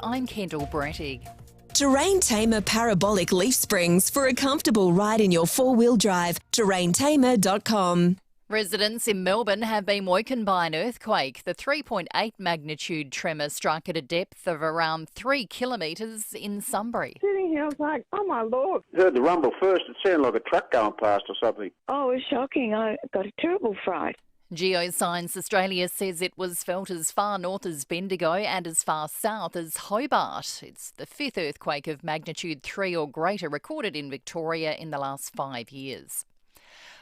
I'm Kendall Brettig. Terrain Tamer Parabolic Leaf Springs for a comfortable ride in your four-wheel drive. terraintamer.com. Residents in Melbourne have been woken by an earthquake. The 3.8 magnitude tremor struck at a depth of around 3 kilometres in Sunbury. Sitting here, I was like, oh my Lord. Heard the rumble first. It sounded like a truck going past or something. Oh, it was shocking. I got a terrible fright. Geoscience Australia says it was felt as far north as Bendigo and as far south as Hobart. It's the fifth earthquake of magnitude 3 or greater recorded in Victoria in the last 5 years.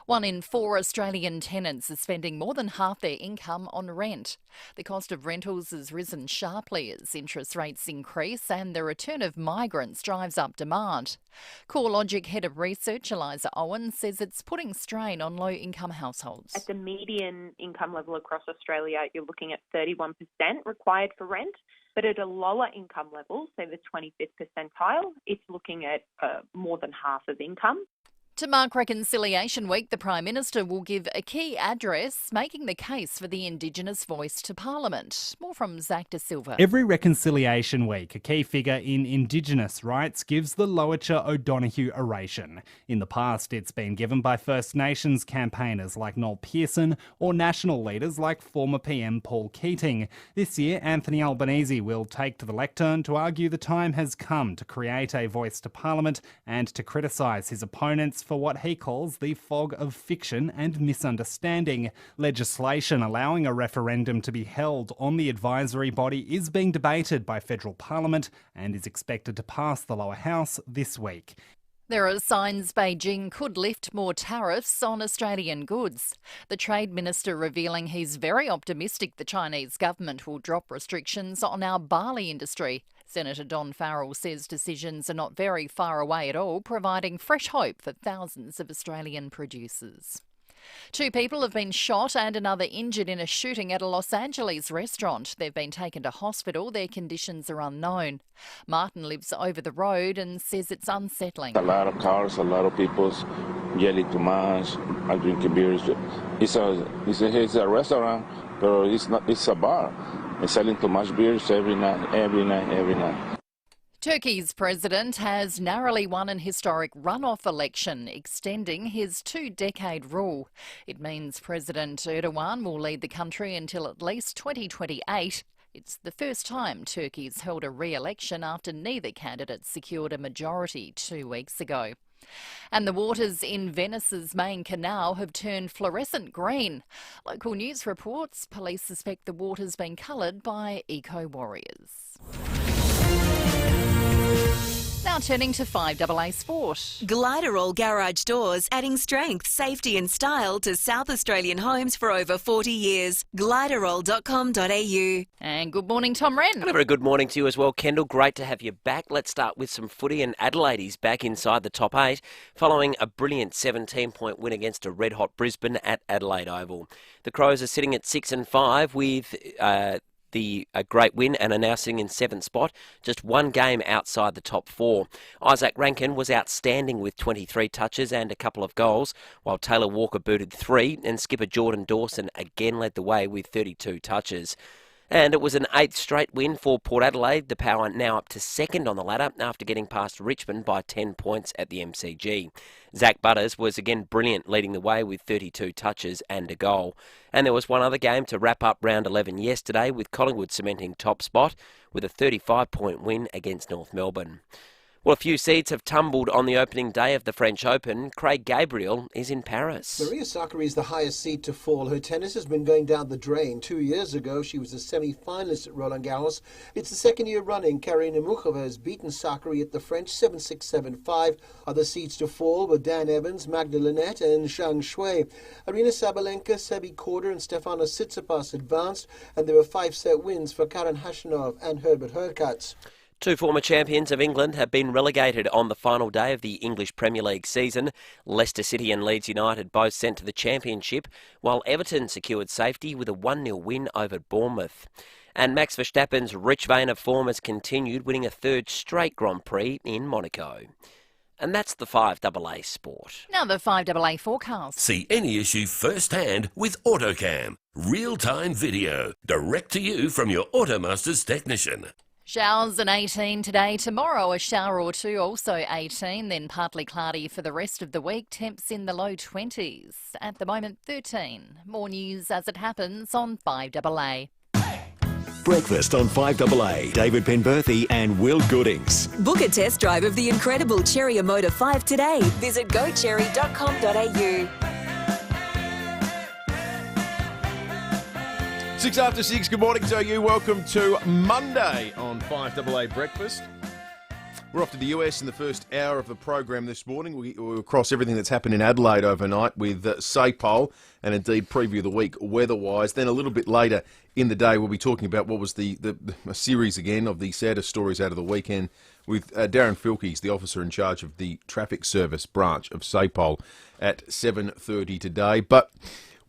1 in 4 Australian tenants are spending more than half their income on rent. The cost of rentals has risen sharply as interest rates increase and the return of migrants drives up demand. CoreLogic Head of Research Eliza Owen says it's putting strain on low-income households. At the median income level across Australia, you're looking at 31% required for rent. But at a lower income level, say the 25th percentile, it's looking at more than half of income. To mark Reconciliation Week, the Prime Minister will give a key address making the case for the Indigenous voice to Parliament. More from Zach De Silva. Every Reconciliation Week, a key figure in Indigenous rights gives the Lowacha O'Donoghue oration. In the past, it's been given by First Nations campaigners like Noel Pearson or national leaders like former PM Paul Keating. This year, Anthony Albanese will take to the lectern to argue the time has come to create a voice to Parliament and to criticise his opponents for what he calls the fog of fiction and misunderstanding. Legislation allowing a referendum to be held on the advisory body is being debated by federal Parliament and is expected to pass the lower house this week. There are signs Beijing could lift more tariffs on Australian goods. The Trade Minister revealing he's very optimistic the Chinese government will drop restrictions on our barley industry. Senator Don Farrell says decisions are not very far away at all, providing fresh hope for thousands of Australian producers. 2 people have been shot and another injured in a shooting at a Los Angeles restaurant. They've been taken to hospital. Their conditions are unknown. Martin lives over the road and says it's unsettling. A lot of cars, a lot of people yelling too much, drinking beers. It's a restaurant, but it's a bar. They're selling too much beers every night. Turkey's president has narrowly won an historic runoff election, extending his 2-decade rule. It means President Erdogan will lead the country until at least 2028. It's the first time Turkey's held a re-election after neither candidate secured a majority 2 weeks ago. And the waters in Venice's main canal have turned fluorescent green. Local news reports police suspect the water's been coloured by eco-warriors. Now turning to FIVEAA Sport. Gliderall Garage Doors, adding strength, safety and style to South Australian homes for over 40 years. Gliderall.com.au. And good morning, Tom Wren. And a very good morning to you as well, Kendall. Great to have you back. Let's start with some footy, and Adelaide's back inside the top 8 following a brilliant 17-point win against a red-hot Brisbane at Adelaide Oval. The Crows are sitting at 6-5 with a great win and are now sitting in 7th spot, just 1 game outside the top 4. Isaac Rankin was outstanding with 23 touches and a couple of goals, while Taylor Walker booted 3 and skipper Jordan Dawson again led the way with 32 touches. And it was an 8th straight win for Port Adelaide, the Power now up to 2nd on the ladder after getting past Richmond by 10 points at the MCG. Zach Butters was again brilliant, leading the way with 32 touches and a goal. And there was one other game to wrap up round 11 yesterday, with Collingwood cementing top spot with a 35-point win against North Melbourne. Well, a few seeds have tumbled on the opening day of the French Open. Craig Gabriel is in Paris. Maria Sakkari is the highest seed to fall. Her tennis has been going down the drain. 2 years ago, she was a semi-finalist at Roland Garros. It's the second year running. Karina Muchova has beaten Sakkari at the French 7-6, 7-5. Other seeds to fall were Dan Evans, Magda Linette and Zhang Shui. Arina Sabalenka, Sebi Korda and Stefano Tsitsipas advanced, and there were 5-set wins for Karen Khachanov and Herbert Hurkacz. 2 former champions of England have been relegated on the final day of the English Premier League season. Leicester City and Leeds United both sent to the Championship, while Everton secured safety with a 1-0 win over Bournemouth. And Max Verstappen's rich vein of form has continued, winning a 3rd straight Grand Prix in Monaco. And that's the FIVEAA Sport. Now the FIVEAA forecast. See any issue firsthand with AutoCam. Real-time video, direct to you from your Automasters technician. Showers and 18 today. Tomorrow a shower or two, also 18, then partly cloudy for the rest of the week. Temps in the low 20s. At the moment 13. More news as it happens on 5AA. Breakfast on 5AA. David Penberthy and Will Goodings. Book a test drive of the incredible Cherry Motor 5 today. Visit gocherry.com.au. 6 after 6, good morning to you. Welcome to Monday on 5AA Breakfast. We're off to the US in the first hour of the program this morning. We'll cross everything that's happened in Adelaide overnight with SAPOL and indeed preview the week weather-wise. Then a little bit later in the day we'll be talking about what was a series again of the saddest stories out of the weekend with Darren Filkes, the officer in charge of the traffic service branch of SAPOL at 7:30 today. But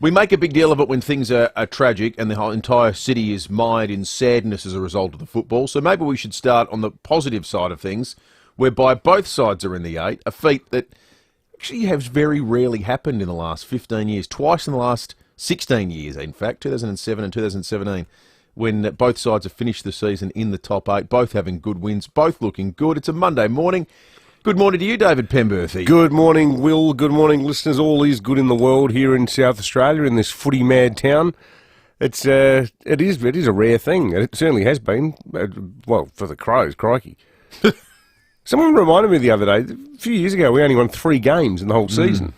we make a big deal of it when things are tragic and the whole entire city is mired in sadness as a result of the football. So maybe we should start on the positive side of things, whereby both sides are in the 8, a feat that actually has very rarely happened in the last 15 years, twice in the last 16 years, in fact, 2007 and 2017, when both sides have finished the season in the top 8, both having good wins, both looking good. It's a Monday morning. Good morning to you, David Penberthy. Good morning, Will. Good morning, listeners. All is good in the world here in South Australia, in this footy-mad town. It is a rare thing. It certainly has been. Well, for the Crows, crikey. Someone reminded me the other day, a few years ago, we only won 3 games in the whole season.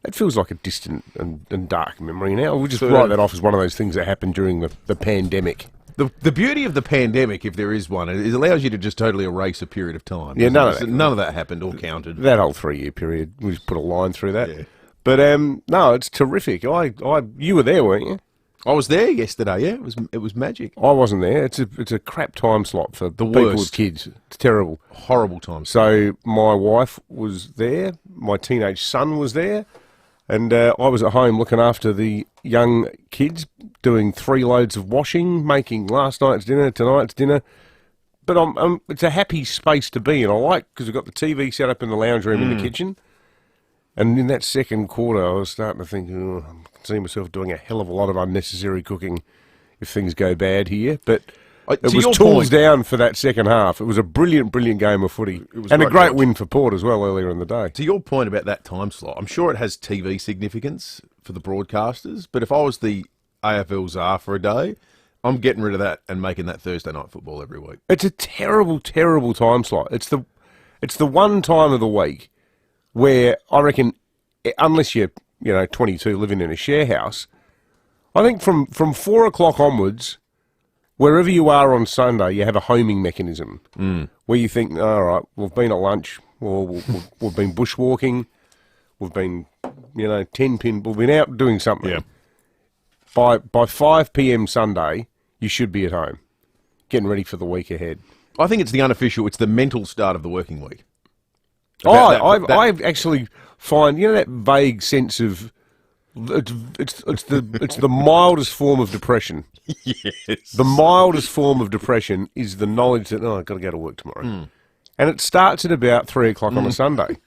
That feels like a distant and dark memory now. We'll just write that off as one of those things that happened during the pandemic. The beauty of the pandemic, if there is one, it allows you to just totally erase a period of time. Yeah, none of that happened or counted. That whole 3-year period, we just put a line through that. Yeah. But no, it's terrific. You were there, weren't you? I was there yesterday. Yeah, it was magic. I wasn't there. It's a crap time slot for the people with kids. It's terrible, horrible time. So my wife was there. My teenage son was there. And I was at home looking after the young kids, doing 3 loads of washing, making last night's dinner, tonight's dinner. But it's a happy space to be in. I like, because we've got the TV set up in the lounge room in the kitchen. And in that second quarter, I was starting to think, I can see myself doing a hell of a lot of unnecessary cooking if things go bad here. But it was tools down for that second half. It was a brilliant, brilliant game of footy. And a great win for Port as well earlier in the day. To your point about that time slot, I'm sure it has TV significance for the broadcasters, but if I was the AFL czar for a day, I'm getting rid of that and making that Thursday night football every week. It's a terrible, terrible time slot. It's the one time of the week where I reckon, unless you're 22 living in a share house, I think from 4 o'clock onwards, wherever you are on Sunday, you have a homing mechanism where you think, all right, we've been at lunch, or we've been bushwalking, we've been, 10-pin, we've been out doing something. Yeah. By 5 p.m. Sunday, you should be at home, getting ready for the week ahead. I think it's the mental start of the working week. I actually find, that vague sense of, it's the mildest form of depression. Yes. The mildest form of depression is the knowledge that, I've got to go to work tomorrow. And it starts at about 3 o'clock on a Sunday.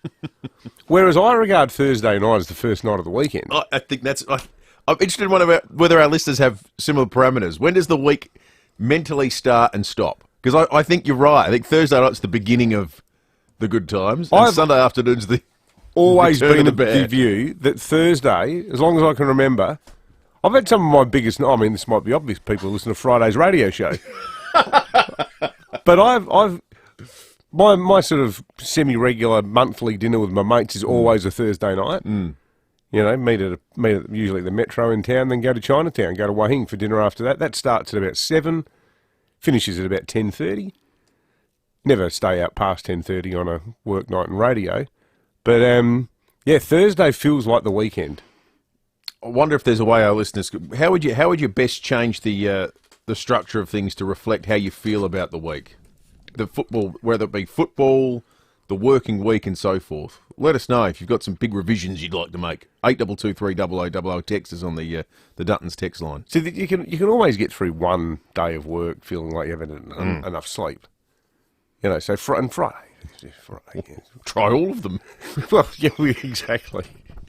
Whereas I regard Thursday night as the first night of the weekend. I think I'm interested in whether our listeners have similar parameters. When does the week mentally start and stop? Because I think you're right. I think Thursday night's the beginning of the good times, and Sunday afternoon's the always been of the view that Thursday, as long as I can remember, I've had some of my biggest, this might be obvious, people who listen to Friday's radio show. But I've my sort of semi-regular monthly dinner with my mates is always a Thursday night. Meet at usually the Metro in town, then go to Chinatown, go to Wahing for dinner after that. That starts at about 7, finishes at about 10:30. Never stay out past 10:30 on a work night and radio. But, Thursday feels like the weekend. I wonder if there's a way our listeners could... How would you best change the structure of things to reflect how you feel about the week? The football, whether it be football, the working week and so forth. Let us know if you've got some big revisions you'd like to make. 8223 text is on the Duttons text line. So you can always get through one day of work feeling like you haven't had enough sleep. So Friday. Try all of them. Well, yeah, exactly.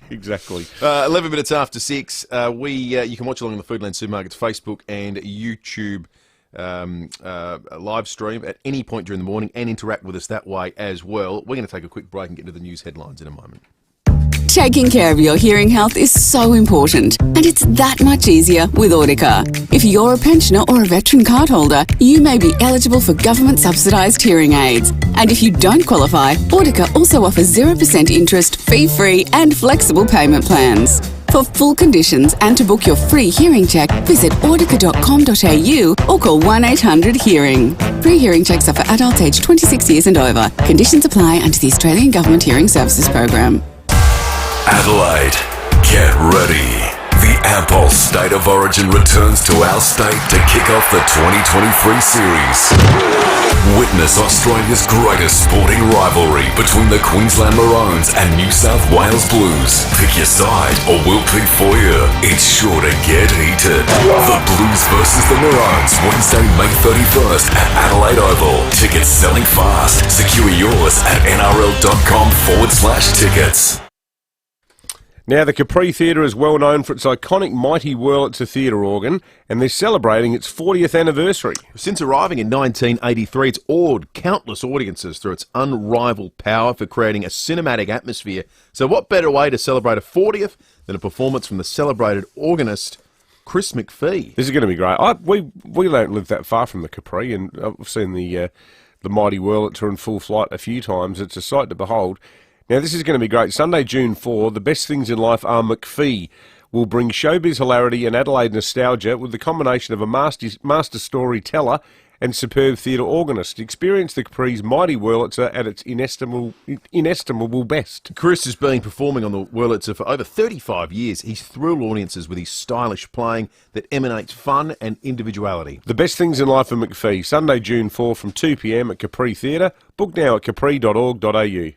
11 minutes after 6. You can watch along on the Foodland Supermarkets Facebook and YouTube live stream at any point during the morning and interact with us that way as well. We're going to take a quick break and get to the news headlines in a moment. Taking care of your hearing health is so important, and it's that much easier with Audica. If you're a pensioner or a veteran card holder, you may be eligible for government subsidised hearing aids. And if you don't qualify, Audica also offers 0% interest, fee-free and flexible payment plans. For full conditions and to book your free hearing check, visit audica.com.au or call 1-800-HEARING. Free hearing checks are for adults aged 26 years and over. Conditions apply under the Australian Government Hearing Services Program. Adelaide, get ready. The Ampol State of Origin returns to our state to kick off the 2023 series. Witness Australia's greatest sporting rivalry between the Queensland Maroons and New South Wales Blues. Pick your side or we'll pick for you. It's sure to get heated. The Blues versus the Maroons, Wednesday, May 31st at Adelaide Oval. Tickets selling fast. Secure yours at nrl.com/tickets. Now, the Capri Theatre is well known for its iconic Mighty Wurlitzer theatre organ, and they're celebrating its 40th anniversary. Since arriving in 1983, it's awed countless audiences through its unrivaled power for creating a cinematic atmosphere. So what better way to celebrate a 40th than a performance from the celebrated organist, Chris McPhee? This is going to be great. We don't live that far from the Capri, and I've seen the Mighty Wurlitzer in full flight a few times. It's a sight to behold. Now, this is going to be great. Sunday, June 4, The Best Things in Life Are McPhee will bring showbiz hilarity and Adelaide nostalgia with the combination of a master storyteller and superb theatre organist. Experience the Capri's Mighty Wurlitzer at its inestimable best. Chris has been performing on the Wurlitzer for over 35 years. He's thrilled audiences with his stylish playing that emanates fun and individuality. The Best Things in Life Are McPhee, Sunday, June 4 from 2 p.m. at Capri Theatre. Book now at capri.org.au.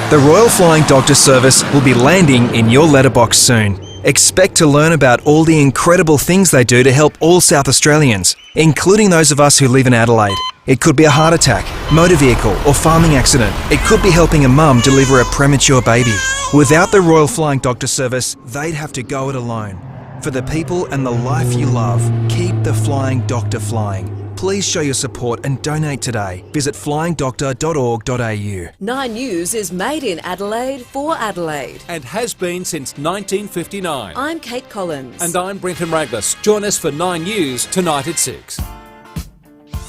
The Royal Flying Doctor Service will be landing in your letterbox soon. Expect to learn about all the incredible things they do to help all South Australians, including those of us who live in Adelaide. It could be a heart attack, motor vehicle or farming accident. It could be helping a mum deliver a premature baby. Without the Royal Flying Doctor Service, they'd have to go it alone. For the people and the life you love, keep the Flying Doctor flying. Please show your support and donate today. Visit flyingdoctor.org.au. 9 News is made in Adelaide for Adelaide. And has been since 1959. I'm Kate Collins. And I'm Brenton Raglas. Join us for 9 News tonight at 6.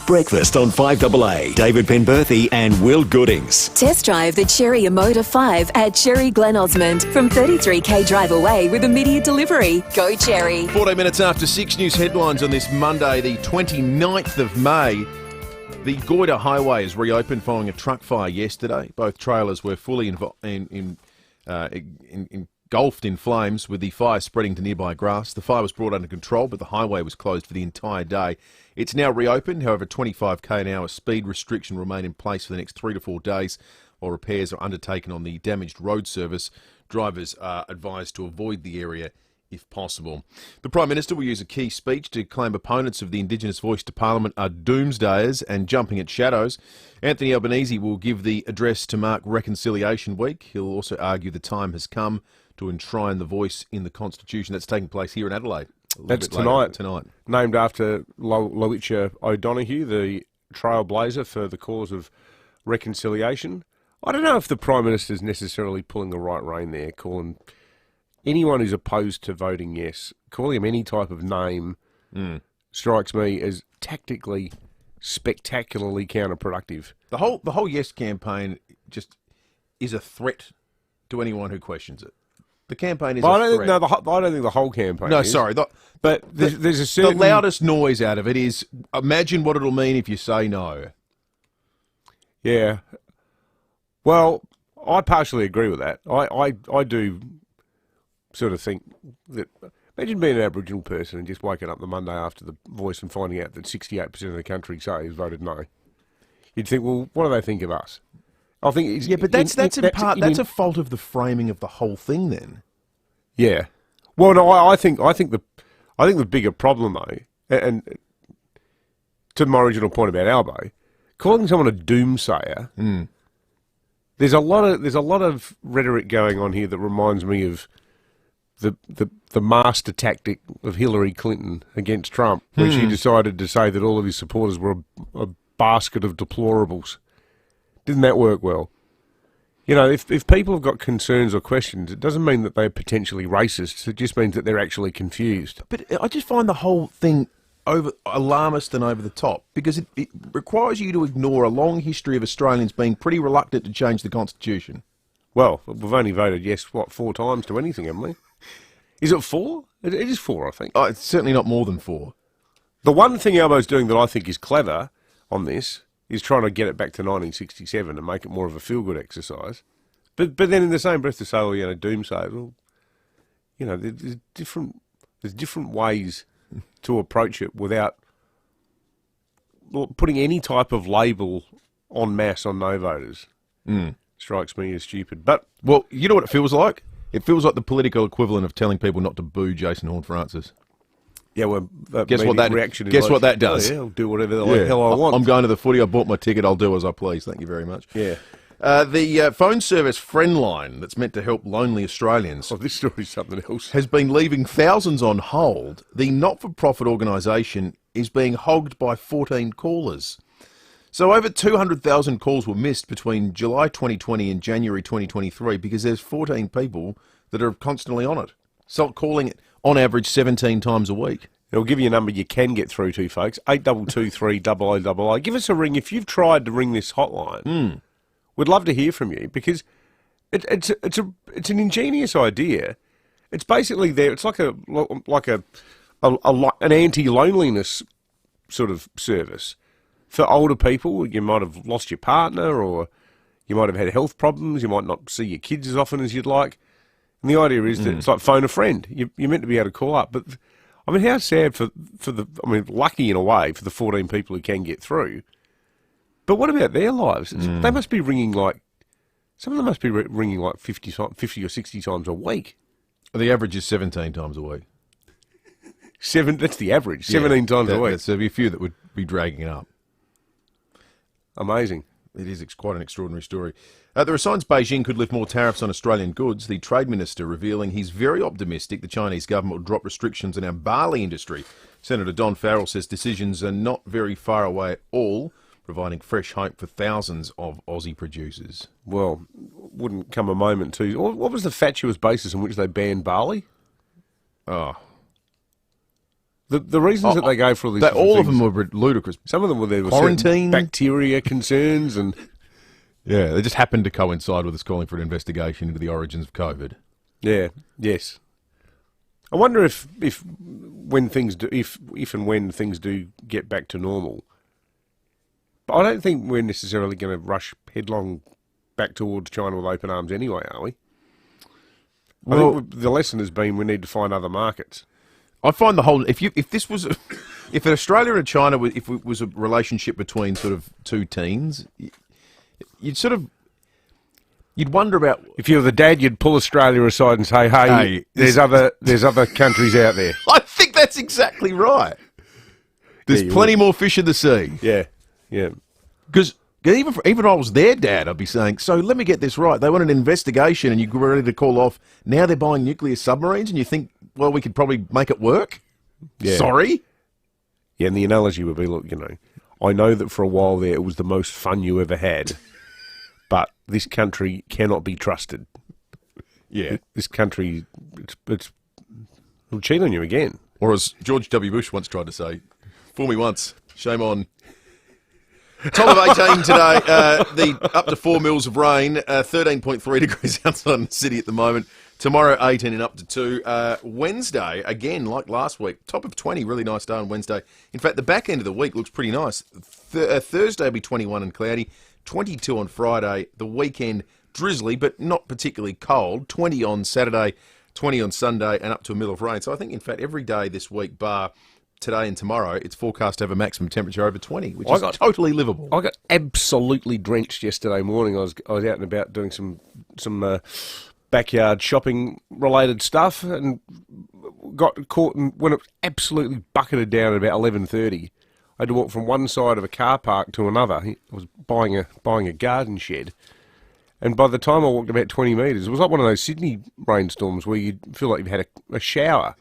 Breakfast on 5AA. David Penberthy and Will Goodings. Test drive the Cherry Emoda 5 at Cherry Glen Osmond from 33k drive away with immediate delivery. Go Cherry. 14 minutes after 6 news headlines on this Monday, the 29th of May. The Goyder Highway is reopened following a truck fire yesterday. Both trailers were fully engulfed in flames, with the fire spreading to nearby grass. The fire was brought under control, but the highway was closed for the entire day. It's now reopened. However, 25k an hour speed restriction will remain in place for the next 3 to 4 days while repairs are undertaken on the damaged road service. Drivers are advised to avoid the area if possible. The Prime Minister will use a key speech to claim opponents of the Indigenous voice to Parliament are doomsdayers and jumping at shadows. Anthony Albanese will give the address to mark Reconciliation Week. He'll also argue the time has come to enshrine the voice in the Constitution. That's taking place here in Adelaide. That's tonight. Named after Loicha O'Donoghue, the trailblazer for the cause of reconciliation. I don't know if the Prime Minister is necessarily pulling the right rein there, calling anyone who's opposed to voting yes, calling him any type of name strikes me as tactically, spectacularly counterproductive. The whole yes campaign just is a threat to anyone who questions it. The campaign is a threat. I don't think the whole campaign No, is. sorry. But there's a certain... The loudest noise out of it is, imagine what it'll mean if you say no. Yeah. Well, I partially agree with that. I do sort of think that... Imagine being an Aboriginal person and just waking up the Monday after the voice and finding out that 68% of the country say has voted no. You'd think, well, what do they think of us? I think it's, but that's a fault of the framing of the whole thing. Then, yeah. Well, no, I think the bigger problem though, and to my original point about Albo, calling someone a doomsayer. There's a lot of rhetoric going on here that reminds me of the master tactic of Hillary Clinton against Trump, where she decided to say that all of his supporters were a basket of deplorables. Didn't that work well? You know, if people have got concerns or questions, it doesn't mean that they're potentially racist. It just means that they're actually confused. But I just find the whole thing alarmist and over the top, because it requires you to ignore a long history of Australians being pretty reluctant to change the Constitution. Well, we've only voted yes, 4 times to anything, haven't we? Is it 4? It is 4, I think. Oh, it's certainly not more than 4. The one thing Albo's doing that I think is clever on this is trying to get it back to 1967 and make it more of a feel-good exercise. But then in the same breath to say, oh, you know, doomsday, well, you know, there's different ways to approach it without putting any type of label en masse on no voters. Strikes me as stupid. But, well, you know what it feels like? It feels like the political equivalent of telling people not to boo Jason Horne-Francis. Yeah, well, guess what that reaction is. Guess like, what that does? Oh, yeah, I'll do whatever the hell I want. I'm going to the footy. I bought my ticket. I'll do as I please. Thank you very much. Yeah. The phone service Friendline, that's meant to help lonely Australians, this story's something else, has been leaving thousands on hold. The not-for-profit organisation is being hogged by 14 callers. So over 200,000 calls were missed between July 2020 and January 2023 because there's 14 people that are constantly on it. So calling it on average 17 times a week. It'll give you a number you can get through to, folks. 8223 0000. Give us a ring if you've tried to ring this hotline. We'd love to hear from you because it's an ingenious idea. It's basically there. It's like an anti-loneliness sort of service for older people. You might have lost your partner, or you might have had health problems. You might not see your kids as often as you'd like. And the idea is that it's like phone a friend. You're meant to be able to call up, but I mean, how sad for the. I mean, lucky in a way for the 14 people who can get through. But what about their lives? They must be ringing some of them must be ringing like 50 or 60 times a week. The average is 17 times a week. That's the average. 17 times a week. There'd be a few that would be dragging it up. Amazing. It is quite an extraordinary story. There are signs Beijing could lift more tariffs on Australian goods. The Trade Minister revealing he's very optimistic the Chinese government will drop restrictions on our barley industry. Senator Don Farrell says decisions are not very far away at all, providing fresh hope for thousands of Aussie producers. Well, wouldn't come a moment to... What was the fatuous basis on which they banned barley? Oh. The reasons that they go for all these all of them were ludicrous. Some of them were there quarantine, bacteria concerns, and yeah, they just happened to coincide with us calling for an investigation into the origins of COVID. Yeah, yes. I wonder if when things do get back to normal. But I don't think we're necessarily going to rush headlong back towards China with open arms anyway, are we? I think the lesson has been we need to find other markets. I find the whole if Australia and China if it was a relationship between sort of two teens, you'd wonder about if you're the dad, you'd pull Australia aside and say, "Hey, there's other countries out there." I think that's exactly right. There's plenty more fish in the sea. Yeah, yeah. Because even if I was their dad, I'd be saying, "So let me get this right. They want an investigation, and you're ready to call off. Now they're buying nuclear submarines, and you think." Well, we could probably make it work. Yeah. Sorry? Yeah, and the analogy would be, look, I know that for a while there it was the most fun you ever had, but this country cannot be trusted. Yeah. This country, it'll cheat on you again. Or as George W. Bush once tried to say, fool me once, shame on. Top of 18 today, the up to 4 mils of rain, 13.3 degrees outside in the city at the moment. Tomorrow, 18 and up to 2. Wednesday, again, like last week, top of 20, really nice day on Wednesday. In fact, the back end of the week looks pretty nice. Thursday will be 21 and cloudy, 22 on Friday. The weekend, drizzly, but not particularly cold. 20 on Saturday, 20 on Sunday, and up to a middle of rain. So I think, in fact, every day this week, bar today and tomorrow, it's forecast to have a maximum temperature over 20, which is totally livable. I got absolutely drenched yesterday morning. I was out and about doing some backyard shopping related stuff and got caught when it was absolutely bucketed down at about 11:30. I had to walk from one side of a car park to another. I was buying a garden shed, And by the time I walked about 20 metres, it was like one of those Sydney rainstorms where you feel like you've had a shower.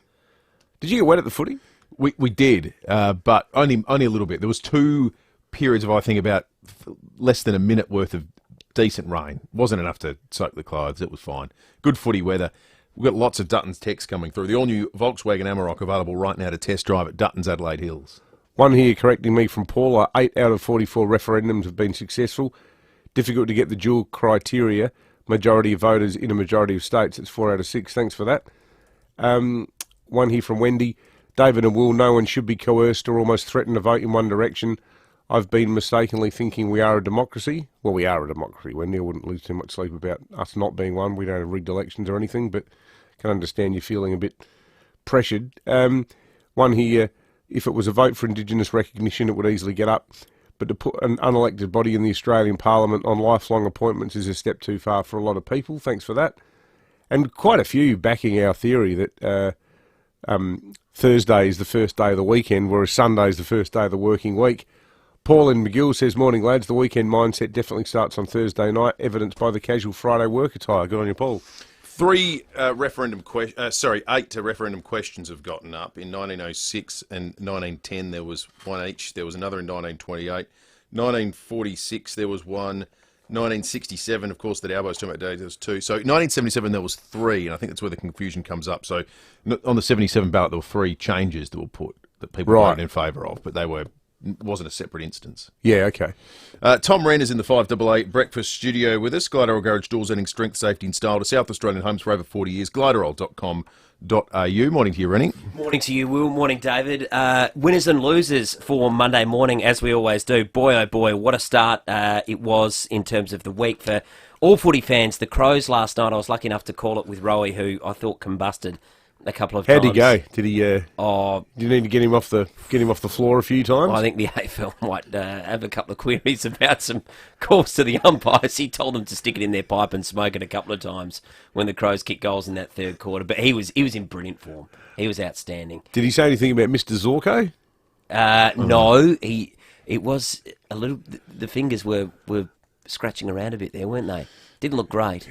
Did you get wet at the footy? We did, but only a little bit. There was 2 periods of, I think, about less than a minute worth of decent rain. Wasn't enough to soak the clothes. It was fine. Good footy weather. We've got lots of Dutton's texts coming through. The all-new Volkswagen Amarok available right now to test drive at Dutton's Adelaide Hills. One here correcting me from Paula. 8 out of 44 referendums have been successful. Difficult to get the dual criteria. Majority of voters in a majority of states. It's 4 out of 6. Thanks for that. One here from Wendy. David and Will, no one should be coerced or almost threatened to vote in one direction. I've been mistakenly thinking we are a democracy. Well, we are a democracy, Wendy. I wouldn't lose too much sleep about us not being one. We don't have rigged elections or anything, but can understand you feeling a bit pressured. One here, if it was a vote for Indigenous recognition, it would easily get up. But to put an unelected body in the Australian Parliament on lifelong appointments is a step too far for a lot of people. Thanks for that. And quite a few backing our theory that Thursday is the first day of the weekend, whereas Sunday is the first day of the working week. Paul in McGill says, morning lads, the weekend mindset definitely starts on Thursday night, evidenced by the casual Friday work attire. Good on you, Paul. 8 referendum questions have gotten up. In 1906 and 1910 there was one each. There was another in 1928. 1946 there was one. 1967, of course, that Albo's talking about today, there was 2. So 1977 there was 3, and I think that's where the confusion comes up. So on the 77 ballot there were 3 changes that were put that people voted in favour of, but wasn't a separate instance. Yeah, okay. Tom Wren is in the 5AA breakfast studio with us. Gliderol Garage Doors, adding strength, safety and style to South Australian homes for over 40 years. Gliderol.com.au. Morning to you, Rennie. Morning to you, Will. Morning, David. Winners and losers for Monday morning, as we always do. Boy, oh boy, what a start it was in terms of the week for all footy fans. The Crows last night, I was lucky enough to call it with Rowie, who I thought combusted a couple of times. How'd he go? Did he? Did you need to get him off the floor a few times? I think the AFL might have a couple of queries about some calls to the umpires. He told them to stick it in their pipe and smoke it a couple of times when the Crows kicked goals in that third quarter. But he was in brilliant form. He was outstanding. Did he say anything about Mr. Zorko? No, it was a little. The fingers were scratching around a bit there, weren't they? Didn't look great.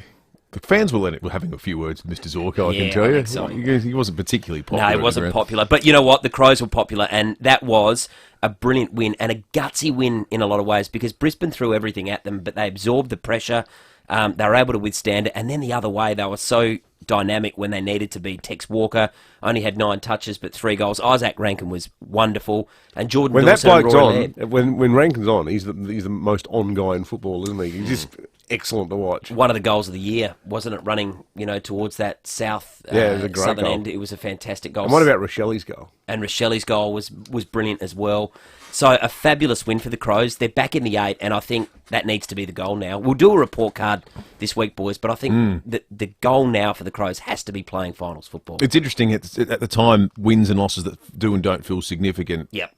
The fans were having a few words with Mr. Zorko, I can tell you. So. He wasn't particularly popular. No, he wasn't popular. But you know what? The Crows were popular, and that was a brilliant win and a gutsy win in a lot of ways because Brisbane threw everything at them, but they absorbed the pressure. They were able to withstand it. And then the other way, they were so dynamic when they needed to be. Tex Walker only had 9 touches, but 3 goals. Isaac Rankin was wonderful. And Jordan when Dawson that bloke's on, when Rankin's on, he's the most on-guy in football, isn't he? He's just excellent to watch. One of the goals of the year, wasn't it? Running, towards that south southern end. It was a fantastic goal. And what about Rochelle's goal? And Rochelle's goal was brilliant as well. So a fabulous win for the Crows. They're back in the 8, and I think that needs to be the goal now. We'll do a report card this week, boys, but I think that the goal now for the Crows has to be playing finals football. It's interesting at the time, wins and losses that do and don't feel significant. Yep.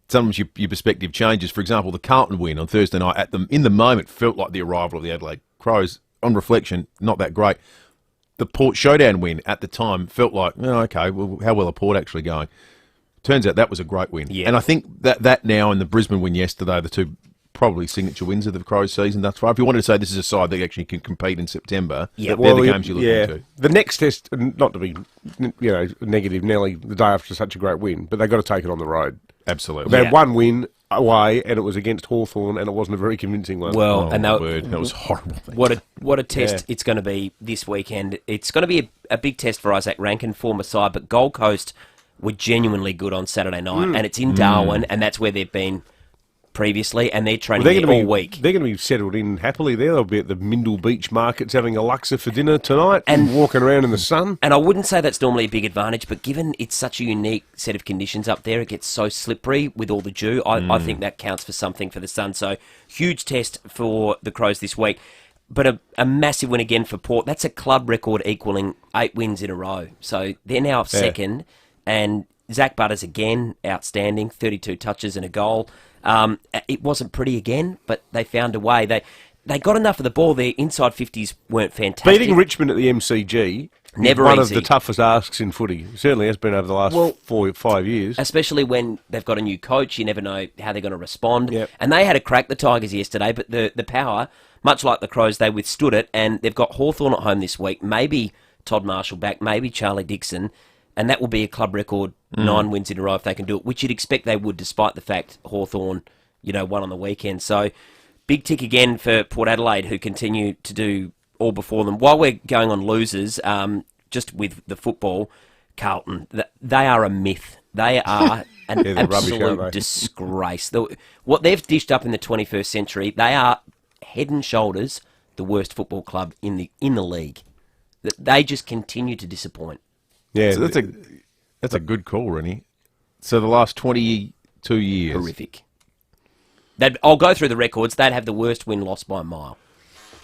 Sometimes your perspective changes. For example, the Carlton win on Thursday night in the moment felt like the arrival of the Adelaide Crows. On reflection, not that great. The Port Showdown win at the time felt like, okay, well, how well are Port actually going? Turns out that was a great win. Yeah. And I think that now and the Brisbane win yesterday, the 2 probably signature wins of the Crows season thus far. If you wanted to say this is a side that actually can compete in September, they're the games you're looking to. The next test, not to be negative, Nelly, the day after such a great win, but they've got to take it on the road. Absolutely. They had 1 win away, and it was against Hawthorn, and it wasn't a very convincing one. Well, and that was horrible. What a test it's going to be this weekend. It's going to be a big test for Isaac Rankin, former side, but Gold Coast were genuinely good on Saturday night, and it's in Darwin, and that's where they've been previously, and they're training all week. They're going to be settled in happily there. They'll be at the Mindle Beach markets having a Luxor for dinner tonight and walking around in the sun. And I wouldn't say that's normally a big advantage, but given it's such a unique set of conditions up there, it gets so slippery with all the dew. I think that counts for something for the Sun. So huge test for the Crows this week. But a massive win again for Port. That's a club record equaling 8 wins in a row. So they're now second. And Zach Butters again, outstanding, 32 touches and a goal. It wasn't pretty again, but they found a way. They got enough of the ball. Their inside 50s weren't fantastic. Beating Richmond at the MCG Never one easy. of the toughest asks in footy. Certainly has been over the last 4 or 5 years. Especially when they've got a new coach, you never know how they're going to respond. Yep. And they had a crack, the Tigers, yesterday, but the Power, much like the Crows, they withstood it, and they've got Hawthorn at home this week, maybe Todd Marshall back, maybe Charlie Dixon, and that will be a club record 9 wins in a row if they can do it, which you'd expect they would, despite the fact Hawthorn, won on the weekend. So, big tick again for Port Adelaide, who continue to do all before them. While we're going on losers, just with the football, Carlton, they are a myth. They are an absolute disgrace. What they've dished up in the 21st century, they are head and shoulders the worst football club in the league. They just continue to disappoint. Yeah, so that's a good call, Rennie. So the last 22 years, horrific. I'll go through the records. They'd have the worst win-loss by a mile.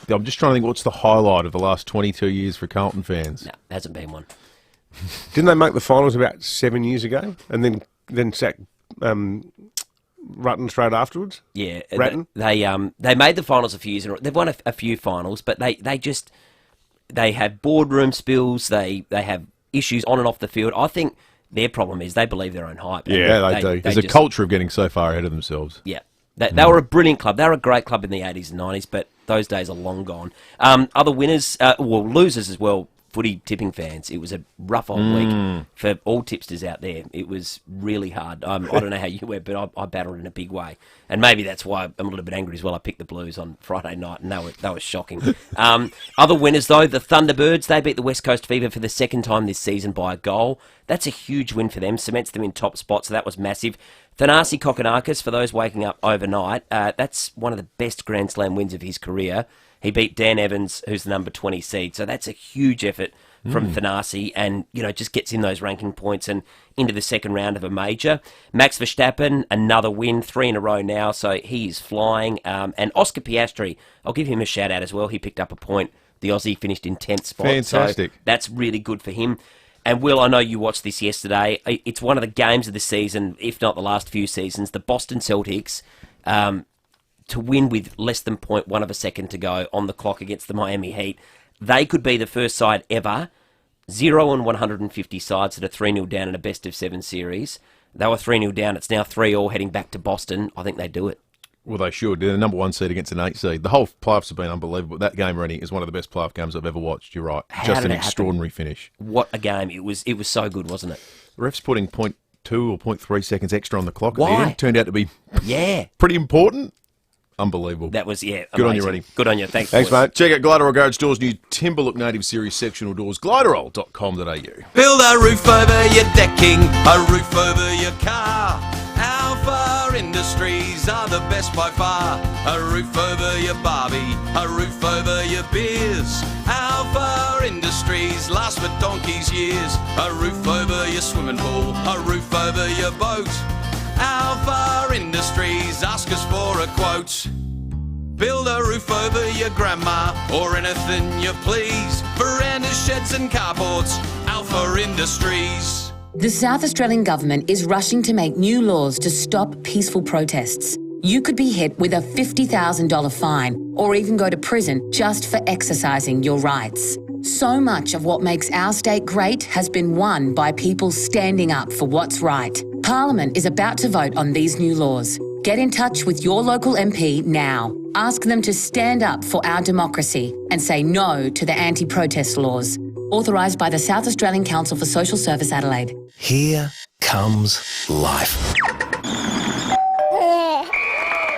I'm just trying to think what's the highlight of the last 22 years for Carlton fans. No, hasn't been one. Didn't they make the finals about 7 years ago, and then sack Rutten straight afterwards? Yeah, Ratton? They made the finals a few years in a row. They've won a few finals, but they have boardroom spills. They have issues on and off the field. I think their problem is they believe their own hype. Yeah, they do. There's a culture of getting so far ahead of themselves. Yeah. They were a brilliant club. They were a great club in the 80s and 90s, but those days are long gone. Other winners, losers as well, footy tipping fans. It was a rough old week for all tipsters out there. It was really hard. I don't know how you went, but I battled in a big way. And maybe that's why I'm a little bit angry as well. I picked the Blues on Friday night, and that was shocking. Other winners, though, the Thunderbirds, they beat the West Coast FIVEAA for the second time this season by a goal. That's a huge win for them, cements them in top spot, so that was massive. Thanasi Kokonakis, for those waking up overnight, that's one of the best Grand Slam wins of his career. He beat Dan Evans, who's the number 20 seed, so that's a huge effort from Thanasi, and just gets in those ranking points and into the second round of a major. Max Verstappen, another win, 3 in a row now, so he is flying. And Oscar Piastri, I'll give him a shout out as well. He picked up a point. The Aussie finished in 10th spot. Fantastic. So that's really good for him. And Will, I know you watched this yesterday. It's one of the games of the season, if not the last few seasons. The Boston Celtics, to win with less than 0.1 of a second to go on the clock against the Miami Heat, they could be the first side ever, 0-150 sides that are 3-0 down in a best-of-7 series. They were 3-0 down. It's now 3-3 heading back to Boston. I think they do it. Well, they should. They're the number 1 seed against an 8 seed. The whole playoffs have been unbelievable. That game, Rennie, is one of the best playoff games I've ever watched. You're right. Just an extraordinary finish. What a game. It was so good, wasn't it? The refs putting 0.2 or 0.3 seconds extra on the clock Why? at the end turned out to be pretty important. Unbelievable. That was, Good amazing. on you, Rennie. Good on you. Thanks, mate. Check out Gliderol Garage Doors' new Timberlook Native Series sectional doors, gliderol.com.au. Build a roof over your decking, a roof over your car. Alpha Industries are the best by far. A roof over your Barbie, a roof over your beers. Alpha Industries last for donkey's years. A roof over your swimming pool, a roof over your boat. Alpha Industries, ask us for a quote. Build a roof over your grandma or anything you please. Verandas, sheds and carports, Alpha Industries. The South Australian Government is rushing to make new laws to stop peaceful protests. You could be hit with a $50,000 fine or even go to prison just for exercising your rights. So much of what makes our state great has been won by people standing up for what's right. Parliament is about to vote on these new laws. Get in touch with your local MP now. Ask them to stand up for our democracy and say no to the anti-protest laws. Authorised by the South Australian Council for Social Service, Adelaide. Here comes life.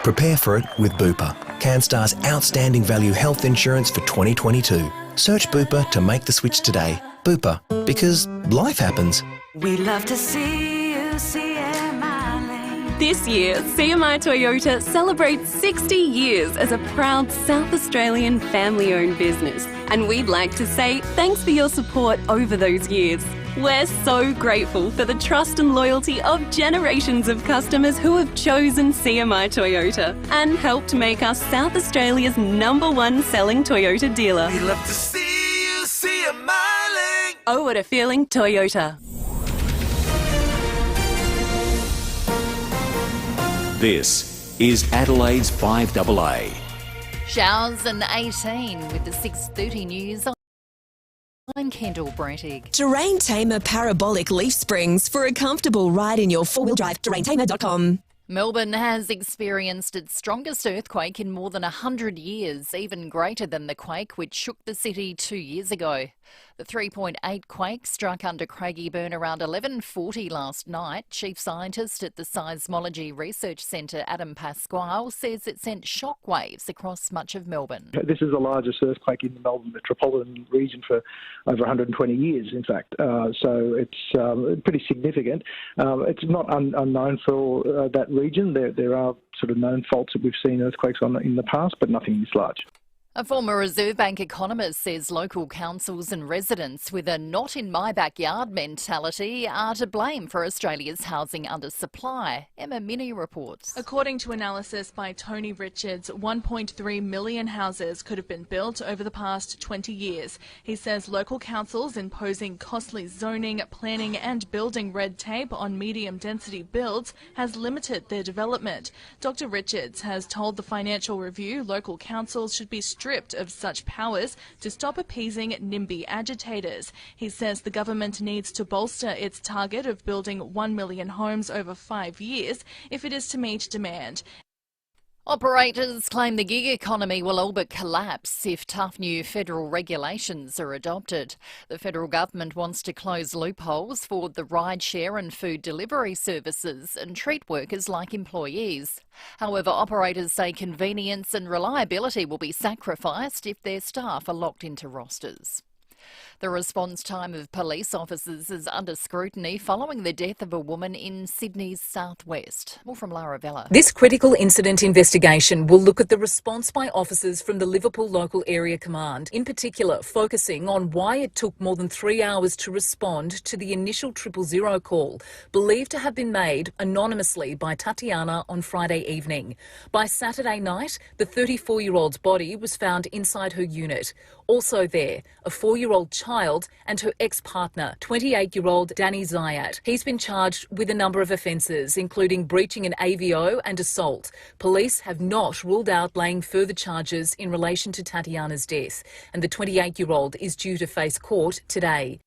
Prepare for it with Bupa, CanStar's outstanding value health insurance for 2022. Search Bupa to make the switch today. Bupa, because life happens. We love to see you, CMI Lane. This year, CMI Toyota celebrates 60 years as a proud South Australian family-owned business. And we'd like to say thanks for your support over those years. We're so grateful for the trust and loyalty of generations of customers who have chosen CMI Toyota and helped make us South Australia's #1 selling Toyota dealer. We love to see you, CMI Lane. Oh, what a feeling, Toyota. This is Adelaide's 5AA. Showers and 18 with the 6:30 news. I'm Kendall Brettig. Terrain Tamer Parabolic Leaf Springs for a comfortable ride in your four-wheel drive. TerrainTamer.com. Melbourne has experienced its strongest earthquake in more than 100 years, even greater than the quake which shook the city 2 years ago. The 3.8 quake struck under Craigieburn around 11:40 last night. Chief scientist at the Seismology Research Centre, Adam Pasquale, says it sent shockwaves across much of Melbourne. This is the largest earthquake in the Melbourne metropolitan region for over 120 years, in fact. So it's pretty significant. It's not unknown for that region. There are sort of known faults that we've seen earthquakes on in the past, but nothing this large. A former Reserve Bank economist says local councils and residents with a not-in-my-backyard mentality are to blame for Australia's housing undersupply. Emma Minnie reports. According to analysis by Tony Richards, 1.3 million houses could have been built over the past 20 years. He says local councils imposing costly zoning, planning and building red tape on medium-density builds has limited their development. Dr Richards has told the Financial Review local councils should be stripped of such powers to stop appeasing NIMBY agitators. He says the government needs to bolster its target of building 1 million homes over 5 years if it is to meet demand. Operators claim the gig economy will all but collapse if tough new federal regulations are adopted. The federal government wants to close loopholes for the rideshare and food delivery services and treat workers like employees. However, operators say convenience and reliability will be sacrificed if their staff are locked into rosters. The response time of police officers is under scrutiny following the death of a woman in Sydney's southwest. More from Lara Vella. This critical incident investigation will look at the response by officers from the Liverpool Local Area Command, in particular focusing on why it took more than 3 hours to respond to the initial 000 call, believed to have been made anonymously by Tatiana on Friday evening. By Saturday night, the 34-year-old's body was found inside her unit. Also there, a 4-year-old child and her ex-partner, 28-year-old Danny Zayat. He's been charged with a number of offences, including breaching an AVO and assault. Police have not ruled out laying further charges in relation to Tatiana's death, and the 28-year-old is due to face court today.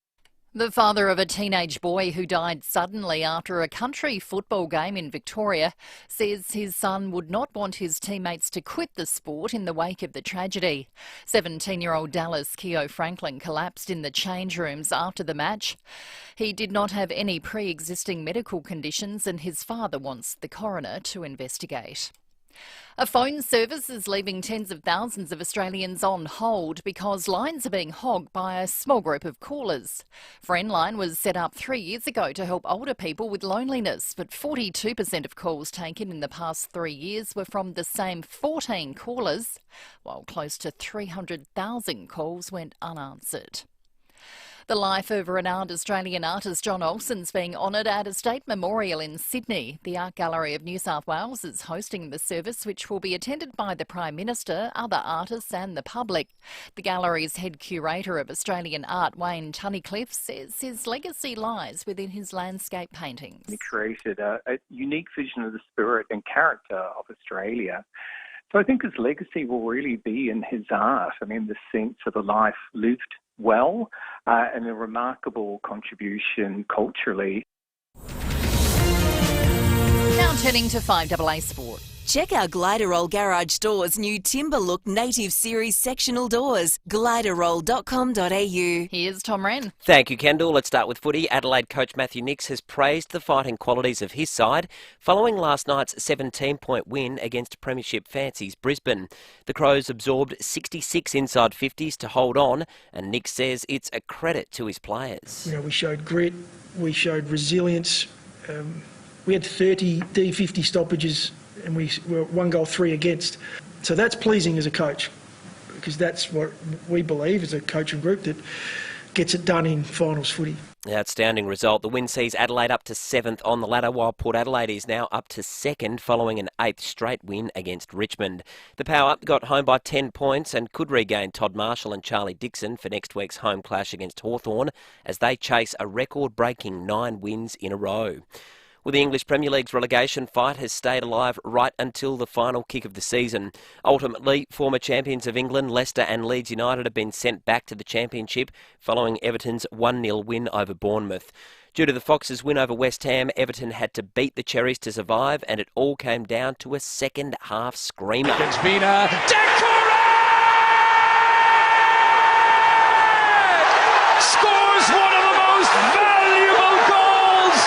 The father of a teenage boy who died suddenly after a country football game in Victoria says his son would not want his teammates to quit the sport in the wake of the tragedy. 17-year-old Dallas Keogh Franklin collapsed in the change rooms after the match. He did not have any pre-existing medical conditions and his father wants the coroner to investigate. A phone service is leaving tens of thousands of Australians on hold because lines are being hogged by a small group of callers. Friendline was set up 3 years ago to help older people with loneliness, but 42% of calls taken in the past 3 years were from the same 14 callers, while close to 300,000 calls went unanswered. The life of renowned Australian artist John Olsen's being honoured at a state memorial in Sydney. The Art Gallery of New South Wales is hosting the service, which will be attended by the Prime Minister, other artists and the public. The gallery's head curator of Australian art, Wayne Tunnicliffe, says his legacy lies within his landscape paintings. He created a unique vision of the spirit and character of Australia. So I think his legacy will really be in his art. I mean, the sense of a life lived well and a remarkable contribution culturally. Now turning to 5AA Sport. Check out Gliderroll Garage Doors' new Timber Look Native Series sectional doors. Gliderroll.com.au. Here's Tom Wren. Thank you, Kendall. Let's start with footy. Adelaide coach Matthew Nicks has praised the fighting qualities of his side following last night's 17-point win against Premiership fancies Brisbane. The Crows absorbed 66 inside 50s to hold on, and Nicks says it's a credit to his players. You know, we showed grit, we showed resilience. We had 30 D50 stoppages and we were 1 goal 3 against. So that's pleasing as a coach, because that's what we believe as a coaching group that gets it done in finals footy. Outstanding result. The win sees Adelaide up to 7th on the ladder, while Port Adelaide is now up to 2nd following an 8th straight win against Richmond. The Power got home by 10 points and could regain Todd Marshall and Charlie Dixon for next week's home clash against Hawthorn as they chase a record-breaking 9 wins in a row. Well, the English Premier League's relegation fight has stayed alive right until the final kick of the season. Ultimately, former champions of England, Leicester and Leeds United have been sent back to the Championship following Everton's 1-0 win over Bournemouth. Due to the Foxes' win over West Ham, Everton had to beat the Cherries to survive, and it all came down to a second-half screamer. Scores one of the most valuable goals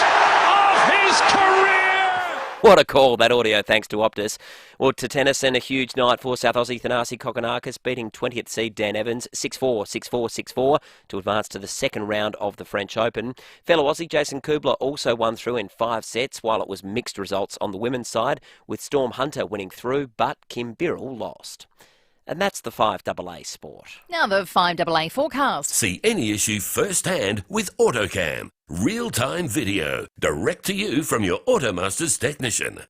of his career! What a call, that audio, thanks to Optus. Well, to tennis and a huge night for South Aussie Thanasi Kokkinakis, beating 20th seed Dan Evans 6-4, 6-4, 6-4 to advance to the second round of the French Open. Fellow Aussie Jason Kubler also won through in 5 sets, while it was mixed results on the women's side, with Storm Hunter winning through, but Kim Birrell lost. And that's the 5AA Sport. Now the 5AA forecast. See any issue firsthand with AutoCam. Real-time video, direct to you from your Automaster's technician.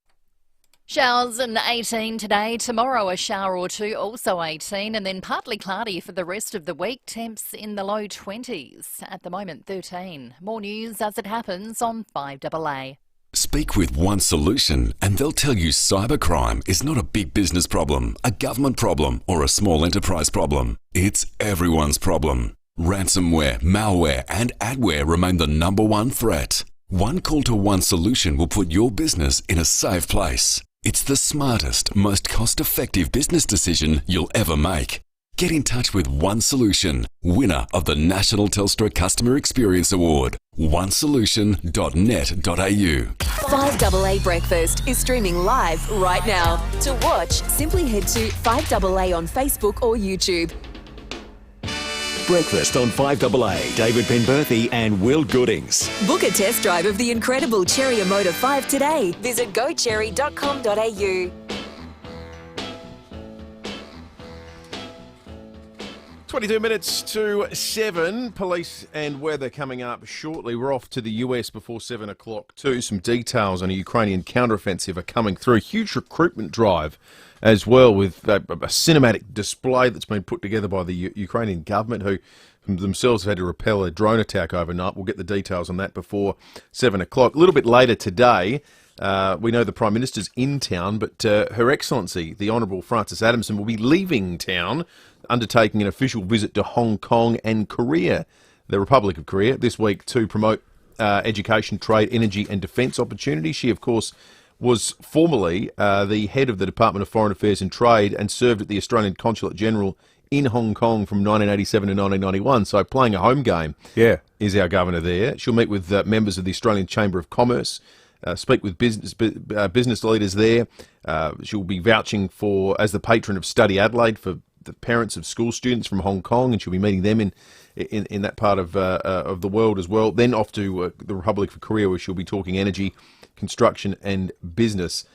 Showers and 18 today. Tomorrow a shower or two, also 18, and then partly cloudy for the rest of the week. Temps in the low 20s. At the moment, 13. More news as it happens on 5AA. Speak with One Solution and they'll tell you cybercrime is not a big business problem, a government problem or a small enterprise problem. It's everyone's problem. Ransomware, malware and adware remain the #1 threat. One call to One Solution will put your business in a safe place. It's the smartest, most cost-effective business decision you'll ever make. Get in touch with One Solution, winner of the National Telstra Customer Experience Award. onesolution.net.au. 5AA Breakfast is streaming live right now. To watch, simply head to 5AA on Facebook or YouTube. Breakfast on 5AA, David Penberthy and Will Goodings. Book a test drive of the incredible Cherry Motor 5 today. Visit gocherry.com.au. 22 minutes to 7. Police and weather coming up shortly. We're off to the US before 7 o'clock too. Some details on a Ukrainian counteroffensive are coming through. A huge recruitment drive as well, with a cinematic display that's been put together by the Ukrainian government, who themselves have had to repel a drone attack overnight. We'll get the details on that before 7 o'clock. A little bit later today, we know the Prime Minister's in town, but Her Excellency, the Honourable Francis Adamson, will be leaving town, undertaking an official visit to Hong Kong and Korea, the Republic of Korea, this week to promote education, trade, energy and defence opportunities. She, of course, was formerly the head of the Department of Foreign Affairs and Trade and served at the Australian Consulate General in Hong Kong from 1987 to 1991, so playing a home game is our governor there. She'll meet with members of the Australian Chamber of Commerce, speak with business leaders there. She'll be vouching for, as the patron of Study Adelaide, for the parents of school students from Hong Kong, and she'll be meeting them in that part of the world as well. Then off to the Republic of Korea, where she'll be talking energy, construction and business.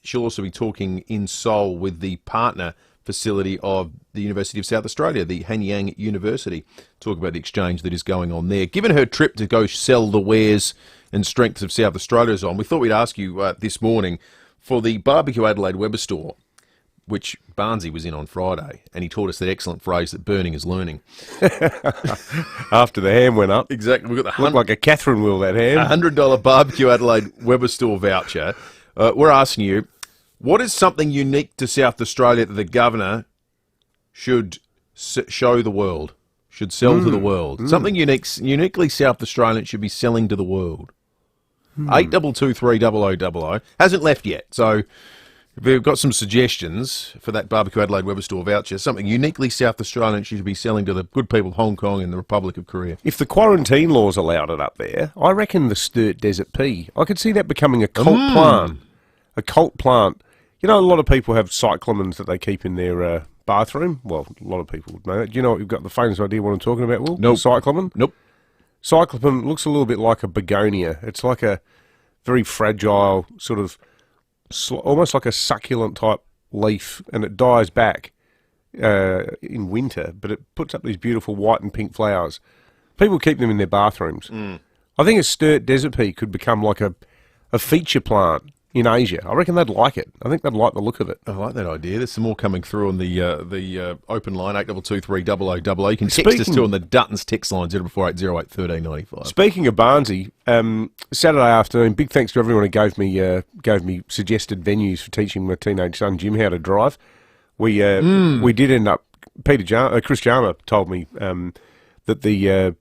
She'll also be talking in Seoul with the partner facility of the University of South Australia, the Hanyang University, talk about the exchange that is going on there. Given her trip to go sell the wares and strengths of South Australia is on, we thought we'd ask you this morning for the Barbecue Adelaide Weber store, which Barnsey was in on Friday, and he taught us that excellent phrase that burning is learning. After the ham went up. Exactly. We've got the looked like a Catherine wheel, that ham. $100 Barbecue Adelaide Weber store voucher. We're asking you, what is something unique to South Australia that the Governor should show the world, should sell to the world? Something uniquely South Australian should be selling to the world. 82230000 hasn't left yet, so if we've got some suggestions for that Barbecue Adelaide Weber store voucher, something uniquely South Australian should be selling to the good people of Hong Kong and the Republic of Korea. If the quarantine laws allowed it up there, I reckon the Sturt Desert Pea, I could see that becoming a cult plant. A cult plant. You know, a lot of people have cyclamens that they keep in their bathroom. Well, a lot of people would know that. Do you know what, you've got the famous idea what I'm talking about, Will? Nope. Cyclamen? Nope. Cyclamen looks a little bit like a begonia. It's like a very fragile sort of, almost like a succulent type leaf, and it dies back in winter, but it puts up these beautiful white and pink flowers. People keep them in their bathrooms. I think a Sturt Desert Pea could become like a feature plant in Asia. I reckon they'd like it. I think they'd like the look of it. I like that idea. There's some more coming through on the open line, 8223 You can text us too on the Duttons text line, 0448 1395. Speaking of Barnsley, Saturday afternoon, big thanks to everyone who gave me suggested venues for teaching my teenage son Jim how to drive. We did end up. Chris Jarmer told me that the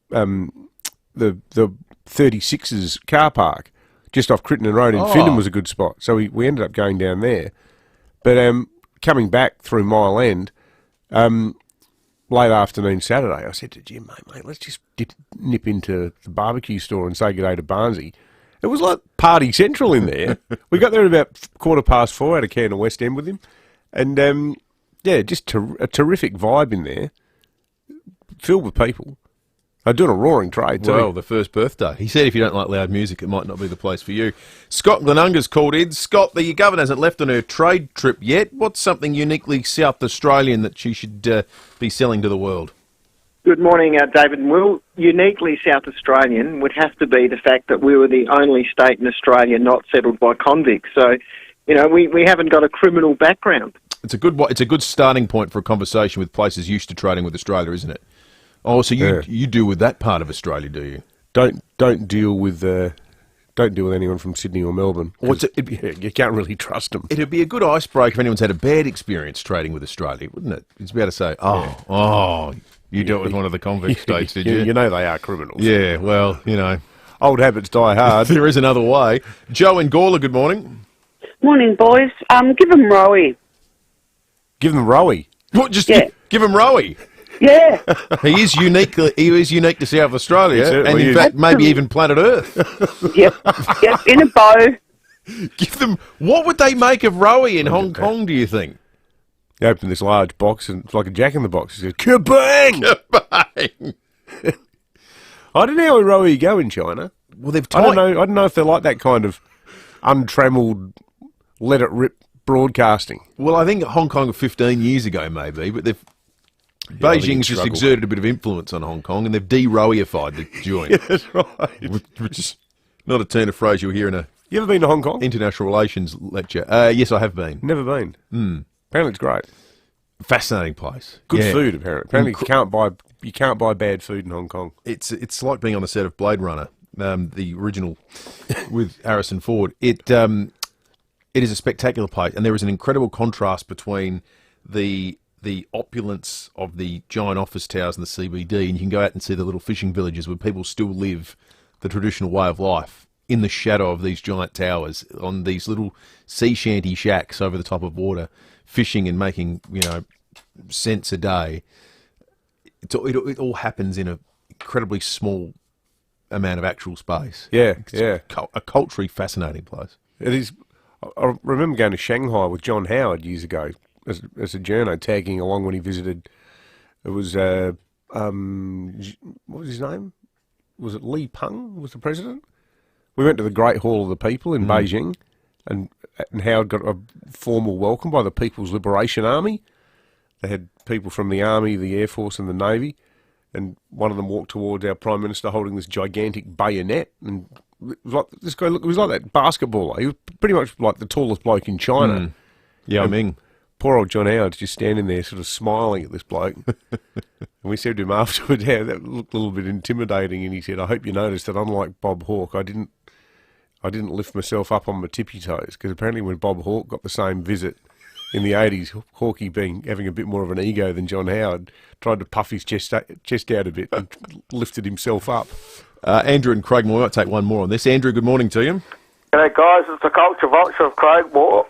36's car park just off Crittenden Road in Findon was a good spot. So we ended up going down there. But coming back through Mile End, late afternoon Saturday, I said to Jim, mate, let's just nip into the barbecue store and say good day to Barnsley. It was like party central in there. We got there at about 4:15, had a can of West End with him. And, just a terrific vibe in there, filled with people. They're doing a roaring trade too. Well, the first birthday. He said if you don't like loud music, it might not be the place for you. Scott Glenunga's called in. Scott, the governor hasn't left on her trade trip yet. What's something uniquely South Australian that she should be selling to the world? Good morning, David and Will. Uniquely South Australian would have to be the fact that we were the only state in Australia not settled by convicts. So, we haven't got a criminal background. It's a good starting point for a conversation with places used to trading with Australia, isn't it? Oh, so you deal with that part of Australia, do you? Don't deal with anyone from Sydney or Melbourne. You can't really trust them. It'd be a good icebreaker if anyone's had a bad experience trading with Australia, wouldn't it? It's better to say, you dealt with one of the convict states, did you? You know they are criminals. Yeah, well, old habits die hard. There is another way. Joe in Gawler, good morning. Morning, boys. Give them Rowie. Give them Rowie? What? Just give them Rowie? Yeah. He is unique to South Australia, and in fact, maybe even planet Earth. Yep, in a bow. Give them. What would they make of Rowie in Hong Kong, do you think? They open this large box, and it's like a Jack in the Box. He says, "Kabang! Kabang!" I don't know how Rowie go in China. Well, they've. I don't know if they're like that kind of untrammeled, let it rip broadcasting. Well, I think Hong Kong 15 years ago, maybe, but they've. Beijing's just exerted a bit of influence on Hong Kong, and they've de-Rowiified the joint. Yeah, that's right. Which is not a turn of phrase you'll hear in a... You ever been to Hong Kong? International relations lecture. Yes, I have been. Never been. Apparently it's great. Fascinating place. Good food, apparently. Apparently you can't buy bad food in Hong Kong. It's like being on the set of Blade Runner, the original with Harrison Ford. It is a spectacular place, and there is an incredible contrast between the opulence of the giant office towers in the CBD, and you can go out and see the little fishing villages where people still live the traditional way of life in the shadow of these giant towers on these little sea shanty shacks over the top of water, fishing and making, cents a day. It all happens in an incredibly small amount of actual space. Yeah, it's a culturally fascinating place. It is. I remember going to Shanghai with John Howard years ago as a journo, tagging along when he visited. It was what was his name? Was it Li Peng was the president? We went to the Great Hall of the People in Beijing, and Howard got a formal welcome by the People's Liberation Army. They had people from the Army, the Air Force and the Navy, and one of them walked towards our Prime Minister holding this gigantic bayonet, and it was like, this guy, look, he was like that basketballer. He was pretty much like the tallest bloke in China. Yao Ming. Poor old John Howard's just standing there sort of smiling at this bloke. And we said to him afterwards, yeah, that looked a little bit intimidating, and he said, I hope you noticed that unlike Bob Hawke, I didn't lift myself up on my tippy toes, because apparently when Bob Hawke got the same visit in the 80s, Hawkey having a bit more of an ego than John Howard, tried to puff his chest out a bit and lifted himself up. Andrew and Craigmore, we might take one more on this. Andrew, good morning to you. G'day guys, it's the Culture Vulture of Craigmore.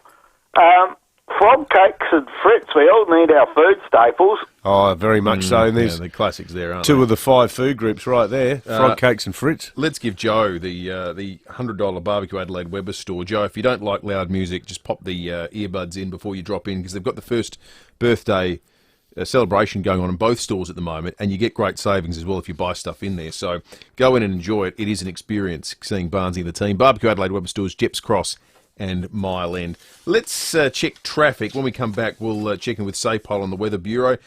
Frog cakes and Fritz, we all need our food staples. Oh, very much so. And there's the classics there, aren't two of the 5 food groups right there, frog cakes and Fritz. Let's give Joe the $100 Barbecue Adelaide Weber store. Joe, if you don't like loud music, just pop the earbuds in before you drop in, because they've got the first birthday celebration going on in both stores at the moment, and you get great savings as well if you buy stuff in there. So go in and enjoy it. It is an experience seeing Barnsley and the team. Barbecue Adelaide Weber stores, Jeps Cross and Mile End. Let's check traffic. When we come back, we'll check in with SAPOL on the Weather Bureau.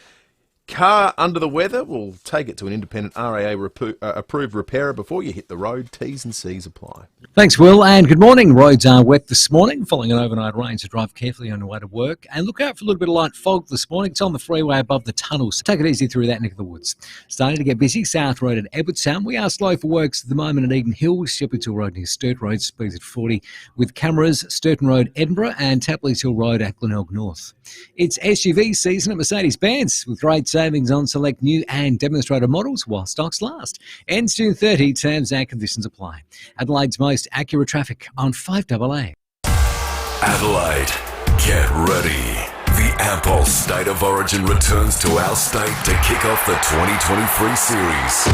Car under the weather? We'll take it to an independent RAA approved repairer before you hit the road. T's and C's apply. Thanks, Will, and good morning. Roads are wet this morning following an overnight rain, so drive carefully on your way to work. And look out for a little bit of light fog this morning. It's on the freeway above the tunnels. Take it easy through that neck of the woods. Starting to get busy, South Road at Edwardstown. We are slow for works at the moment at Eden Hills, Shepherd's Hill Road near Sturt Road, speeds at 40, with cameras, Sturton Road, Edinburgh, and Tapley's Hill Road at Glenelg North. It's SUV season at Mercedes-Benz, with great savings on select new and demonstrator models while stocks last. Ends June 30, terms and conditions apply. Adelaide's most accurate traffic on 5AA. Adelaide, get ready. The Ampol State of Origin returns to our state to kick off the 2023 series.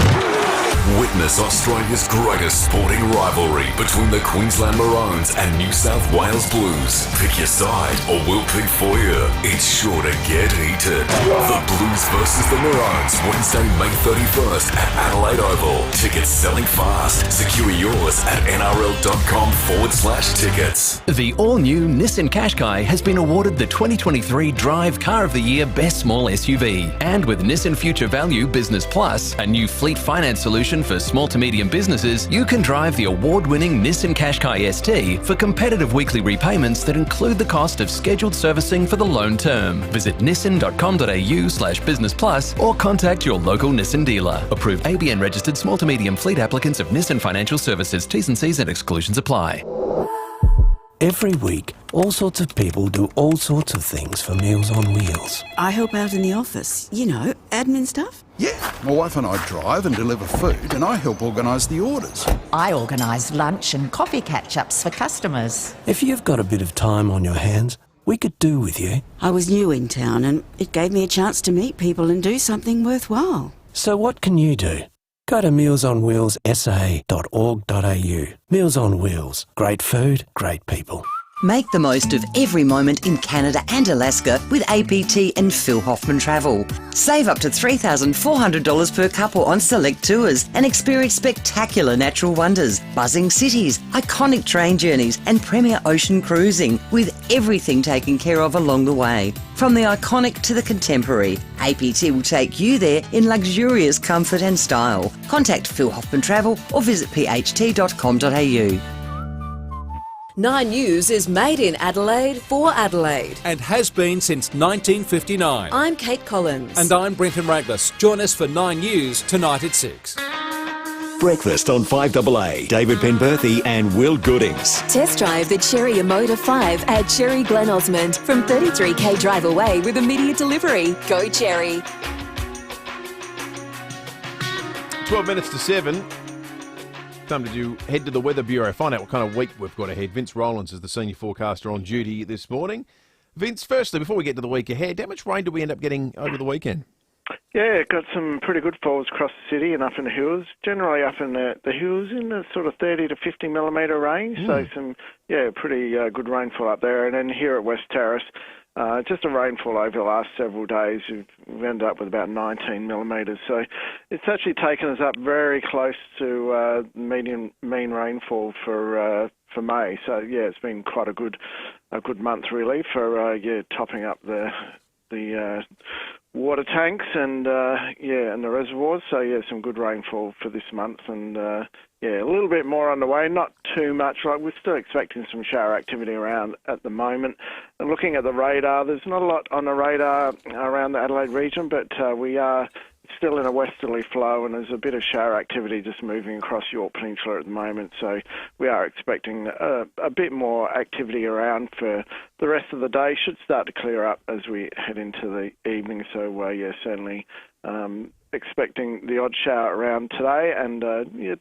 Witness Australia's greatest sporting rivalry between the Queensland Maroons and New South Wales Blues. Pick your side or we'll pick for you. It's sure to get heated. The Blues versus the Maroons, Wednesday, May 31st at Adelaide Oval. Tickets selling fast. Secure yours at nrl.com/tickets. The all-new Nissan Qashqai has been awarded the 2023 Drive Car of the Year Best Small SUV. And with Nissan Future Value Business Plus, a new fleet finance solution for small to medium businesses, you can drive the award-winning Nissan Qashqai ST for competitive weekly repayments that include the cost of scheduled servicing for the loan term. Visit nissan.com.au/business plus or contact your local Nissan dealer. Approved ABN registered small to medium fleet applicants of Nissan Financial Services. T's and C's and exclusions apply. Every week, all sorts of people do all sorts of things for Meals on Wheels. I help out in the office, admin stuff. Yeah, my wife and I drive and deliver food, and I help organise the orders. I organise lunch and coffee catch-ups for customers. If you've got a bit of time on your hands, we could do with you. I was new in town and it gave me a chance to meet people and do something worthwhile. So what can you do? Go to mealsonwheelsa.org.au. Meals on Wheels. Great food, great people. Make the most of every moment in Canada and Alaska with APT and Phil Hoffman Travel. Save up to $3,400 per couple on select tours and experience spectacular natural wonders, buzzing cities, iconic train journeys and premier ocean cruising, with everything taken care of along the way. From the iconic to the contemporary, APT will take you there in luxurious comfort and style. Contact Phil Hoffman Travel or visit pht.com.au. 9 News is made in Adelaide for Adelaide. And has been since 1959. I'm Kate Collins. And I'm Brenton Raglas. Join us for 9 News tonight at 6. Breakfast on 5AA. David Penberthy and Will Goodings. Test drive the Cherry Emoda 5 at Cherry Glen Osmond from 33k drive away with immediate delivery. Go Cherry. 12 minutes to 7. Time to head to the Weather Bureau, find out what kind of week we've got ahead. Vince Rowlands is the senior forecaster on duty this morning. Vince, firstly, before we get to the week ahead, how much rain do we end up getting over the weekend? Yeah, got some pretty good falls across the city and up in the hills. Generally up in the hills in the sort of 30 to 50 millimetre range. So some, pretty good rainfall up there. And then here at West Terrace, just a rainfall over the last several days. We've ended up with about 19 millimetres. So it's actually taken us up very close to mean rainfall for May. So it's been quite a good month really for topping up the water tanks and the reservoirs. So some good rainfall for this month and a little bit more on the way. Not too much. Like we're still expecting some shower activity around at the moment. And looking at the radar, there's not a lot on the radar around the Adelaide region, but we are still in a westerly flow and there's a bit of shower activity just moving across York Peninsula at the moment. So we are expecting a bit more activity around for the rest of the day. Should start to clear up as we head into the evening. So certainly expecting the odd shower around today and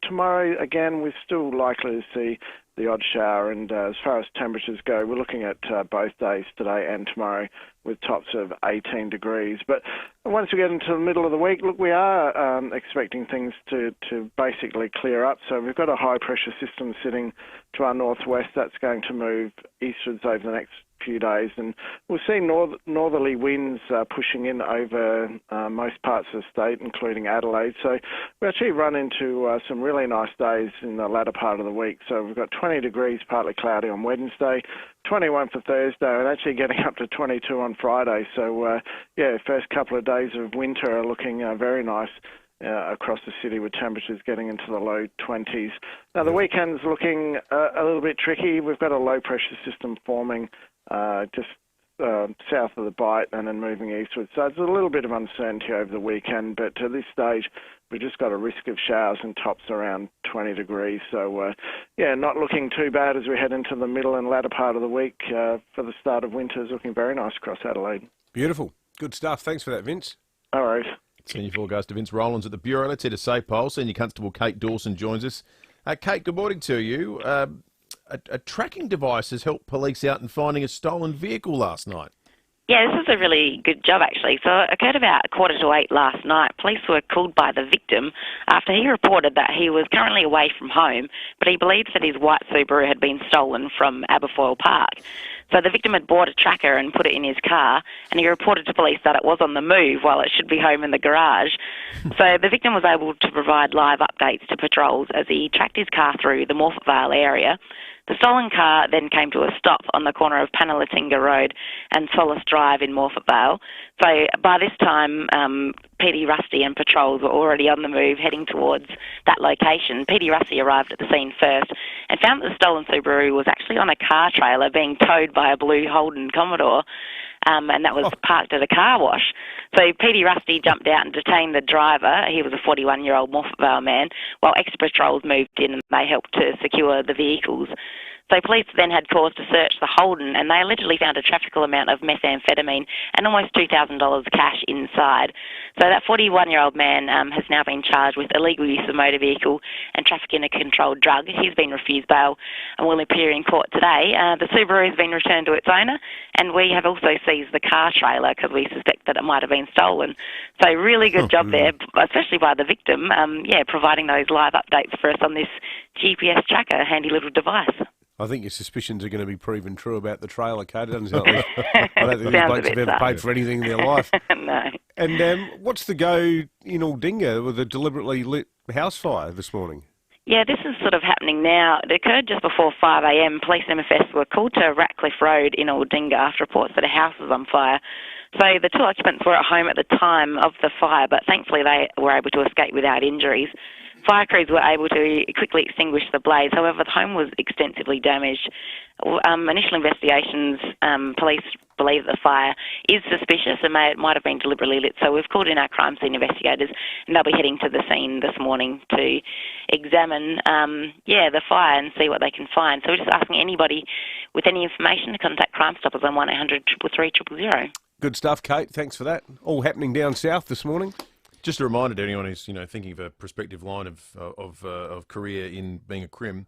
tomorrow again we're still likely to see the odd shower, and as far as temperatures go, we're looking at both days today and tomorrow with tops of 18 degrees. But once we get into the middle of the week, look, we are expecting things to basically clear up. So we've got a high pressure system sitting to our northwest that's going to move eastwards over the next few days, and we'll see northerly winds pushing in over most parts of the state, including Adelaide. So we actually run into some really nice days in the latter part of the week. So we've got 20 degrees, partly cloudy on Wednesday, 21 for Thursday, and actually getting up to 22 on Friday. So, first couple of days of winter are looking very nice across the city, with temperatures getting into the low 20s. Now, the weekend's looking a little bit tricky. We've got a low-pressure system forming just south of the Bight and then moving eastward. So it's a little bit of uncertainty over the weekend, but to this stage, we've just got a risk of showers and tops around 20 degrees. So, not looking too bad as we head into the middle and latter part of the week. For the start of winter is looking very nice across Adelaide. Beautiful. Good stuff. Thanks for that, Vince. All right. Senior forecaster Vince Rowlands at the Bureau. Let's head to Safe Pole. Senior Constable Kate Dawson joins us. Kate, good morning to you. A tracking device has helped police out in finding a stolen vehicle last night. Yeah, this is a really good job, actually. So it occurred about 7:45 last night. Police were called by the victim after he reported that he was currently away from home, but he believes that his white Subaru had been stolen from Aberfoyle Park. So the victim had bought a tracker and put it in his car, and he reported to police that it was on the move while it should be home in the garage. So the victim was able to provide live updates to patrols as he tracked his car through the Morphett Vale area. The stolen car then came to a stop on the corner of Panalatinga Road and Solace Drive in Morphett Vale. So by this time, PD Rusty and patrols were already on the move, heading towards that location. PD Rusty arrived at the scene first and found that the stolen Subaru was actually on a car trailer being towed by a blue Holden Commodore, and that was parked at a car wash. So PD Rusty jumped out and detained the driver. He was a 41-year-old Morphett Vale man, while extra patrols moved in and they helped to secure the vehicles. So police then had cause to search the Holden, and they allegedly found a trafficable amount of methamphetamine and almost $2,000 cash inside. So that 41-year-old man has now been charged with illegal use of motor vehicle and trafficking a controlled drug. He's been refused bail and will appear in court today. The Subaru has been returned to its owner, and we have also seized the car trailer because we suspect that it might have been stolen. So really good job there, especially by the victim, providing those live updates for us on this GPS tracker, handy little device. I think your suspicions are going to be proven true about the trailer, Kate. I don't think these blokes have ever paid for anything in their life. No. And what's the go in Aldinga with a deliberately lit house fire this morning? Yeah, this is sort of happening now. It occurred just before 5 a.m. Police MFS were called to Ratcliffe Road in Aldinga after reports that a house was on fire. So the two occupants were at home at the time of the fire, but thankfully they were able to escape without injuries. Fire crews were able to quickly extinguish the blaze. However, the home was extensively damaged. Initial investigations, police believe the fire is suspicious and might have been deliberately lit. So we've called in our crime scene investigators, and they'll be heading to the scene this morning to examine, the fire and see what they can find. So we're just asking anybody with any information to contact Crime Stoppers on 1-800-333-000. Good stuff, Kate. Thanks for that. All happening down south this morning. Just a reminder to anyone who's thinking of a prospective line of career in being a crim.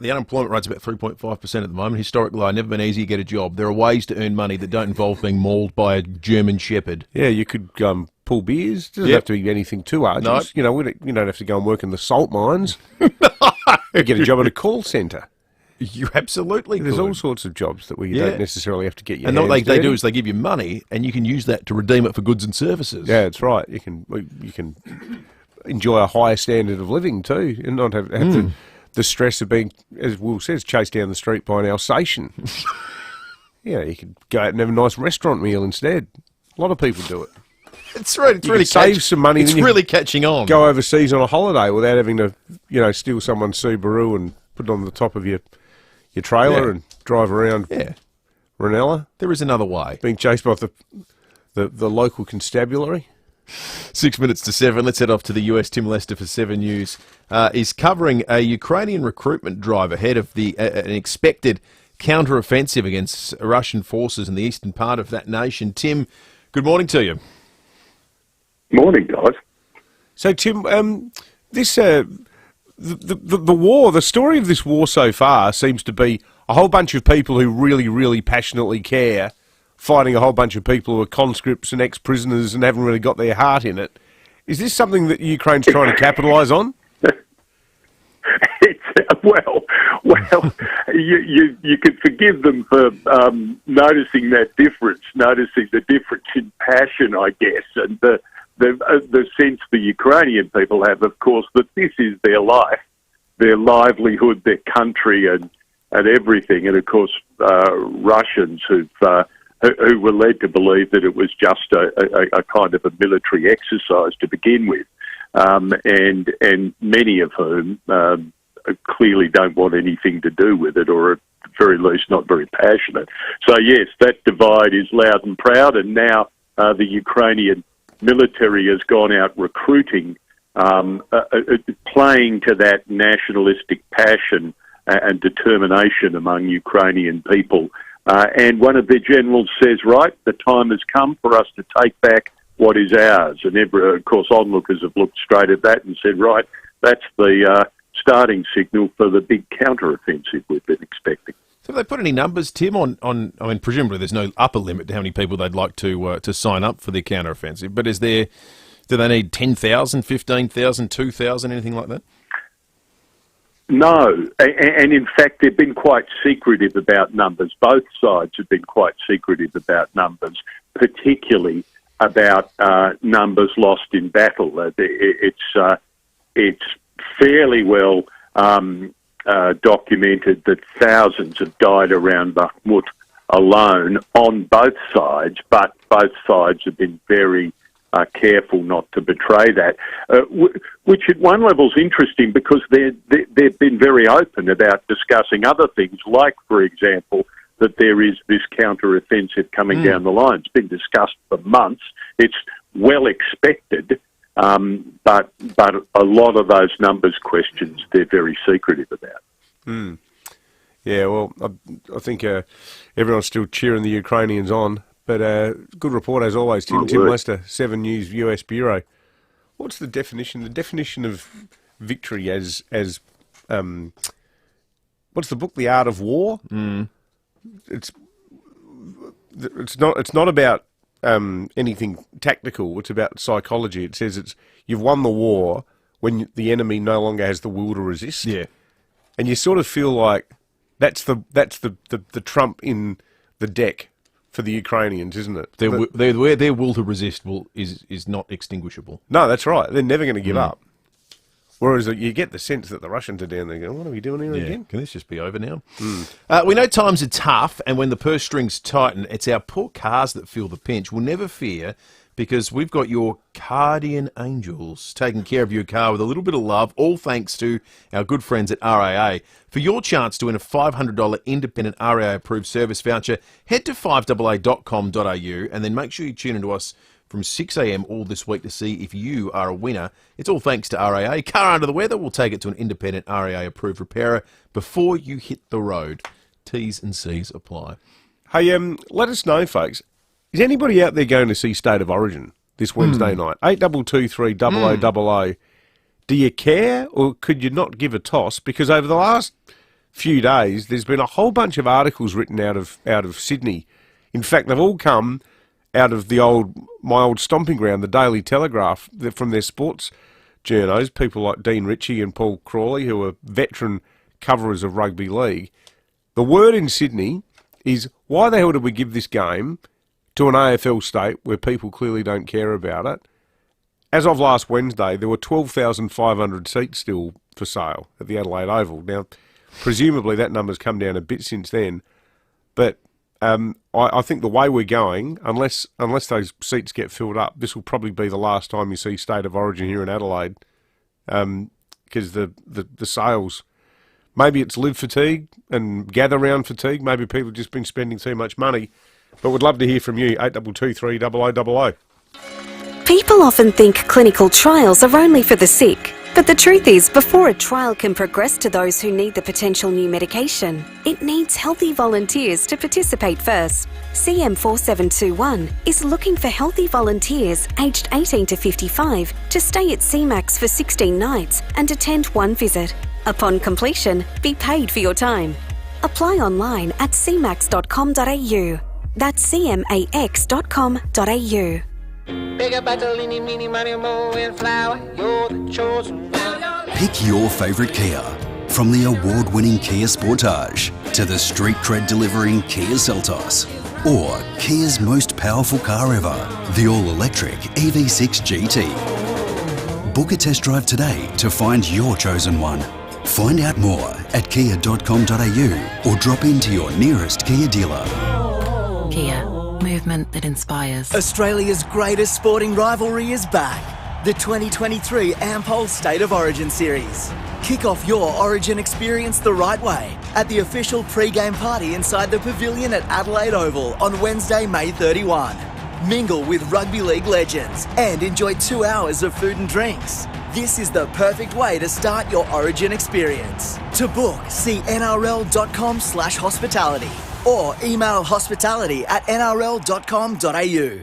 The unemployment rate's about 3.5% at the moment. Historic low. Never been easy to get a job. There are ways to earn money that don't involve being mauled by a German Shepherd. Yeah, you could pull beers. Doesn't have to be anything too arduous. No. You don't have to go and work in the salt mines. You get a job at a call centre. You absolutely There's could. all sorts of jobs that we don't necessarily have to get your And hands what they dirty. do is they give you money, and you can use that to redeem it for goods and services. Yeah, that's right. You can enjoy a higher standard of living too, and not have the stress of being, as Will says, chased down the street by an Alsatian. You could go out and have a nice restaurant meal instead. A lot of people do it. It's right. It's you really save some money. It's really catching on. Go overseas on a holiday without having to, steal someone's Subaru and put it on the top of your trailer and drive around. Yeah, Ranella. There is another way. Being chased by the local constabulary. 6 minutes to 7. Let's head off to the US. Tim Lester for 7 News is covering a Ukrainian recruitment drive ahead of an expected counter-offensive against Russian forces in the eastern part of that nation. Tim, good morning to you. Morning, guys. So, Tim, this the war, the story of this war so far seems to be a whole bunch of people who really, really passionately care fighting a whole bunch of people who are conscripts and ex-prisoners and haven't really got their heart in it. Is this something that Ukraine's trying to capitalise on? Well, you could forgive them for noticing that difference, noticing the difference in passion, I guess, and the sense the Ukrainian people have, of course, that this is their life, their livelihood, their country, and everything. And of course, Russians who were led to believe that it was just a kind of a military exercise to begin with, and many of whom clearly don't want anything to do with it, or at the very least not very passionate. So yes, that divide is loud and proud, and now the Ukrainian military has gone out recruiting, playing to that nationalistic passion and determination among Ukrainian people. And one of their generals says, right, the time has come for us to take back what is ours. And of course, onlookers have looked straight at that and said, right, that's the starting signal for the big counter-offensive we've been expecting. So have they put any numbers, Tim, on I mean, presumably there's no upper limit to how many people they'd like to sign up for the counter-offensive, but do they need 10,000, 15,000, 2,000, anything like that? No, and in fact they've been quite secretive about numbers. Both sides have been quite secretive about numbers, particularly about numbers lost in battle. It's fairly well documented that thousands have died around Bakhmut alone on both sides, but both sides have been very careful not to betray that, which at one level is interesting because they've been very open about discussing other things, like, for example, that there is this counter-offensive coming down the line. It's been discussed for months. It's well expected, but a lot of those numbers questions they're very secretive about. Mm. Yeah, well, I think everyone's still cheering the Ukrainians on. But good report, as always, Tim Lester, 7 News US Bureau. What's the definition? The definition of victory as what's the book? The Art of War. Mm. It's not about anything tactical. It's about psychology. It says you've won the war when the enemy no longer has the will to resist. Yeah, and you sort of feel like that's the trump in the deck for the Ukrainians, isn't it? Their will to resist is not extinguishable. No, that's right. They're never going to give up. Whereas you get the sense that the Russians are down there going, what are we doing here again? Can this just be over now? We know times are tough, and when the purse strings tighten, it's our poor cars that feel the pinch. We'll never fear, because we've got your Cardian Angels taking care of your car with a little bit of love, all thanks to our good friends at RAA. For your chance to win a $500 independent RAA-approved service voucher, head to 5AA.com.au and then make sure you tune into us from 6 a.m. all this week to see if you are a winner. It's all thanks to RAA. Car under the weather, we'll take it to an independent RAA-approved repairer before you hit the road. T's and C's apply. Hey, let us know, folks. Is anybody out there going to see State of Origin this Wednesday night? 8223 0000. Do you care, or could you not give a toss? Because over the last few days, there's been a whole bunch of articles written out of Sydney. In fact, they've all come out of my old stomping ground, the Daily Telegraph, from their sports journos, people like Dean Ritchie and Paul Crawley, who are veteran coverers of rugby league. The word in Sydney is, why the hell did we give this game to an AFL state where people clearly don't care about it? As of last Wednesday, there were 12,500 seats still for sale at the Adelaide Oval. Now, presumably that number's come down a bit since then, but I think the way we're going, unless those seats get filled up, this will probably be the last time you see State of Origin here in Adelaide, because the sales, maybe it's live fatigue and gather round fatigue, maybe people have just been spending too much money, but would love to hear from you, 8223 0000. People often think clinical trials are only for the sick. But the truth is, before a trial can progress to those who need the potential new medication, it needs healthy volunteers to participate first. CM4721 is looking for healthy volunteers aged 18 to 55 to stay at CMAX for 16 nights and attend one visit. Upon completion, be paid for your time. Apply online at cmax.com.au. That's cmax.com.au. Bigger battle, eeny, meeny, money, mo, and flower. You're the chosen one. Pick your favourite Kia. From the award-winning Kia Sportage to the street cred delivering Kia Seltos, or Kia's most powerful car ever, the all-electric EV6 GT. Book a test drive today to find your chosen one. Find out more at kia.com.au or drop into your nearest Kia dealer. Kia, movement that inspires. Australia's greatest sporting rivalry is back. The 2023 Ampol State of Origin Series. Kick off your Origin experience the right way at the official pre-game party inside the pavilion at Adelaide Oval on Wednesday, May 31. Mingle with rugby league legends and enjoy 2 hours of food and drinks. This is the perfect way to start your Origin experience. To book, see nrl.com/hospitality or email hospitality@nrl.com.au.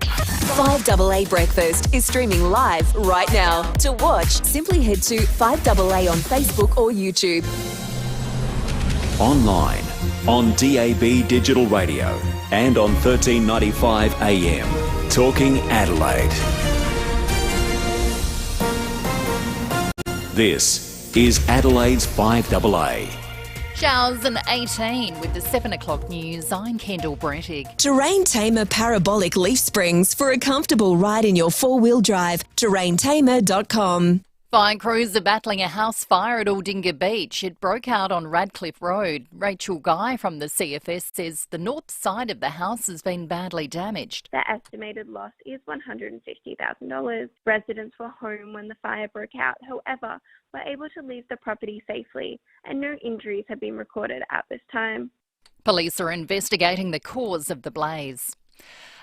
5AA Breakfast is streaming live right now. To watch, simply head to 5AA on Facebook or YouTube. Online, on DAB Digital Radio and on 1395 AM. Talking Adelaide. This is Adelaide's 5AA. Showers and 18 with the 7 o'clock news. I'm Kendall Brettig. Terrain Tamer Parabolic Leaf Springs for a comfortable ride in your four-wheel drive. terraintamer.com. Fire crews are battling a house fire at Aldinga Beach. It broke out on Radcliffe Road. Rachel Guy from the CFS says the north side of the house has been badly damaged. The estimated loss is $150,000. Residents were home when the fire broke out. However, were able to leave the property safely and no injuries have been recorded at this time. Police are investigating the cause of the blaze.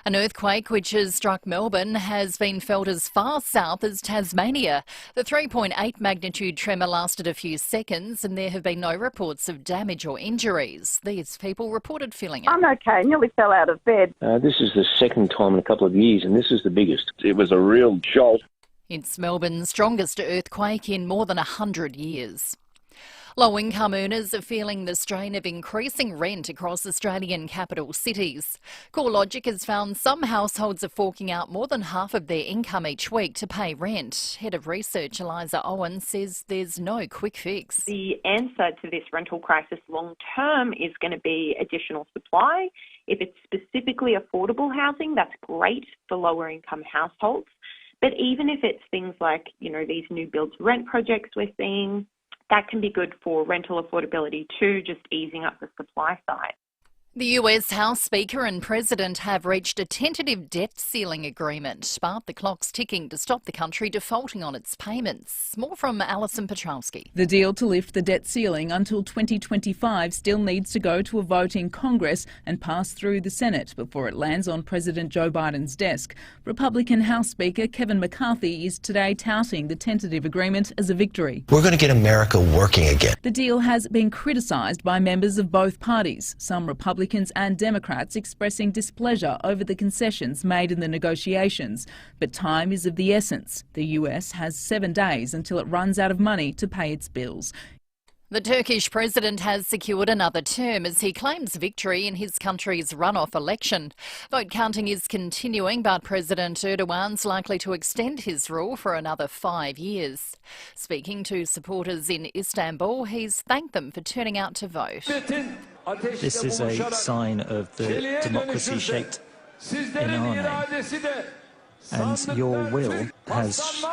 An earthquake which has struck Melbourne has been felt as far south as Tasmania. The 3.8 magnitude tremor lasted a few seconds and there have been no reports of damage or injuries. These people reported feeling it. I'm okay, nearly fell out of bed. This is the second time in a couple of years and this is the biggest. It was a real jolt. It's Melbourne's strongest earthquake in more than 100 years. Low-income earners are feeling the strain of increasing rent across Australian capital cities. CoreLogic has found some households are forking out more than half of their income each week to pay rent. Head of Research Eliza Owen says there's no quick fix. The answer to this rental crisis long term is going to be additional supply. If it's specifically affordable housing, that's great for lower income households. But even if it's things like, these new build to rent projects we're seeing, that can be good for rental affordability too, just easing up the supply side. The US House Speaker and President have reached a tentative debt ceiling agreement, but the clock's ticking to stop the country defaulting on its payments. More from Alison Petrowski. The deal to lift the debt ceiling until 2025 still needs to go to a vote in Congress and pass through the Senate before it lands on President Joe Biden's desk. Republican House Speaker Kevin McCarthy is today touting the tentative agreement as a victory. We're going to get America working again. The deal has been criticised by members of both parties, some Republicans and Democrats expressing displeasure over the concessions made in the negotiations. But time is of the essence. The US has 7 days until it runs out of money to pay its bills. The Turkish president has secured another term as he claims victory in his country's runoff election. Vote counting is continuing, but President Erdogan's likely to extend his rule for another 5 years. Speaking to supporters in Istanbul, he's thanked them for turning out to vote. This is a sign of the democracy shaped in our name. And your will has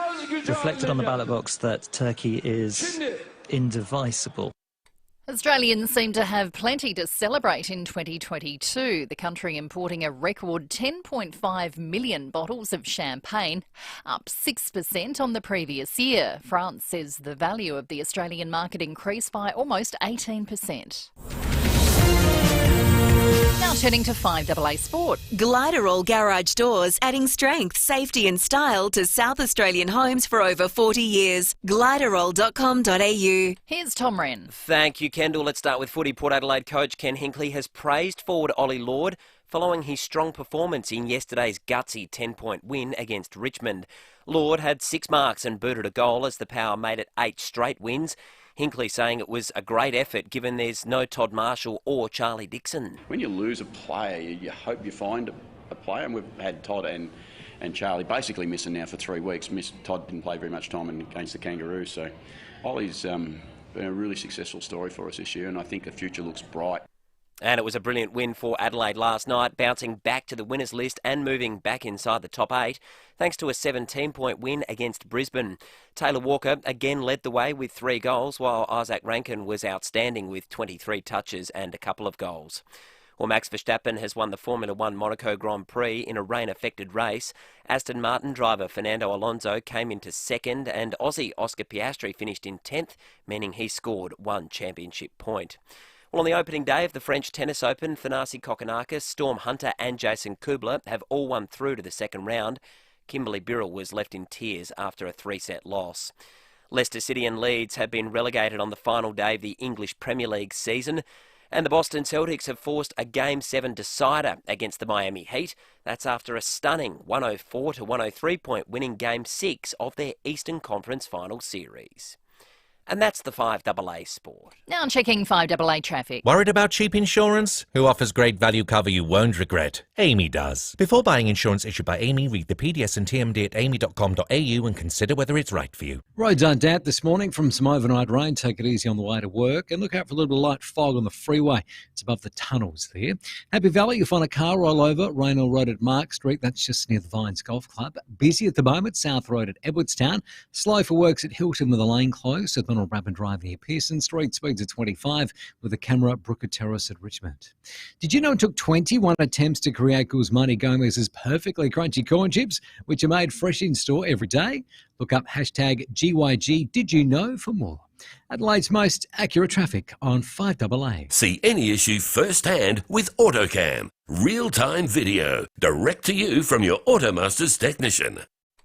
reflected on the ballot box that Turkey is indivisible. Australians seem to have plenty to celebrate in 2022, the country importing a record 10.5 million bottles of champagne, up 6% on the previous year. France says the value of the Australian market increased by almost 18%. Now turning to 5AA Sport. Gliderall Garage Doors, adding strength, safety and style to South Australian homes for over 40 years. Gliderall.com.au. Here's Tom Wren. Thank you, Kendall. Let's start with footy. Port Adelaide coach Ken Hinkley has praised forward Ollie Lord following his strong performance in yesterday's gutsy 10-point win against Richmond. Lord had 6 marks and booted a goal as the Power made it 8 straight wins. Hinkley saying it was a great effort given there's no Todd Marshall or Charlie Dixon. When you lose a player, you hope you find a player, and we've had Todd and Charlie basically missing now for 3 weeks. Todd didn't play very much time against the Kangaroos, so Ollie's been a really successful story for us this year, and I think the future looks bright. And it was a brilliant win for Adelaide last night, bouncing back to the winners list and moving back inside the top 8, thanks to a 17-point win against Brisbane. Taylor Walker again led the way with 3 goals, while Isaac Rankin was outstanding with 23 touches and a couple of goals. Well, Max Verstappen has won the Formula 1 Monaco Grand Prix in a rain-affected race. Aston Martin driver Fernando Alonso came into second, and Aussie Oscar Piastri finished in 10th, meaning he scored 1 championship point. Well, on the opening day of the French Tennis Open, Thanasi Kokkinakis, Storm Hunter and Jason Kubler have all won through to the second round. Kimberly Birrell was left in tears after a 3-set loss. Leicester City and Leeds have been relegated on the final day of the English Premier League season, and the Boston Celtics have forced a Game 7 decider against the Miami Heat. That's after a stunning 104-103 point winning Game 6 of their Eastern Conference Final Series. And that's the 5AA Sport. Now checking 5AA traffic. Worried about cheap insurance? Who offers great value cover you won't regret? Amy does. Before buying insurance issued by Amy, read the PDS and TMD at amy.com.au and consider whether it's right for you. Roads aren't damp this morning from some overnight rain. Take it easy on the way to work and look out for a little bit of light fog on the freeway. It's above the tunnels there. Happy Valley, you'll find a car roll over Raynell Road at Mark Street. That's just near the Vines Golf Club. Busy at the moment, South Road at Edwardstown. Slow for works at Hilton with a lane closed. At Donald Brabham Drive near Pearson Street. Speeds at 25 with a camera at Brooker Terrace at Richmond. Did you know it took 21 attempts to create Guzmani Gomez's perfectly crunchy corn chips, which are made fresh in store every day? Look up hashtag GYG Did You Know for more. Adelaide's most accurate traffic on 5AA. See any issue firsthand with AutoCam. Real-time video, direct to you from your Automaster's technician.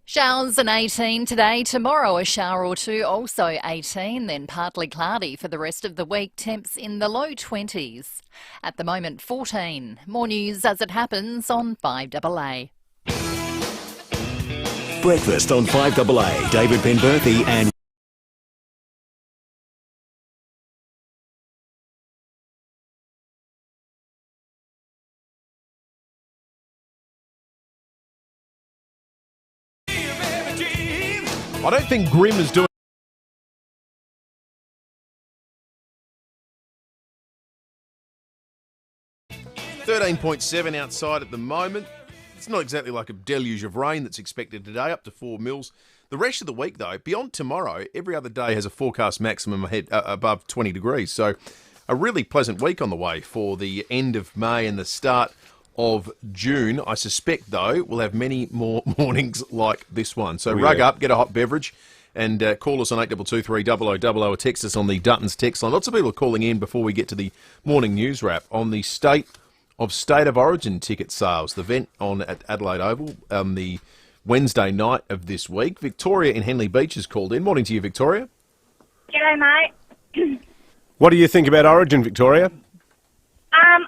Showers and 18 today. Tomorrow a shower or two, also 18, then partly cloudy for the rest of the week. Temps in the low 20s. At the moment 14. More news as it happens on 5AA. Breakfast on 5AA. David Penberthy and I don't think Grimm is doing 13.7 outside at the moment. It's not exactly like a deluge of rain that's expected today, up to 4 mils. The rest of the week, though, beyond tomorrow, every other day has a forecast maximum above 20 degrees. So a really pleasant week on the way for the end of May and the start of June. I suspect, though, we'll have many more mornings like this one. So rug up, get a hot beverage, and call us on 8223 0000 or text us on the Dutton's text line. Lots of people are calling in before we get to the morning news wrap on the State of Origin ticket sales. The event on at Adelaide Oval on the Wednesday night of this week. Victoria in Henley Beach has called in. Morning to you, Victoria. G'day, mate. What do you think about Origin, Victoria?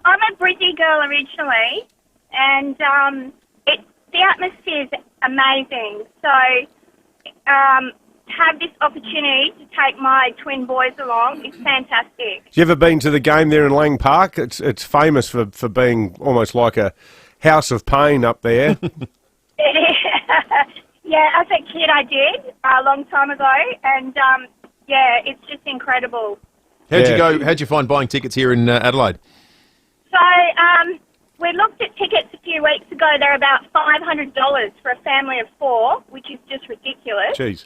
I'm a Brizzy girl originally, and the atmosphere is amazing. So have this opportunity to take my twin boys along is fantastic. Have you ever been to the game there in Lang Park? It's famous for being almost like a house of pain up there. Yeah, as a kid I did a long time ago, and yeah, it's just incredible. How'd you find buying tickets here in Adelaide? So we looked at tickets a few weeks ago. They're about $500 for a family of 4, which is just ridiculous. Jeez.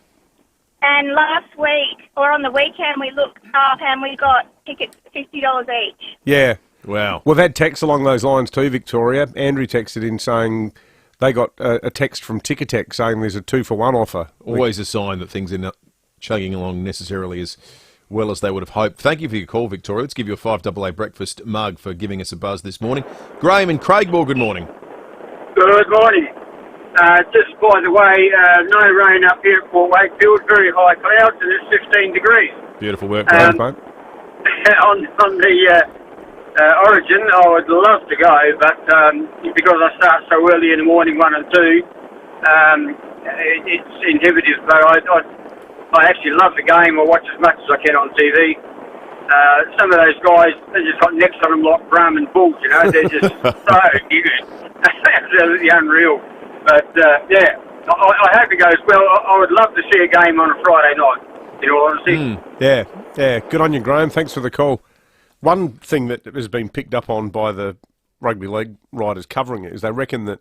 And last week, or on the weekend, we looked up and we got tickets for $50 each. Yeah. Wow. We've had texts along those lines too, Victoria. Andrew texted in saying they got a text from Ticketek saying there's a 2-for-1 offer. Always a sign that things are not chugging along necessarily as well as they would have hoped. Thank you for your call, Victoria. Let's give you a 5AA breakfast mug for giving us a buzz this morning. Graham in Craigmore, good morning. Good morning. Just by the way, no rain up here at Port Wakefield, very high clouds, and it's 15 degrees. Beautiful work, Graham, mate. On the Origin, I would love to go, but because I start so early in the morning, 1 and 2, it's inhibitive, but I actually love the game. I watch as much as I can on TV. Some of those guys, they just got necks on them like Brahman bulls, you know. They're just so good. Absolutely unreal. But, yeah, I hope it goes well. I would love to see a game on a Friday night. in all honesty. Yeah. Good on you, Graham. Thanks for the call. One thing that has been picked up on by the rugby league writers covering it is they reckon that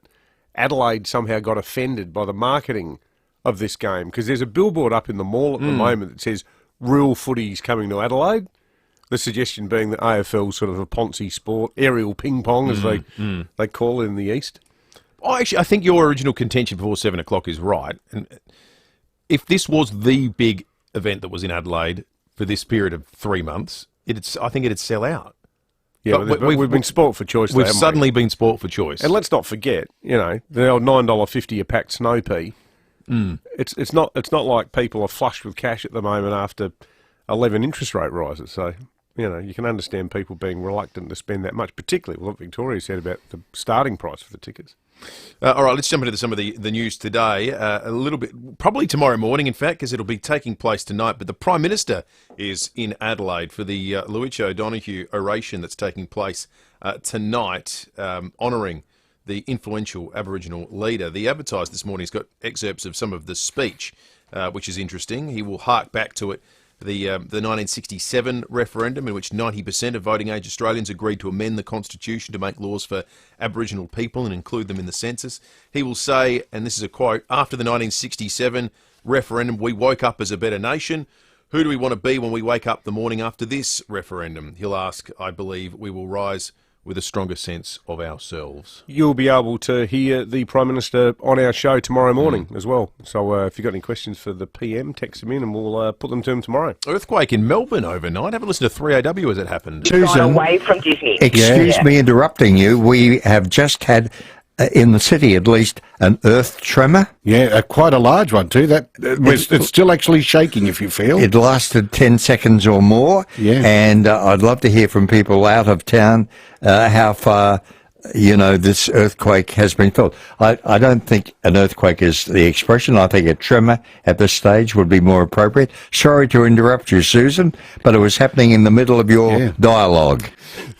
Adelaide somehow got offended by the marketing of this game, because there's a billboard up in the mall at the moment that says real footy's coming to Adelaide. The suggestion being that AFL's sort of a Ponzi sport, aerial ping pong as they call it in the East. I think your original contention before 7 o'clock is right. And if this was the big event that was in Adelaide for this period of 3 months, I think it'd sell out. Yeah, but we've been sport for choice. We've suddenly been sport for choice. And let's not forget, the old $9.50 a pack snow pea. It's not like people are flush with cash at the moment after 11 interest rate rises. So, you can understand people being reluctant to spend that much, particularly what Victoria said about the starting price for the tickets. All right, let's jump into some of the news today. A little bit, probably tomorrow morning, in fact, because it'll be taking place tonight. But the Prime Minister is in Adelaide for the Luigi O'Donoghue oration that's taking place tonight, honouring the influential Aboriginal leader. The Advertiser this morning has got excerpts of some of the speech, which is interesting. He will hark back to it. The 1967 referendum, in which 90% of voting age Australians agreed to amend the Constitution to make laws for Aboriginal people and include them in the census. He will say, and this is a quote, "After the 1967 referendum, we woke up as a better nation. Who do we want to be when we wake up the morning after this referendum?" He'll ask, "I believe we will rise with a stronger sense of ourselves." You'll be able to hear the Prime Minister on our show tomorrow morning as well. So if you've got any questions for the PM, text them in and we'll put them to him tomorrow. Earthquake in Melbourne overnight. Have a listen to 3AW as it happened. Susan, away from Disney. Excuse me interrupting you. We have just had, in the city at least, an earth tremor. Yeah, quite a large one too. It's still actually shaking, if you feel. It lasted 10 seconds or more. Yeah. And I'd love to hear from people out of town how far, this earthquake has been felt. I don't think an earthquake is the expression. I think a tremor at this stage would be more appropriate. Sorry to interrupt you, Susan, but it was happening in the middle of your dialogue.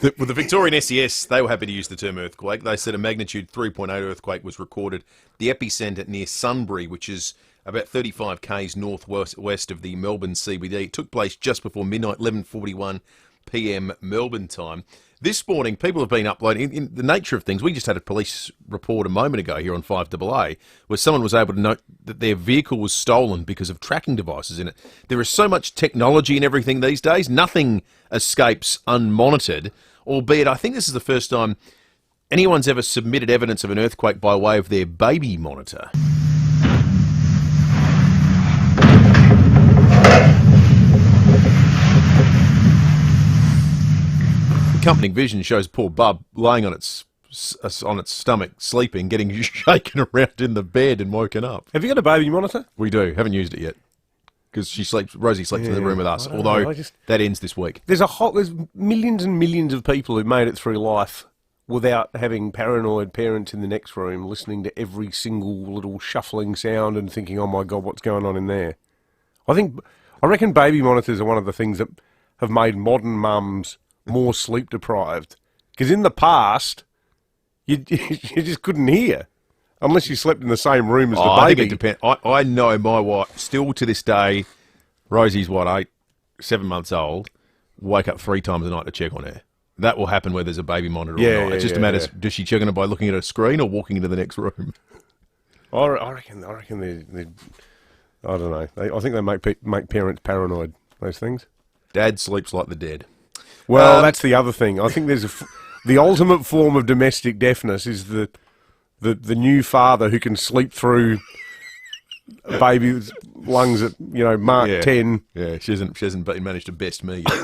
The Victorian SES, they were happy to use the term earthquake. They said a magnitude 3.8 earthquake was recorded. The epicentre near Sunbury, which is about 35 k's northwest of the Melbourne CBD. It took place just before midnight, 11:41 p.m. Melbourne time. This morning, people have been uploading, in the nature of things, we just had a police report a moment ago here on 5AA, where someone was able to note that their vehicle was stolen because of tracking devices in it. There is so much technology and everything these days, nothing escapes unmonitored, albeit I think this is the first time anyone's ever submitted evidence of an earthquake by way of their baby monitor. Accompanying vision shows poor Bub laying on its stomach, sleeping, getting shaken around in the bed and woken up. Have you got a baby monitor? We do. Haven't used it yet because Rosie sleeps in the room with us. Although that ends this week. There's millions and millions of people who made it through life without having paranoid parents in the next room listening to every single little shuffling sound and thinking, "Oh my God, what's going on in there?" I reckon baby monitors are one of the things that have made modern mums more sleep deprived, because in the past you just couldn't hear unless you slept in the same room as the baby. I think it depends. I know my wife still to this day. Rosie's 7 months old. Wake up 3 times a night to check on her. That will happen where there's a baby monitor. Or not. It's just a matter of, does she check on it by looking at a screen or walking into the next room? I reckon they I don't know. I think they make parents paranoid. Those things. Dad sleeps like the dead. Well, that's the other thing. I think there's the ultimate form of domestic deafness is the new father who can sleep through a baby's lungs at Mark 10. Yeah, she hasn't managed to best me yet.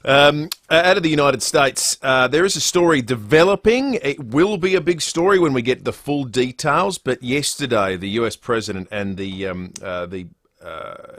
Out of the United States, there is a story developing. It will be a big story when we get the full details. But yesterday, the US president and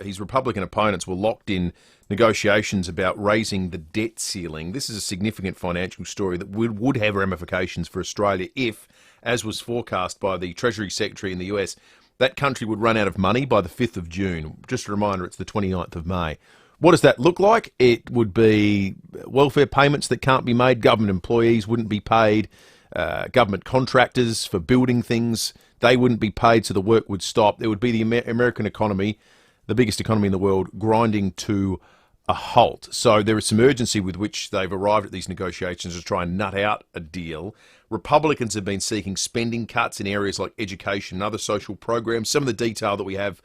his Republican opponents were locked in negotiations about raising the debt ceiling. This is a significant financial story that would have ramifications for Australia if, as was forecast by the Treasury Secretary in the US, that country would run out of money by the 5th of June. Just a reminder, it's the 29th of May. What does that look like? It would be welfare payments that can't be made, government employees wouldn't be paid, government contractors for building things, they wouldn't be paid, so the work would stop. There would be the American economy the biggest economy in the world, grinding to a halt. So there is some urgency with which they've arrived at these negotiations to try and nut out a deal. Republicans have been seeking spending cuts in areas like education and other social programs. Some of the detail that we have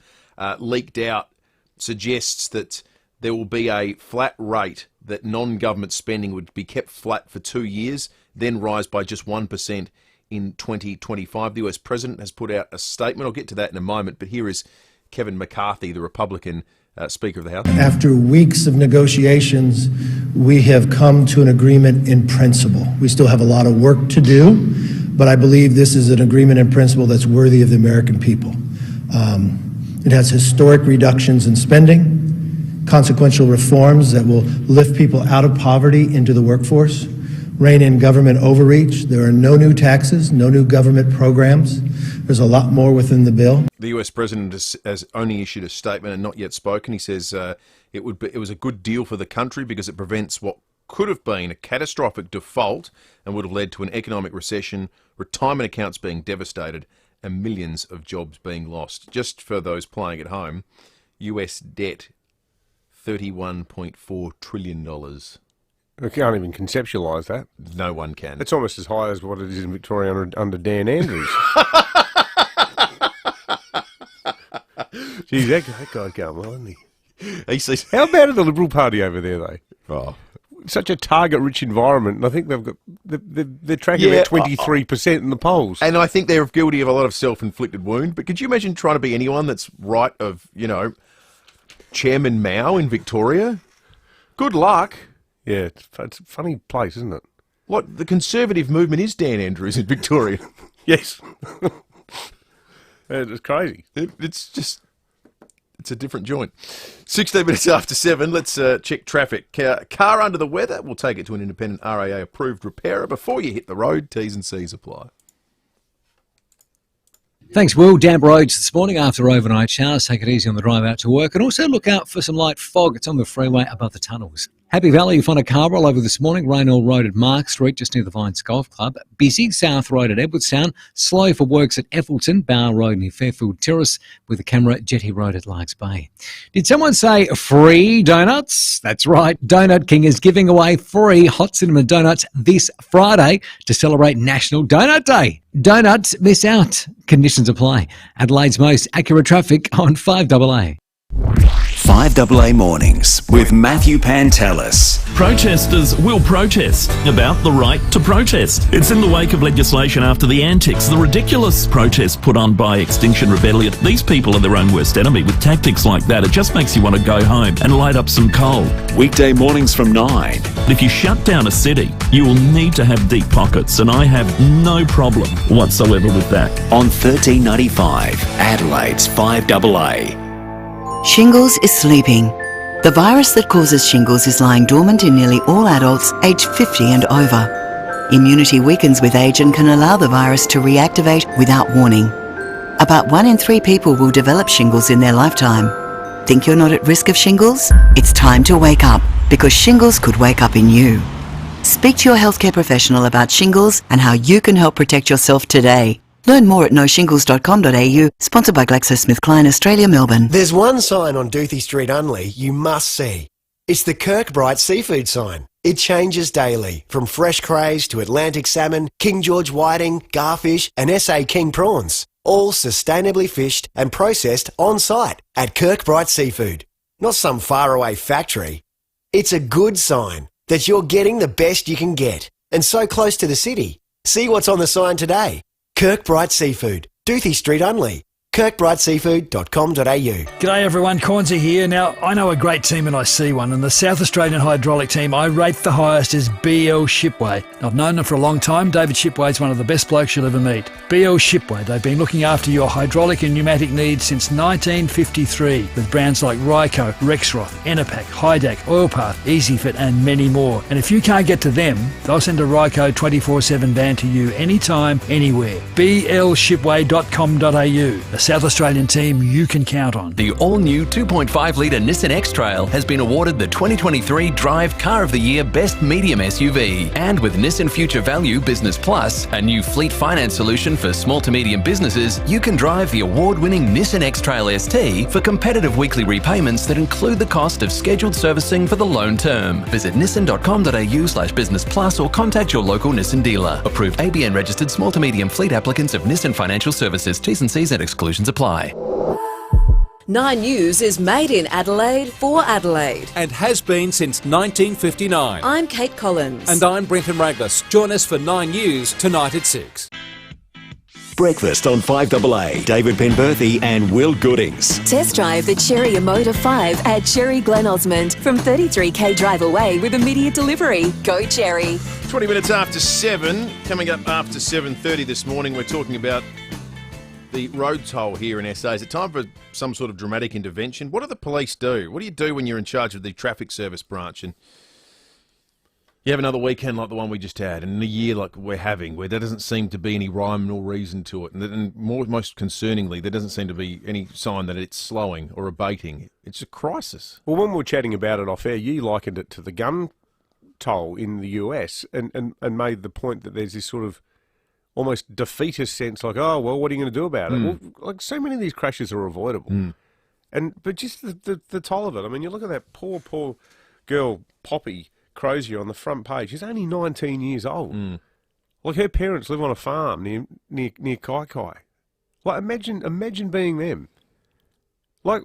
leaked out suggests that there will be a flat rate, that non-government spending would be kept flat for 2 years, then rise by just 1% in 2025. The US President has put out a statement. I'll get to that in a moment, but here is Kevin McCarthy, the Republican Speaker of the House. After weeks of negotiations, we have come to an agreement in principle. We still have a lot of work to do, but I believe this is an agreement in principle that's worthy of the American people. It has historic reductions in spending, consequential reforms that will lift people out of poverty into the workforce, rein in government overreach. There are no new taxes, no new government programs. There's a lot more within the bill. The US President has only issued a statement and not yet spoken. He says it was a good deal for the country because it prevents what could have been a catastrophic default and would have led to an economic recession, retirement accounts being devastated, and millions of jobs being lost. Just for those playing at home, US debt, $31.4 trillion. I can't even conceptualise that. No one can. It's almost as high as what it is in Victoria under Dan Andrews. Geez, that guy's going well, isn't he? How bad are the Liberal Party over there, though? Oh. Such a target-rich environment, and I think they're tracking about 23% in the polls. And I think they're guilty of a lot of self-inflicted wound. But could you imagine trying to be anyone that's right of, Chairman Mao in Victoria? Good luck. Yeah, it's a funny place, isn't it? What, the Conservative movement is Dan Andrews in Victoria? Yes. It's crazy. It's a different joint. 16 minutes after 7, let's check traffic. Car under the weather, we'll take it to an independent RAA-approved repairer. Before you hit the road, T's and C's apply. Thanks, Will. Damp roads this morning after overnight showers. Take it easy on the drive out to work. And also look out for some light fog. It's on the freeway above the tunnels. Happy Valley, you find a car roll over this morning. Raynell Road at Mark Street, just near the Vines Golf Club. Busy, South Road at Edwardstown. Slow for works at Effleton, Bower Road near Fairfield Terrace, with the camera at Jetty Road at Larks Bay. Did someone say free donuts? That's right. Donut King is giving away free hot cinnamon donuts this Friday to celebrate National Donut Day. Donuts miss out. Conditions apply. Adelaide's most accurate traffic on 5AA. 5AA Mornings with Matthew Pantelis. Protesters will protest about the right to protest. It's in the wake of legislation after the antics, the ridiculous protests put on by Extinction Rebellion. These people are their own worst enemy. With tactics like that, it just makes you want to go home and light up some coal. Weekday mornings from 9. If you shut down a city, you will need to have deep pockets, and I have no problem whatsoever with that. On 1395, Adelaide's 5AA. Shingles is sleeping. The virus that causes shingles is lying dormant in nearly all adults aged 50 and over. Immunity weakens with age and can allow the virus to reactivate without warning. About 1 in 3 people will develop shingles in their lifetime. Think you're not at risk of shingles? It's time to wake up, because shingles could wake up in you. Speak to your healthcare professional about shingles and how you can help protect yourself today. Learn more at noshingles.com.au, sponsored by GlaxoSmithKline Australia, Melbourne. There's one sign on Doothie Street Unley you must see. It's the Kirkbride seafood sign. It changes daily, from fresh crays to Atlantic salmon, King George whiting, garfish and SA King prawns. All sustainably fished and processed on site at Kirkbride Seafood. Not some faraway factory. It's a good sign that you're getting the best you can get, and so close to the city. See what's on the sign today. Kirkbride Seafood, Doothie Street Unley, kirkbrideseafood.com.au. G'day everyone, Cornsey here. Now, I know a great team and I see one, and the South Australian hydraulic team I rate the highest is BL Shipway. I've known them for a long time. David Shipway is one of the best blokes you'll ever meet. BL Shipway, they've been looking after your hydraulic and pneumatic needs since 1953 with brands like Ryco, Rexroth, Enerpac, Hydac, Oilpath, EasyFit and many more. And if you can't get to them, they'll send a Ryco 24/7 van to you anytime, anywhere. blshipway.com.au. South Australian team you can count on. The all-new 2.5-litre Nissan X-Trail has been awarded the 2023 Drive Car of the Year Best Medium SUV. And with Nissan Future Value Business Plus, a new fleet finance solution for small to medium businesses, you can drive the award-winning Nissan X-Trail ST for competitive weekly repayments that include the cost of scheduled servicing for the loan term. Visit nissan.com.au/business plus or contact your local Nissan dealer. Approved ABN registered small to medium fleet applicants of Nissan Financial Services. T's and C's and exclusions apply. 9 News is made in Adelaide for Adelaide. And has been since 1959. I'm Kate Collins. And I'm Brenton Raglas. Join us for 9 News tonight at 6. Breakfast on 5AA. David Penberthy and Will Goodings. Test drive the Cherry Emotive 5 at Cherry Glen Osmond from 33k drive away with immediate delivery. Go Cherry. 20 minutes after 7. Coming up after 7:30 this morning, we're talking about the road toll here in SA. Is it time for some sort of dramatic intervention? What do the police do? What do you do when you're in charge of the traffic service branch and you have another weekend like the one we just had, and in a year like we're having, where there doesn't seem to be any rhyme nor reason to it, and most concerningly, there doesn't seem to be any sign that it's slowing or abating. It's a crisis. Well, when we were chatting about it off air, you likened it to the gun toll in the US and made the point that there's this sort of almost defeatist sense, like, oh, well, what are you going to do about it? Well, like, so many of these crashes are avoidable. But just the toll of it. I mean, you look at that poor girl, Poppy Crozier, on the front page. She's only 19 years old. Like, her parents live on a farm near Kai Kai. Like, imagine being them. Like,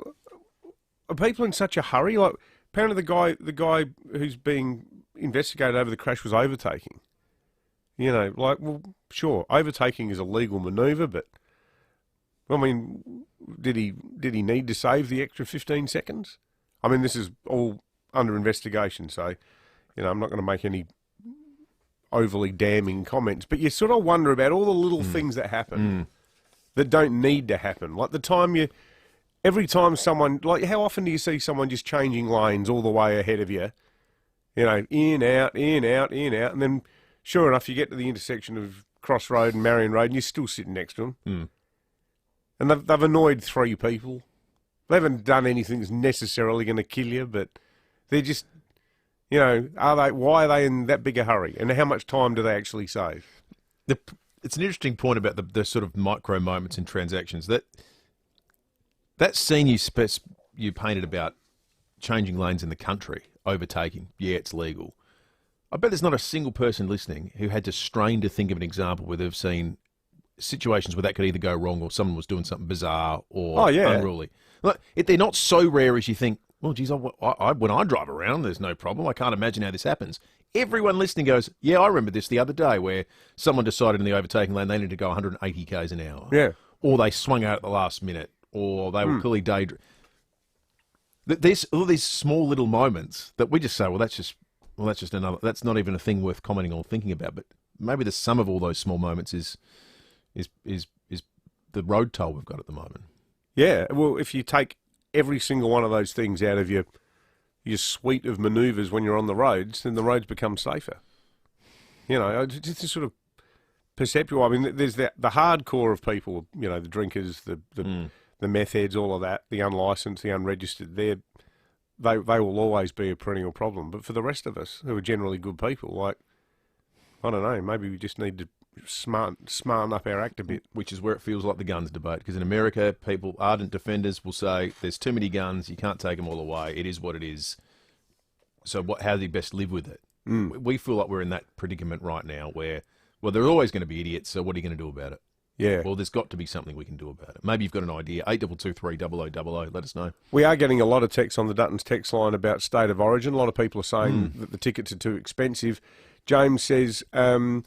are people in such a hurry? Like, apparently the guy who's being investigated over the crash was overtaking. You know, like, well, sure, overtaking is a legal manoeuvre, but I mean, did he need to save the extra 15 seconds? I mean, this is all under investigation, so, you know, I'm not going to make any overly damning comments, but you sort of wonder about all the little things that happen that don't need to happen. Like every time someone, like, how often do you see someone just changing lanes all the way ahead of you? You know, in, out, and then sure enough, you get to the intersection of Cross Road and Marion Road, and you're still sitting next to them. And they've annoyed 3 people. They haven't done anything that's necessarily going to kill you, but they're just, you know, why are they in that big a hurry? And how much time do they actually save? It's an interesting point about the sort of micro moments in transactions. That scene you painted about changing lanes in the country, overtaking, yeah, it's legal. I bet there's not a single person listening who had to strain to think of an example where they've seen situations where that could either go wrong or someone was doing something bizarre or unruly. Look, they're not so rare as you think, well, geez, when I drive around, there's no problem. I can't imagine how this happens. Everyone listening goes, yeah, I remember this the other day where someone decided in the overtaking lane they needed to go 180 k's an hour. Yeah. Or they swung out at the last minute, or they were clearly daydreaming. There's all these small little moments that we just say, that's not even a thing worth commenting or thinking about. But maybe the sum of all those small moments is the road toll we've got at the moment. Yeah, well, if you take every single one of those things out of your suite of manoeuvres when you're on the roads, then the roads become safer. You know, just this sort of perceptual. I mean, there's the hardcore of people, you know, the drinkers, the meth heads, all of that, the unlicensed, the unregistered. They will always be a perennial problem. But for the rest of us, who are generally good people, like, I don't know, maybe we just need to smarten up our act a bit. Which is where it feels like the guns debate. Because in America, ardent defenders will say, there's too many guns, you can't take them all away, it is what it is. So how do you best live with it? We feel like we're in that predicament right now where, well, there are always going to be idiots, so what are you going to do about it? Yeah. Well, there's got to be something we can do about it. Maybe you've got an idea. 8223 0000. Let us know. We are getting a lot of texts on the Duttons text line about state of origin. A lot of people are saying that the tickets are too expensive. James says, do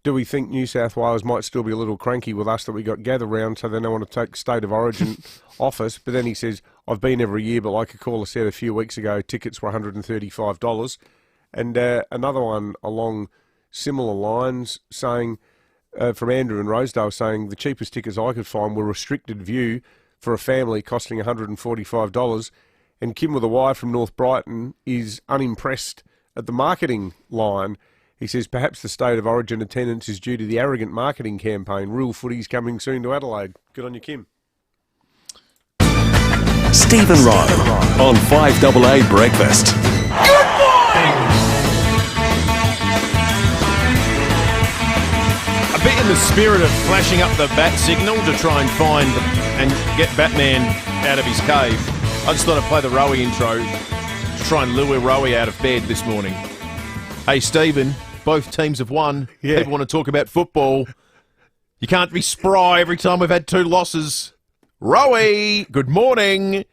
we think New South Wales might still be a little cranky with us that we got gathered round, so they don't want to take state of origin off us? But then he says, I've been every year, but like a caller said a few weeks ago, tickets were $135. And another one along similar lines saying, from Andrew in Rosedale, saying the cheapest tickets I could find were restricted view for a family costing $145. And Kim with a Y from North Brighton is unimpressed at the marketing line. He says perhaps the state of origin attendance is due to the arrogant marketing campaign. Real footy's coming soon to Adelaide. Good on you, Kim. Stephen Rowe on 5AA Breakfast. A bit in the spirit of flashing up the bat signal to try and find and get Batman out of his cave, I just thought I'd play the Rowie intro to try and lure Rowie out of bed this morning. Hey, Stephen, both teams have won. Yeah. People want to talk about football. You can't be spry every time we've had 2 losses. Rowie, good morning.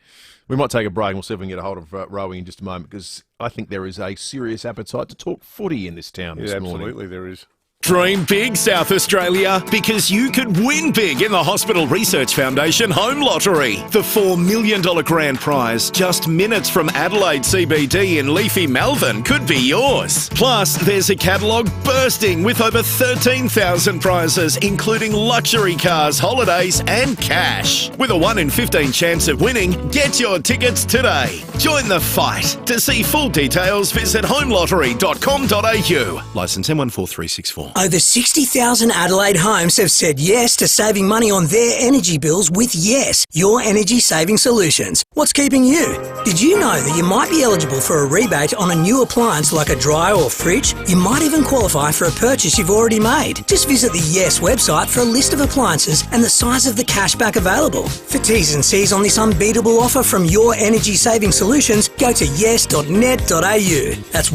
We might take a break and we'll see if we can get a hold of Rowie in just a moment, because I think there is a serious appetite to talk footy in this town this morning. Absolutely there is. Dream big, South Australia, because you could win big in the Hospital Research Foundation Home Lottery. The $4 million grand prize, just minutes from Adelaide CBD in leafy Melbourne, could be yours. Plus, there's a catalogue bursting with over 13,000 prizes, including luxury cars, holidays and cash. With a 1 in 15 chance of winning, get your tickets today. Join the fight. To see full details, visit homelottery.com.au. Licence M14364. Over 60,000 Adelaide homes have said yes to saving money on their energy bills with Yes, your energy saving solutions. What's keeping you? Did you know that you might be eligible for a rebate on a new appliance like a dryer or fridge? You might even qualify for a purchase you've already made. Just visit the Yes website for a list of appliances and the size of the cashback available. For T's and C's on this unbeatable offer from your energy saving solutions, go to yes.net.au. That's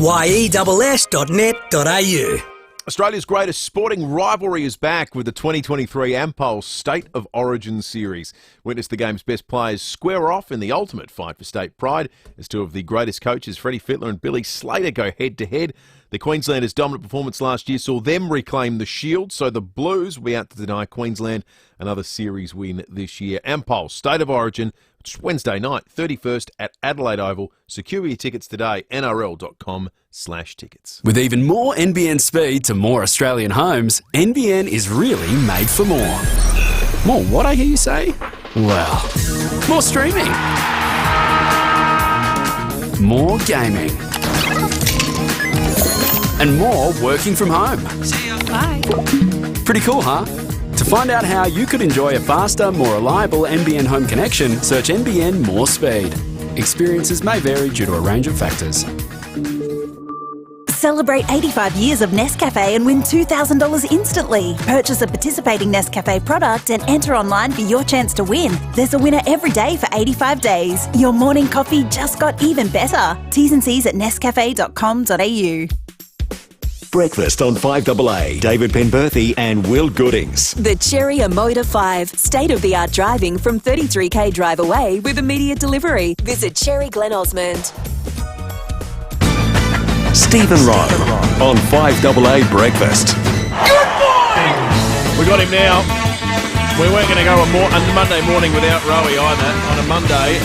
yes.net.au. Australia's greatest sporting rivalry is back with the 2023 Ampol State of Origin Series. Witness the game's best players square off in the ultimate fight for state pride as 2 of the greatest coaches, Freddie Fittler and Billy Slater, go head-to-head. The Queenslanders' dominant performance last year saw them reclaim the shield, so the Blues will be out to deny Queensland another series win this year. Ampol State of Origin, it's Wednesday night, 31st at Adelaide Oval. Secure your tickets today, nrl.com/tickets. With even more NBN speed to more Australian homes, NBN is really made for more. More what, I hear you say? Well, more streaming. More gaming. And more working from home. Bye. Pretty cool, huh? To find out how you could enjoy a faster, more reliable NBN home connection, search NBN More Speed. Experiences may vary due to a range of factors. Celebrate 85 years of Nescafe and win $2,000 instantly. Purchase a participating Nescafe product and enter online for your chance to win. There's a winner every day for 85 days. Your morning coffee just got even better. T's and C's at nescafe.com.au. Breakfast on 5AA. David Penberthy and Will Goodings. The Cherry Amoda 5. State-of-the-art driving from 33k drive away with immediate delivery. Visit Cherry Glen Osmond. Stephen Rowe on 5AA Breakfast. We got him now. We weren't going to go a Monday morning without Rowie either. On a Monday,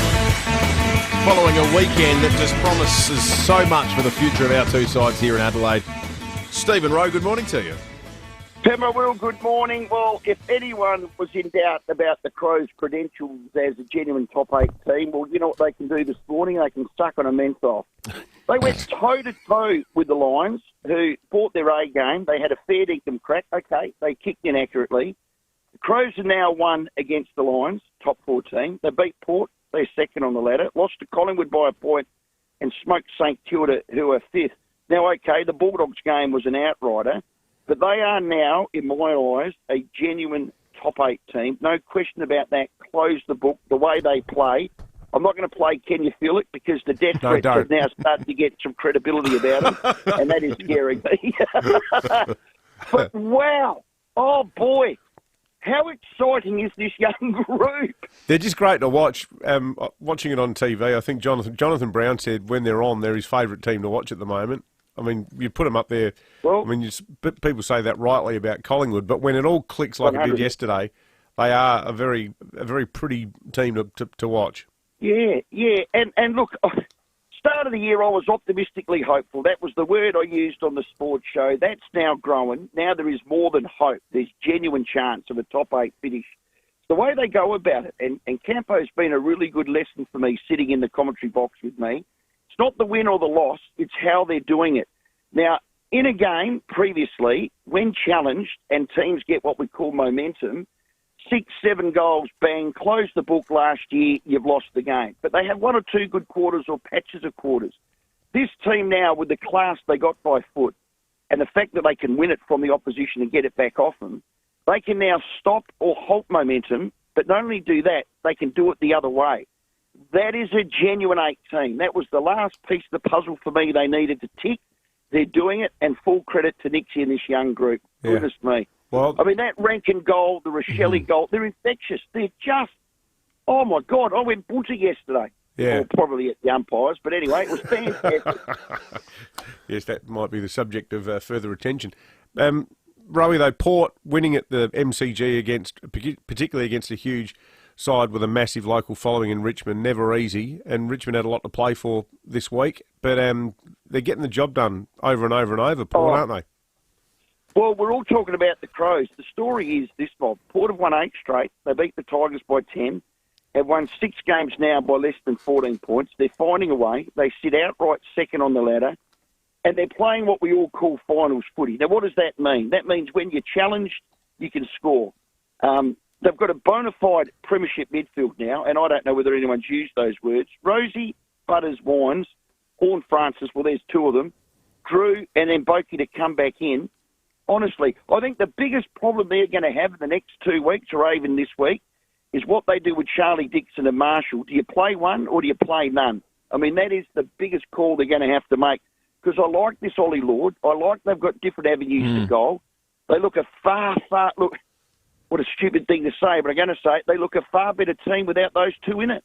following a weekend that just promises so much for the future of our 2 sides here in Adelaide. Stephen Rowe, good morning to you. Pemma, Will, good morning. Well, if anyone was in doubt about the Crows' credentials as a genuine top 8 team, well, you know what they can do this morning? They can suck on a menthol. They went toe-to-toe with the Lions, who fought their A game. They had a fair dinkum crack. Okay, they kicked inaccurately. The Crows have now won against the Lions, top 4 team. They beat Port, they're second on the ladder. Lost to Collingwood by a point and smoked St Kilda, who are 5th. Now, okay, the Bulldogs game was an outrider, but they are now, in my eyes, a genuine top 8 team. No question about that. Close the book. The way they play. I'm not going to play Can You Feel It, because the death threats have now started to get some credibility about them, and that is scaring me. But wow, oh boy, how exciting is this young group? They're just great to watch. Watching it on TV, I think Jonathan Brown said when they're on, they're his favourite team to watch at the moment. I mean, you put them up there. Well, I mean, people say that rightly about Collingwood, but when it all clicks like 100. It did yesterday, they are a very pretty team to watch. Yeah, and look, start of the year I was optimistically hopeful. That was the word I used on the sports show. That's now growing. Now there is more than hope. There's genuine chance of a top 8 finish. It's the way they go about it, and Campo's been a really good lesson for me sitting in the commentary box with me. It's not the win or the loss, it's how they're doing it. Now, in a game previously, when challenged and teams get what we call momentum, 6, 7 goals, bang, closed the book last year, you've lost the game. But they have 1 or 2 good quarters or patches of quarters. This team now, with the class they got by foot and the fact that they can win it from the opposition and get it back off them, they can now stop or halt momentum, but not only do that, they can do it the other way. That is a genuine 8 team. That was the last piece of the puzzle for me they needed to tick. They're doing it, and full credit to Nixie and this young group. Yeah. Goodness me. Well, I mean, that Rankin goal, the Rochelle goal, they're infectious. They're just, oh my God, I went bunter yesterday. Yeah. Or probably at the umpires, but anyway, it was fantastic. Yes, that might be the subject of further attention. Rowie, though, Port winning at the MCG particularly against a huge side with a massive local following in Richmond, never easy, and Richmond had a lot to play for this week, but they're getting the job done over and over and over, Port, aren't they? Well, we're all talking about the Crows. The story is this, Bob. Port have won 8 straight. They beat the Tigers by 10. They've won 6 games now by less than 14 points. They're finding a way. They sit outright second on the ladder, and they're playing what we all call finals footy. Now, what does that mean? That means when you're challenged, you can score. They've got a bona fide premiership midfield now, and I don't know whether anyone's used those words. Rosie, Butters, Wines, Horn Francis, well, there's 2 of them, Drew, and then Boki to come back in. Honestly, I think the biggest problem they're going to have in the next 2 weeks, or even this week, is what they do with Charlie Dixon and Marshall. Do you play one or do you play none? I mean, that is the biggest call they're going to have to make. Because I like this Ollie Lord. I like they've got different avenues to goal. They look a far, look, what a stupid thing to say, but I'm going to say it, they look a far better team without those 2 in it.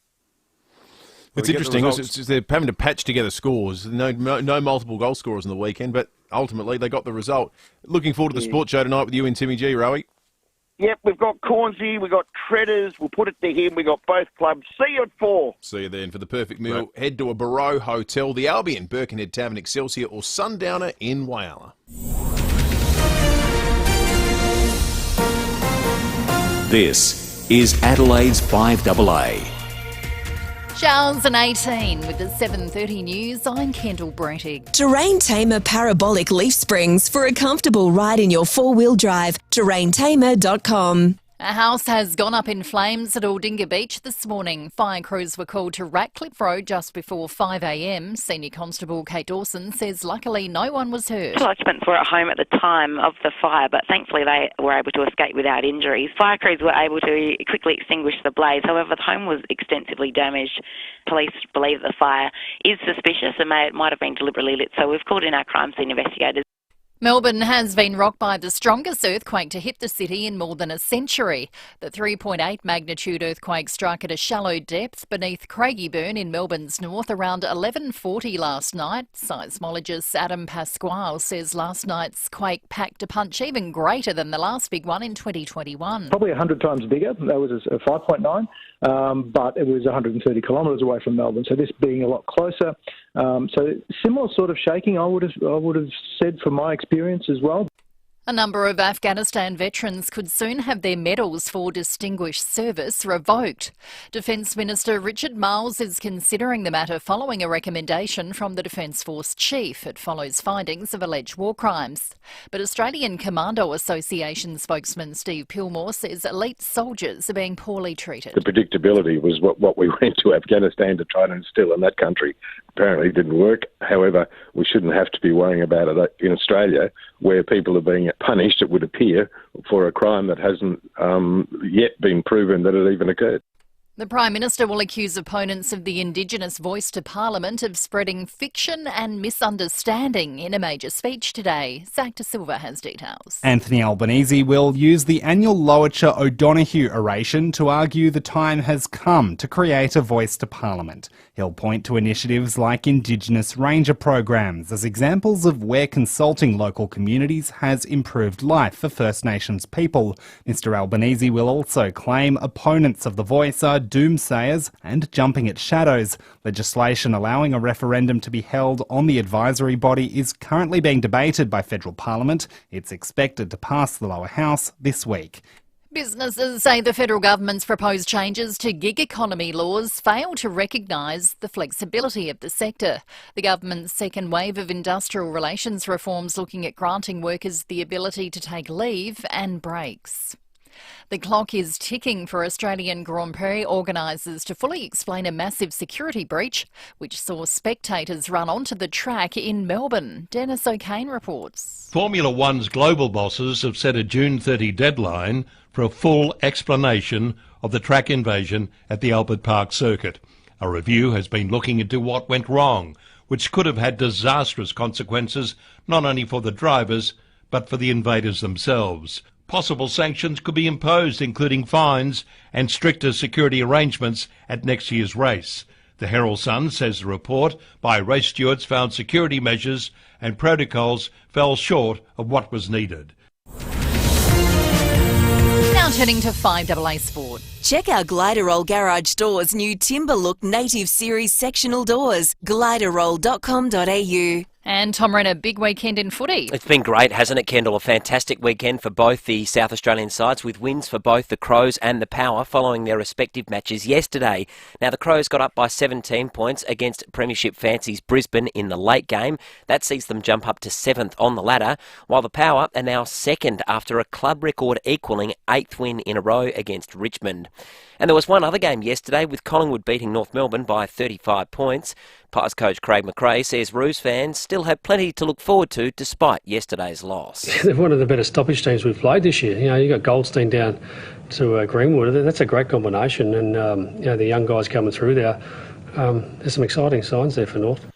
It's interesting. They're having to patch together scores. No multiple goal scorers on the weekend, but ultimately they got the result. Looking forward to the sports show tonight with you and Timmy G, Rowie. Yep, we've got Cornsey, we've got Treaders, we'll put it to him, we've got both clubs. See you at 4. See you then. For the perfect meal, head to a Barrow Hotel, the Albion, Birkenhead Tavern, Excelsior, or Sundowner in Whyalla. This is Adelaide's 5AA. Showers and 18 with the 7:30 news. I'm Kendall Brettig. Terrain Tamer Parabolic Leaf Springs for a comfortable ride in your 4-wheel drive. terraintamer.com. A house has gone up in flames at Aldinga Beach this morning. Fire crews were called to Ratcliffe Road just before 5 a.m. Senior Constable Kate Dawson says luckily no one was hurt. Occupants were at home at the time of the fire, but thankfully they were able to escape without injuries. Fire crews were able to quickly extinguish the blaze. However, the home was extensively damaged. Police believe the fire is suspicious and might have been deliberately lit, so we've called in our crime scene investigators. Melbourne has been rocked by the strongest earthquake to hit the city in more than a century. The 3.8 magnitude earthquake struck at a shallow depth beneath Craigieburn in Melbourne's north around 11:40 last night. Seismologist Adam Pasquale says last night's quake packed a punch even greater than the last big one in 2021. Probably 100 times bigger. That was a 5.9, but it was 130 kilometres away from Melbourne. So this being a lot closer. So similar sort of shaking, I would have said from my experience as well. A number of Afghanistan veterans could soon have their medals for distinguished service revoked. Defence Minister Richard Marles is considering the matter following a recommendation from the Defence Force Chief. It follows findings of alleged war crimes. But Australian Commando Association spokesman Steve Pillmore says elite soldiers are being poorly treated. The predictability was what we went to Afghanistan to try to instill in that country. Apparently it didn't work. However, we shouldn't have to be worrying about it in Australia, where people are being punished, it would appear, for a crime that hasn't yet been proven that it even occurred. The Prime Minister will accuse opponents of the Indigenous voice to Parliament of spreading fiction and misunderstanding in a major speech today. Zach De Silva has details. Anthony Albanese will use the annual Loacher O'Donoghue oration to argue the time has come to create a voice to Parliament. He'll point to initiatives like Indigenous Ranger programs as examples of where consulting local communities has improved life for First Nations people. Mr Albanese will also claim opponents of the voice are doomsayers and jumping at shadows. Legislation allowing a referendum to be held on the advisory body is currently being debated by federal parliament. It's expected to pass the lower house this week. Businesses say the federal government's proposed changes to gig economy laws fail to recognise the flexibility of the sector. The government's second wave of industrial relations reforms looking at granting workers the ability to take leave and breaks. The clock is ticking for Australian Grand Prix organisers to fully explain a massive security breach which saw spectators run onto the track in Melbourne. Dennis O'Kane reports. Formula One's global bosses have set a June 30 deadline for a full explanation of the track invasion at the Albert Park circuit. A review has been looking into what went wrong, which could have had disastrous consequences not only for the drivers but for the invaders themselves. Possible sanctions could be imposed, including fines and stricter security arrangements at next year's race. The Herald Sun says the report by race stewards found security measures and protocols fell short of what was needed. Now turning to 5AA Sport. Check out Gliderroll Garage Doors' new Timber Look Native Series sectional doors. Gliderroll.com.au. And Tom Renner, big weekend in footy. It's been great, hasn't it, Kendall? A fantastic weekend for both the South Australian sides, with wins for both the Crows and the Power following their respective matches yesterday. Now, the Crows got up by 17 points against Premiership fancies Brisbane in the late game. That sees them jump up to 7th on the ladder, while the Power are now 2nd after a club record equalling 8th win in a row against Richmond. And there was one other game yesterday with Collingwood beating North Melbourne by 35 points. Pies coach Craig McRae says Roos fans still have plenty to look forward to despite yesterday's loss. They're one of the better stoppage teams we've played this year. You know, you got Goldstein down to Greenwood. That's a great combination, and you know, the young guys coming through there. There's some exciting signs there for North.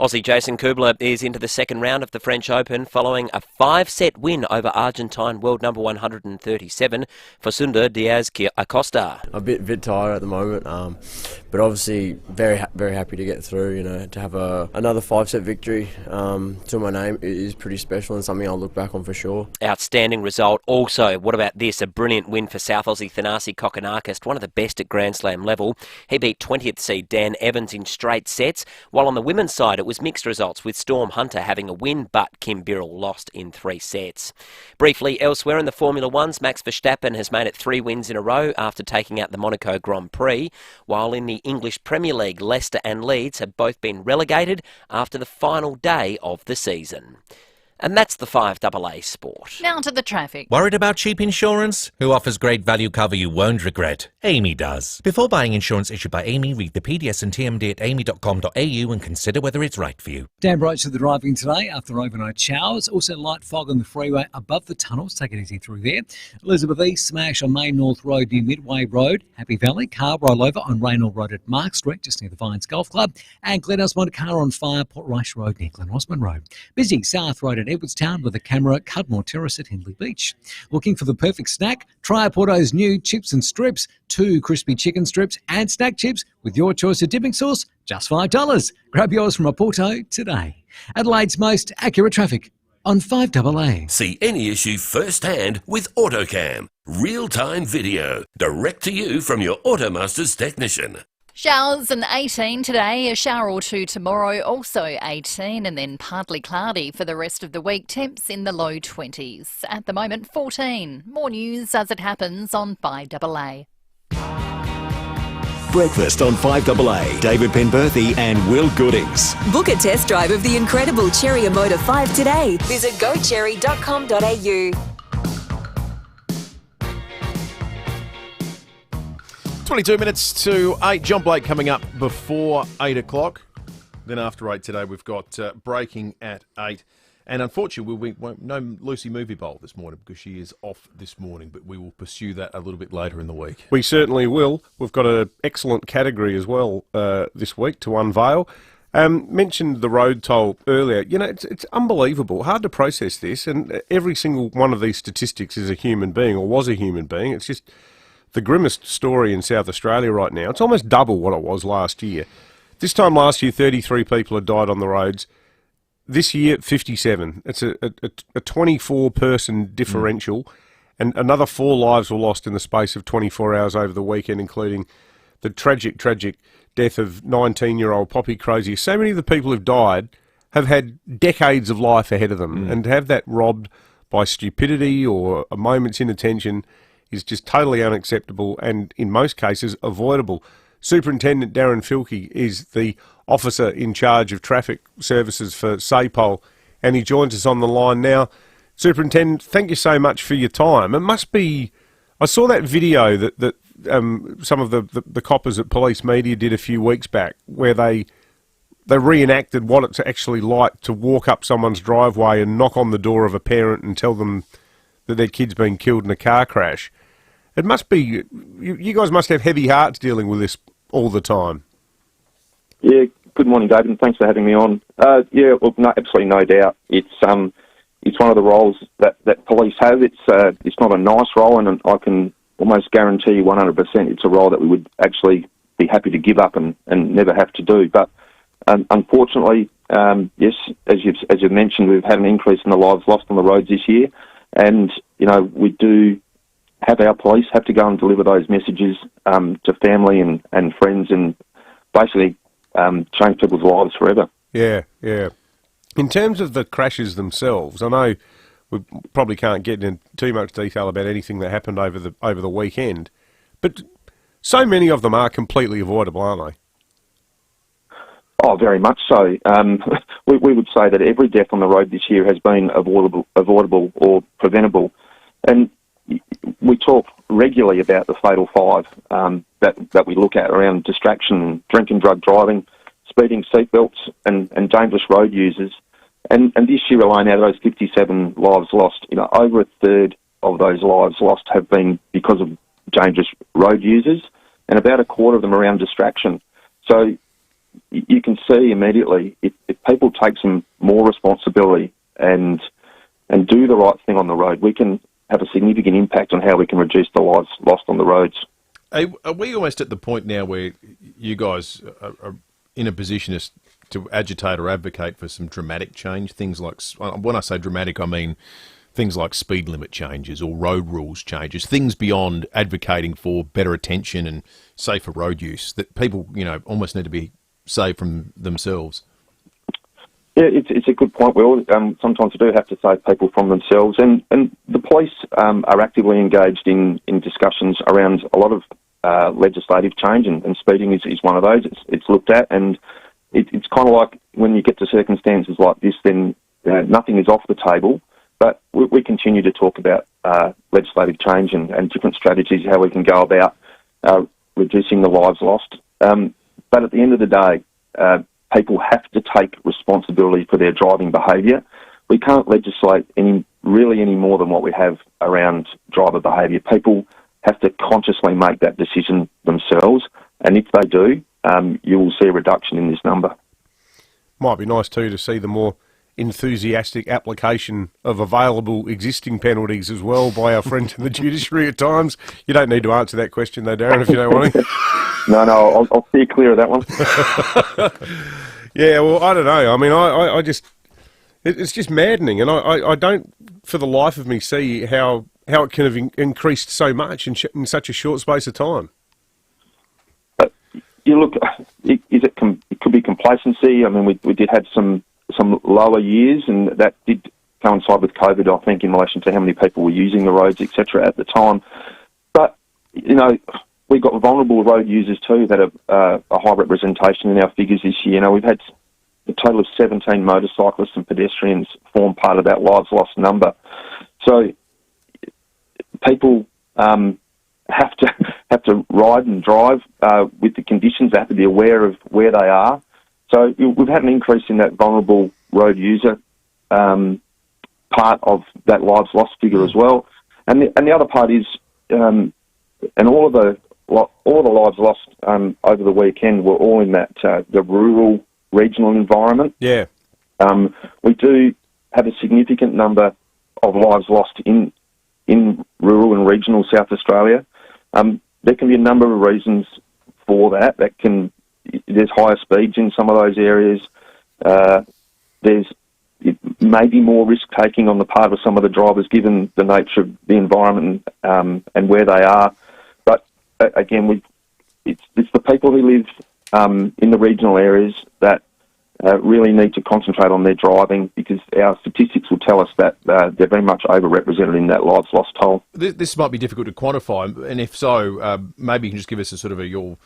Aussie Jason Kubler is into the second round of the French Open following a 5-set win over Argentine world number 137 Facundo Diaz-Acosta. A bit tired at the moment, but obviously very happy to get through. You know, to have another 5-set victory to my name is pretty special and something I'll look back on for sure. Outstanding result. Also, what about this? A brilliant win for South Aussie Thanasi Kokonakis, one of the best at Grand Slam level. He beat 20th seed Dan Evans in straight sets, while on the women's side it was mixed results, with Storm Hunter having a win, but Kim Birrell lost in 3 sets. Briefly, elsewhere in the Formula Ones, Max Verstappen has made it 3 wins in a row after taking out the Monaco Grand Prix, while in the English Premier League, Leicester and Leeds have both been relegated after the final day of the season. And that's the 5AA Sport. Now to the traffic. Worried about cheap insurance? Who offers great value cover you won't regret? Amy does. Before buying insurance issued by Amy, read the PDS and TMD at amy.com.au and consider whether it's right for you. Damp roads to the driving today after overnight showers. Also light fog on the freeway above the tunnels. Take it easy through there. Elizabeth East, smash on Main North Road near Midway Road. Happy Valley, car rollover on Raynell Road at Mark Street, just near the Vines Golf Club. And Glen Osmond, car on fire, Port Rice Road near Glen Osmond Road. Busy South Road at Edwardstown with a camera, Cudmore Terrace at Hindley Beach. Looking for the perfect snack? Try Porto's new chips and strips, 2 crispy chicken strips and snack chips with your choice of dipping sauce, just $5. Grab yours from a Porto today. Adelaide's most accurate traffic on 5AA. See any issue firsthand with AutoCam. Real-time video, direct to you from your Automaster's technician. Showers and 18 today, a shower or 2 tomorrow, also 18, and then partly cloudy for the rest of the week. Temps in the low 20s. At the moment, 14. More news as it happens on 5AA. Breakfast on 5AA. David Penberthy and Will Goodings. Book a test drive of the incredible Cherry Motor 5 today. Visit gocherry.com.au. 22 minutes to 8. John Blake coming up before 8 o'clock. Then after 8 today, we've got breaking at 8. And unfortunately, we won't no Lucy Movie Bowl this morning because she is off this morning, but we will pursue that a little bit later in the week. We certainly will. We've got an excellent category as well this week to unveil. Mentioned the road toll earlier. You know, it's unbelievable. Hard to process this, and every single one of these statistics is a human being or was a human being. It's just the grimmest story in South Australia right now. It's almost double what it was last year. This time last year, 33 people had died on the roads. This year, 57. It's a 24-person differential, and another 4 lives were lost in the space of 24 hours over the weekend, including the tragic death of 19-year-old Poppy Crozier. So many of the people who've died have had decades of life ahead of them, and to have that robbed by stupidity or a moment's inattention is just totally unacceptable and, in most cases, avoidable. Superintendent Darren Filkey is the officer in charge of traffic services for SAPOL, and he joins us on the line now. Superintendent, thank you so much for your time. It must be, I saw that video that some of the coppers at Police Media did a few weeks back, where they reenacted what it's actually like to walk up someone's driveway and knock on the door of a parent and tell them that their kid's been killed in a car crash. It must be, you guys must have heavy hearts dealing with this all the time. Yeah, good morning, David, and thanks for having me on. Yeah, well, no, absolutely no doubt. It's one of the roles that police have. It's not a nice role, and I can almost guarantee you 100% it's a role that we would actually be happy to give up and never have to do. But unfortunately, yes, as you've mentioned, we've had an increase in the lives lost on the roads this year, and we do have our police have to go and deliver those messages to family and friends, and basically change people's lives forever. Yeah, yeah. In terms of the crashes themselves, I know we probably can't get into too much detail about anything that happened over the weekend, but so many of them are completely avoidable, aren't they? Oh, very much so. We would say that every death on the road this year has been avoidable or preventable. And we talk regularly about the fatal five that we look at around distraction, drink and drug driving, speeding, seatbelts, and dangerous road users. And this year alone, out of those 57 lives lost, over a third of those lives lost have been because of dangerous road users, and about a quarter of them around distraction. So you can see immediately, if people take some more responsibility and do the right thing on the road, we can have a significant impact on how we can reduce the lives lost on the roads. Are we almost at the point now where you guys are in a position to agitate or advocate for some dramatic change? Things like, when I say dramatic, I mean things like speed limit changes or road rules changes, things beyond advocating for better attention and safer road use, that people, almost need to be saved from themselves. Yeah, it's a good point, Will. Sometimes we do have to save people from themselves, and the police are actively engaged in discussions around a lot of legislative change, and speeding is one of those. It's looked at, and it's kind of like when you get to circumstances like this, then nothing is off the table, but we continue to talk about legislative change and different strategies, how we can go about reducing the lives lost. But at the end of the day, people have to take responsibility for their driving behaviour. We can't legislate any more than what we have around driver behaviour. People have to consciously make that decision themselves, and if they do, you will see a reduction in this number. Might be nice too to see the more enthusiastic application of available existing penalties as well by our friends in the judiciary at times. You don't need to answer that question though, Darren, if you don't want to. No, I'll steer clear of that one. Yeah, well, I don't know. I mean, I just, it's just maddening, and I don't, for the life of me, see how it can have increased so much in such a short space of time. You look, it could be complacency. I mean, we did have some lower years, and that did coincide with COVID, I think, in relation to how many people were using the roads, etc. at the time. But, we've got vulnerable road users too that are a high representation in our figures this year. We've had a total of 17 motorcyclists and pedestrians form part of that lives lost number. So people have to ride and drive with the conditions. They have to be aware of where they are. So we've had an increase in that vulnerable road user part of that lives lost figure as well. And the other part is, and all of the lives lost over the weekend were all in that the rural, regional environment. Yeah. We do have a significant number of lives lost in rural and regional South Australia. There can be a number of reasons for that. There's higher speeds in some of those areas. There's maybe more risk-taking on the part of some of the drivers given the nature of the environment and where they are. But again, it's the people who live in the regional areas that really need to concentrate on their driving, because our statistics will tell us that they're very much overrepresented in that lives lost toll. This might be difficult to quantify, and if so, maybe you can just give us a sort of your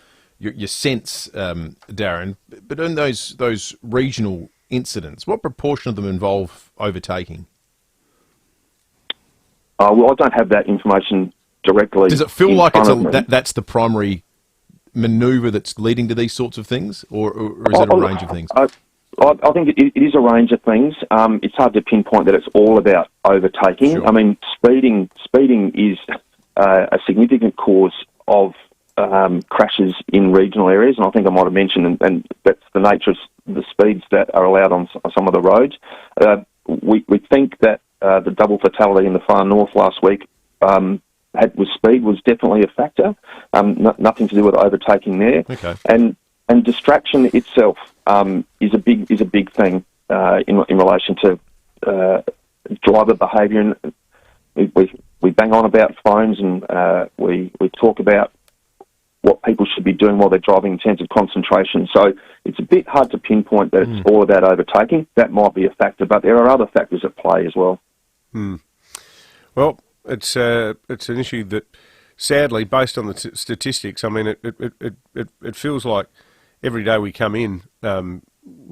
sense, Darren. But in those regional incidents, what proportion of them involve overtaking? Well, I don't have that information directly. Does it feel in like front of me. that's the primary manoeuvre that's leading to these sorts of things, or is it a range of things? I think it is a range of things. It's hard to pinpoint that it's all about overtaking. Sure. I mean, speeding is a significant cause of crashes in regional areas, and I think I might have mentioned, and that's the nature of the speeds that are allowed on some of the roads. We think that the double fatality in the far north last week with speed was definitely a factor. Nothing to do with overtaking there. Okay. And distraction itself is a big thing in relation to driver behaviour. And we bang on about phones, and we talk about what people should be doing while they're driving in terms of concentration. So it's a bit hard to pinpoint that it's all about overtaking. That might be a factor, but there are other factors at play as well. Well, it's an issue that, sadly, based on the statistics, I mean, it feels like every day we come in,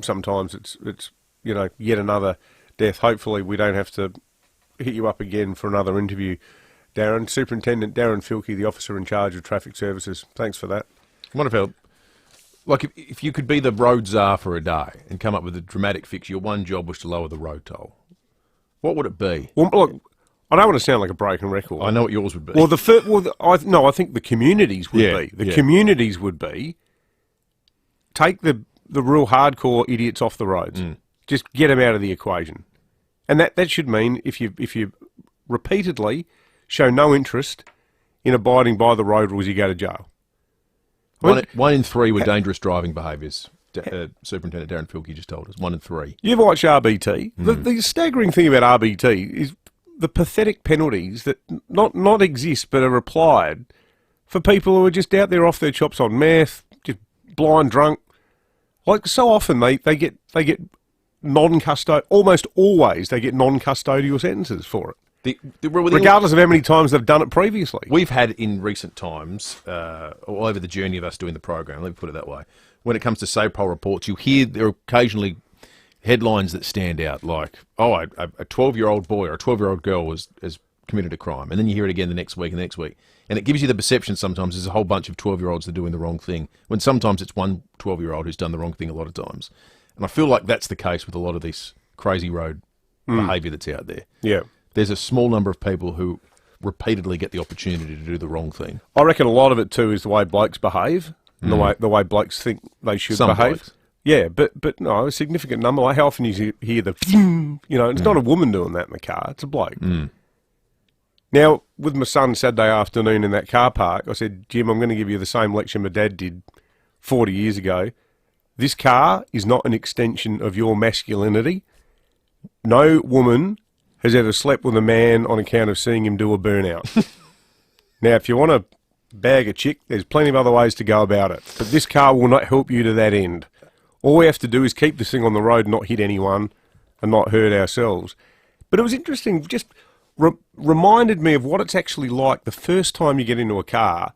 sometimes it's yet another death. Hopefully we don't have to hit you up again for another interview, Darren. Superintendent Darren Filkey, the officer in charge of traffic services. Thanks for that. I wonder if you could be the road czar for a day and come up with a dramatic fix, your one job was to lower the road toll, what would it be? Well, look, I don't want to sound like a broken record. I know what yours would be. Well, I think the communities would be. The communities would be take the real hardcore idiots off the roads. Just get them out of the equation, and that should mean if you repeatedly show no interest in abiding by the road rules, you go to jail. One in three were dangerous driving behaviours. Superintendent Darren Filkey just told us 1 in 3. You've watched RBT. The staggering thing about RBT is the pathetic penalties that not exist but are applied for people who are just out there off their chops on meth, just blind drunk. Like so often they get non-custodial. Almost always they get non-custodial sentences for it. Regardless of how many times they've done it previously. We've had in recent times, all over the journey of us doing the program, let me put it that way, when it comes to SAPOL reports, you hear there are occasionally headlines that stand out, like, a 12-year-old boy or a 12-year-old girl has committed a crime, and then you hear it again the next week and the next week. And it gives you the perception sometimes there's a whole bunch of 12-year-olds that are doing the wrong thing, when sometimes it's one 12-year-old who's done the wrong thing a lot of times. And I feel like that's the case with a lot of this crazy road behaviour that's out there. Yeah. There's a small number of people who repeatedly get the opportunity to do the wrong thing. I reckon a lot of it too is the way blokes behave, and the way blokes think they should behave. Blokes. Yeah, but no, a significant number. Like how often you hear the, it's not a woman doing that in the car; it's a bloke. Now, with my son Saturday afternoon in that car park, I said, Jim, I'm going to give you the same lecture my dad did 40 years ago. This car is not an extension of your masculinity. No woman has ever slept with a man on account of seeing him do a burnout. Now, if you want to bag a chick, there's plenty of other ways to go about it. But this car will not help you to that end. All we have to do is keep this thing on the road, not hit anyone, and not hurt ourselves. But it was interesting, just reminded me of what it's actually like the first time you get into a car.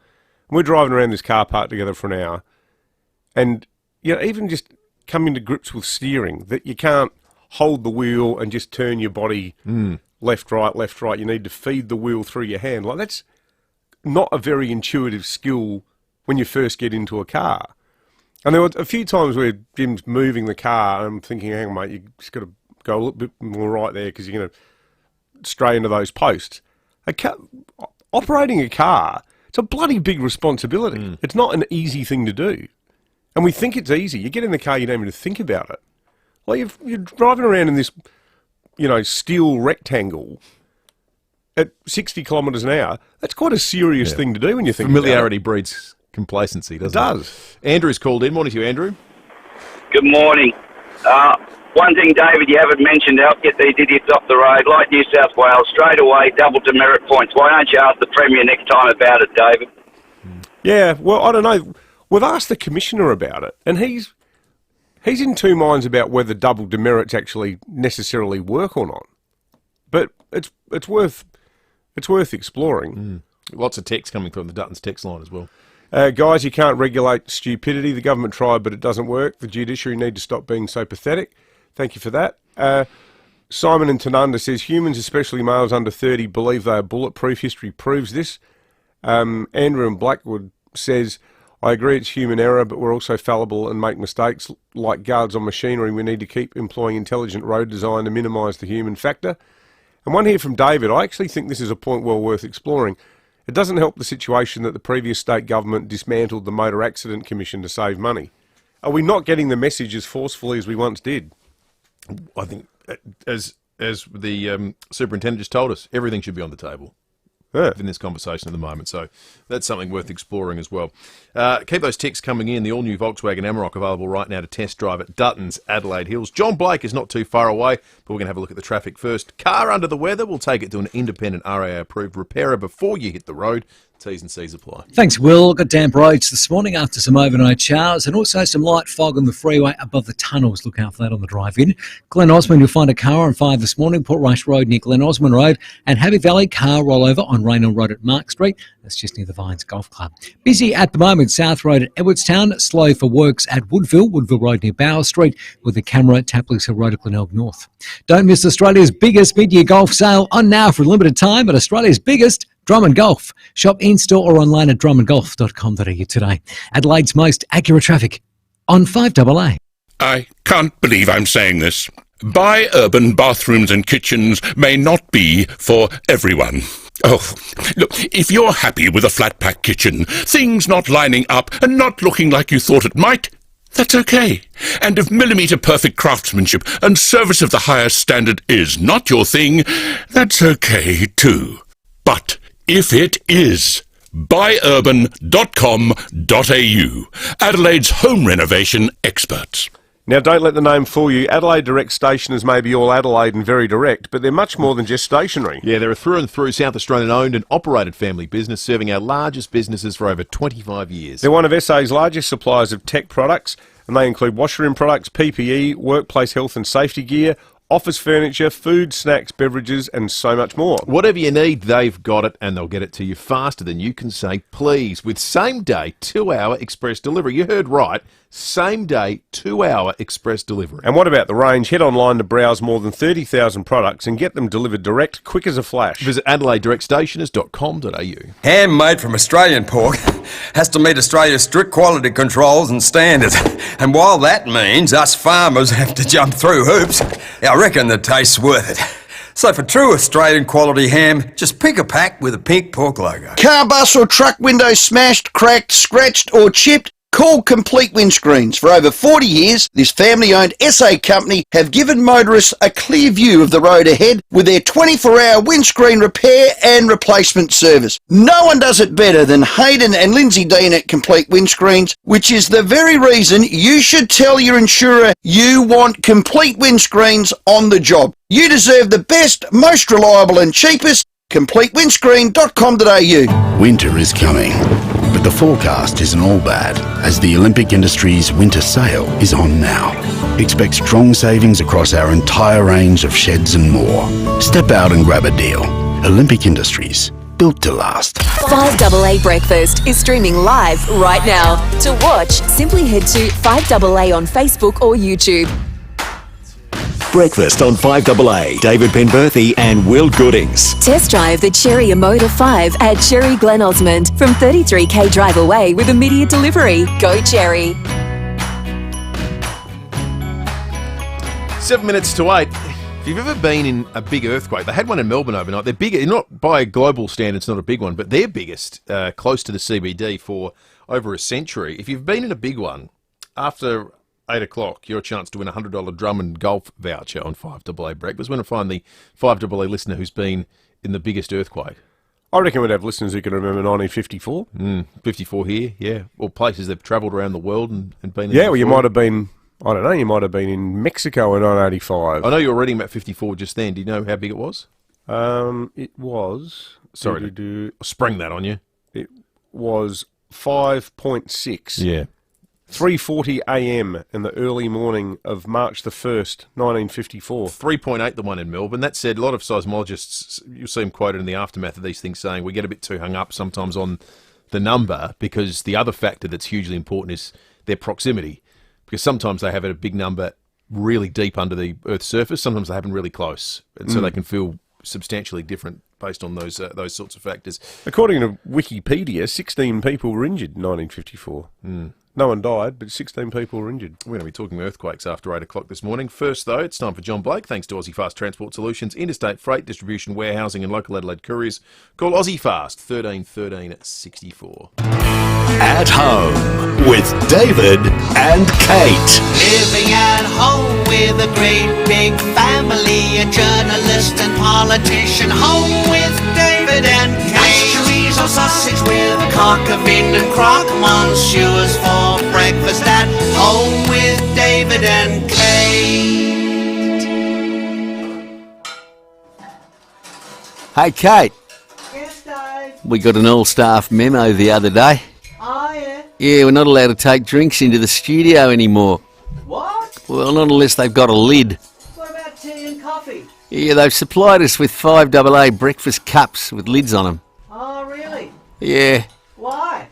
We're driving around this car park together for an hour, and even just coming to grips with steering, that you can't hold the wheel and just turn your body left, right. You need to feed the wheel through your hand. Like, that's not a very intuitive skill when you first get into a car. And there were a few times where Jim's moving the car, and I'm thinking, hang on, mate, you just got to go a little bit more right there because you're going to stray into those posts. Operating a car, it's a bloody big responsibility. It's not an easy thing to do. And we think it's easy. You get in the car, you don't even think about it. Well, you're driving around in this, steel rectangle at 60 kilometres an hour. That's quite a serious thing to do when you think Familiarity about it. breeds complacency, doesn't it? It does. Andrew's called in. Morning to you, Andrew. Good morning. One thing, David, you haven't mentioned, help get these idiots off the road, like New South Wales, straight away, double demerit points. Why don't you ask the Premier next time about it, David? Yeah, well, I don't know. We've asked the Commissioner about it, and he's in two minds about whether double demerits actually necessarily work or not. But it's worth exploring. Lots of text coming through on the Dutton's text line as well. Guys, you can't regulate stupidity. The government tried, but it doesn't work. The judiciary need to stop being so pathetic. Thank you for that. Simon in Tanunda says, humans, especially males under 30, believe they are bulletproof. History proves this. Andrew in Blackwood says, I agree it's human error, but we're also fallible and make mistakes. Like guards on machinery, we need to keep employing intelligent road design to minimise the human factor. And one here from David, I actually think this is a point well worth exploring. It doesn't help the situation that the previous state government dismantled the Motor Accident Commission to save money. Are we not getting the message as forcefully as we once did? I think, as the superintendent just told us, everything should be on the table in this conversation at the moment. So that's something worth exploring as well. Keep those texts coming in. The all-new Volkswagen Amarok available right now to test drive at Dutton's Adelaide Hills. John Blake is not too far away, but we're going to have a look at the traffic first. Car under the weather, we'll take it to an independent RAA-approved repairer before you hit the road. T's and C's apply. Thanks, Will. Got damp roads this morning after some overnight showers and also some light fog on the freeway above the tunnels. Look out for that on the drive-in. Glen Osmond, you'll find a car on fire this morning. Port Rush Road near Glen Osmond Road, and Happy Valley car rollover on Raynell Road at Mark Street. That's just near the Vines Golf Club. Busy at the moment, South Road at Edwardstown. Slow for works at Woodville Road near Bower Street, with the camera at Tapley's Hill Road at Glenelg North. Don't miss Australia's biggest mid-year golf sale on now for a limited time at Australia's biggest Drummond Golf. Shop in-store or online at drummondgolf.com.au today. Adelaide's most accurate traffic on 5AA. I can't believe I'm saying this. Buy urban bathrooms and kitchens may not be for everyone. Oh, look, if you're happy with a flat-pack kitchen, things not lining up and not looking like you thought it might, that's okay. And if millimetre-perfect craftsmanship and service of the highest standard is not your thing, that's okay too. But if it is, buyurban.com.au, Adelaide's home renovation experts. Now, don't let the name fool you. Adelaide Direct stationers may be all Adelaide and very direct, but they're much more than just stationery. Yeah, they're a through-and-through South Australian-owned and operated family business, serving our largest businesses for over 25 years. They're one of SA's largest suppliers of tech products, and they include washroom products, PPE, workplace health and safety gear, office furniture, food, snacks, beverages, and so much more. Whatever you need, they've got it, and they'll get it to you faster than you can say please, with same-day, 2-hour express delivery. You heard right, same-day, 2-hour express delivery. And what about the range? Head online to browse more than 30,000 products and get them delivered direct, quick as a flash. Visit AdelaideDirectStationers.com.au. Ham made from Australian pork has to meet Australia's strict quality controls and standards. And while that means us farmers have to jump through hoops, I reckon the taste's worth it. So for true Australian quality ham, just pick a pack with a pink pork logo. Car, bus or truck window smashed, cracked, scratched or chipped? Call Complete Windscreens. For over 40 years, this family-owned SA company have given motorists a clear view of the road ahead with their 24-hour windscreen repair and replacement service. No one does it better than Hayden and Lindsay Dean at Complete Windscreens, which is the very reason you should tell your insurer you want Complete Windscreens on the job. You deserve the best, most reliable and cheapest. CompleteWindscreen.com.au. Winter is coming, but the forecast isn't all bad, as the Olympic Industries winter sale is on now. Expect strong savings across our entire range of sheds and more. Step out and grab a deal. Olympic Industries, built to last. 5AA Breakfast is streaming live right now. To watch, simply head to 5AA on Facebook or YouTube. Breakfast on 5AA. David Penberthy and Will Goodings. Test drive the Cherry Emoda 5 at Cherry Glen Osmond from 33k drive away with immediate delivery. Go Cherry. 7 minutes to 8. If you've ever been in a big earthquake, they had one in Melbourne overnight. They're bigger, not by global standards, not a big one, but they're biggest, close to the CBD for over a century. If you've been in a big one, after 8 o'clock, your chance to win a $100 Drummond golf voucher on 5AA Breakfast. We're going to find the 5AA listener who's been in the biggest earthquake. I reckon we'd have listeners who can remember 1954. 54 here, yeah. Or places they've travelled around the world and been in. Yeah, well, you might have been, I don't know, you might have been in Mexico in 1985. I know you were reading about 54 just then. Do you know how big it was? It was... Sorry to spring that on you. It was 5.6. Yeah. 3:40 a.m. in the early morning of March the 1st, 1954. 3.8 the one in Melbourne. That said, a lot of seismologists, you'll see them quoted in the aftermath of these things saying we get a bit too hung up sometimes on the number because the other factor that's hugely important is their proximity. Because sometimes they have a big number really deep under the Earth's surface, sometimes they happen really close. And so they can feel substantially different based on those sorts of factors. According to Wikipedia, 16 people were injured in 1954. No one died, but 16 people were injured. We're going to be talking earthquakes after 8 o'clock this morning. First, though, it's time for John Blake. Thanks to Aussie Fast Transport Solutions, interstate freight, distribution, warehousing and local Adelaide couriers. Call Aussie Fast, 13 13 64. At Home with David and Kate. Living at home with a great big family, a journalist and politician. Home with David and Kate. Nice chorizo sausage with cock of bean and crock monsieurs for breakfast. At home with David and Kate. Hey, Kate. Yes, Dave. We got an all-staff memo the other day. Oh, yeah. Yeah, we're not allowed to take drinks into the studio anymore. What? Well, not unless they've got a lid. What about tea and coffee? Yeah, they've supplied us with FIVEAA breakfast cups with lids on them. Oh, really? Yeah. Why?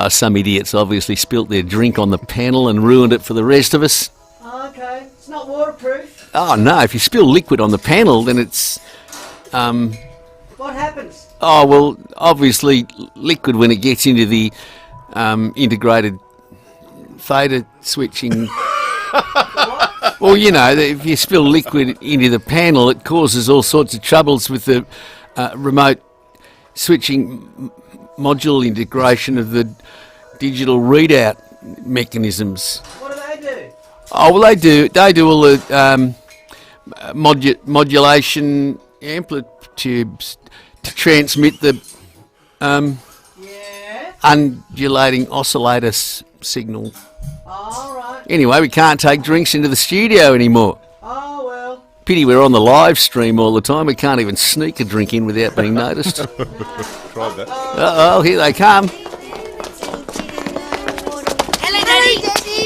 Some idiots obviously spilt their drink on the panel and ruined it for the rest of us. Oh, okay. It's not waterproof. Oh, no, if you spill liquid on the panel, then it's... What happens? Oh, well, obviously liquid when it gets into the integrated theta switching... Well, you know, if you spill liquid into the panel, it causes all sorts of troubles with the remote switching module integration of the digital readout mechanisms. What do they do? Oh, well, they do all the modulation amplitudes to transmit the undulating oscillator signal. All right. Anyway, we can't take drinks into the studio anymore. Oh, well. Pity we're on the live stream all the time. We can't even sneak a drink in without being noticed. Tried that. Uh-oh, here they come. Hello, Daddy.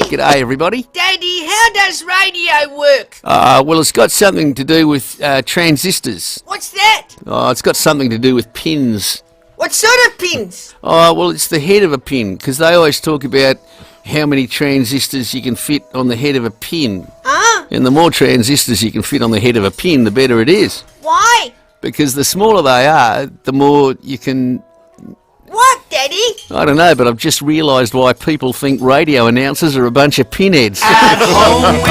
G'day, everybody. Daddy, how does radio work? Well, it's got something to do with transistors. What's that? Oh, it's got something to do with pins. What sort of pins? Oh, well, it's the head of a pin, because they always talk about how many transistors you can fit on the head of a pin. Huh? And the more transistors you can fit on the head of a pin, the better it is. Why? Because the smaller they are, the more you can... What, Daddy? I don't know, but I've just realised why people think radio announcers are a bunch of pinheads. At home with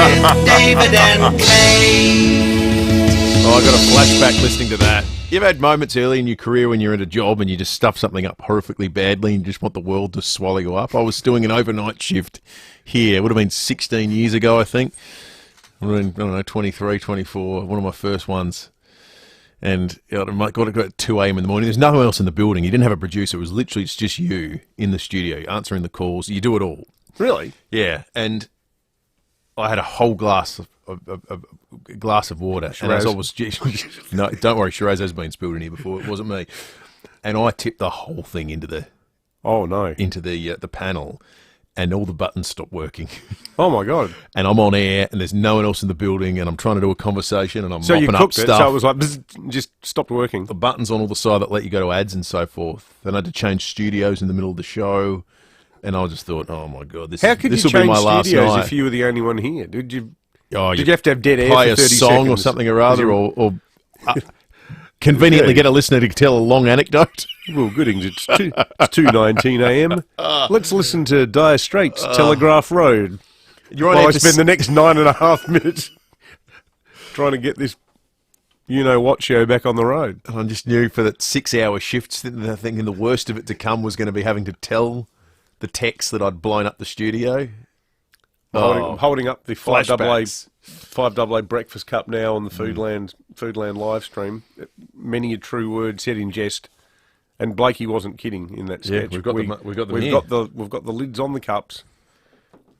David and Kate. Oh, I got a flashback listening to that. You've had moments early in your career when you're at a job and you just stuff something up horrifically badly and you just want the world to swallow you up. I was doing an overnight shift here. It would have been 16 years ago, I think. I don't know, 23, 24, one of my first ones. And I got to go at 2 a.m. in the morning. There's no one else in the building. You didn't have a producer. It was literally just you in the studio answering the calls. You do it all. Really? Yeah. And I had a whole glass of water. Shiraz. And as I was... No, don't worry. Shiraz has been spilled in here before. It wasn't me. And I tipped the whole thing into the... Oh, no. Into the panel. And all the buttons stopped working. Oh, my God. And I'm on air, and there's no one else in the building, and I'm trying to do a conversation, and I'm So mopping you up cooked it, stuff. so it was like, just stopped working. The buttons on all the side that let you go to ads and so forth. Then I had to change studios in the middle of the show, and I just thought, oh, my God, this How will could you be change my last studios night. if you were the only one here? Did you Did you have to have dead air play for 30 a song seconds? or something or other, or conveniently get a listener to tell a long anecdote? Well, goodings, it's 2:19 a.m. Let's listen to Dire Straits, Telegraph Road. You're on while I episode- spend the next 9.5 minutes trying to get this you-know-what show back on the road. And I just knew for that 6-hour shift, thinking the worst of it to come was going to be having to tell the techs that I'd blown up the studio. Holding up the flashbacks. 5AA breakfast cup now on the Foodland live stream. Many a true word said in jest, and Blakey wasn't kidding in that sketch. Yeah, we've got them here. We've got the lids on the cups.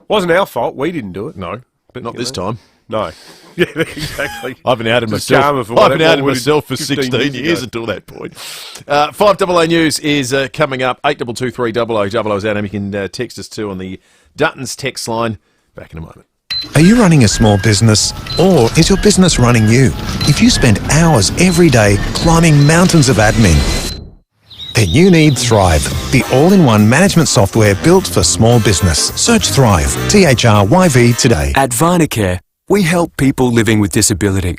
Wasn't our fault. We didn't do it. No, but not this time. No. Yeah, exactly. I haven't outed It's the charm myself. of I what haven't it outed was myself for 15 16 years until that point. 5AA News is coming up. 822300 is Adam. You can text us too on the Dutton's text line. Back in a moment. Are you running a small business, or is your business running you? If you spend hours every day climbing mountains of admin, then you need Thrive, the all-in-one management software built for small business. Search Thrive, THRYV today. At Vinacare, we help people living with disability.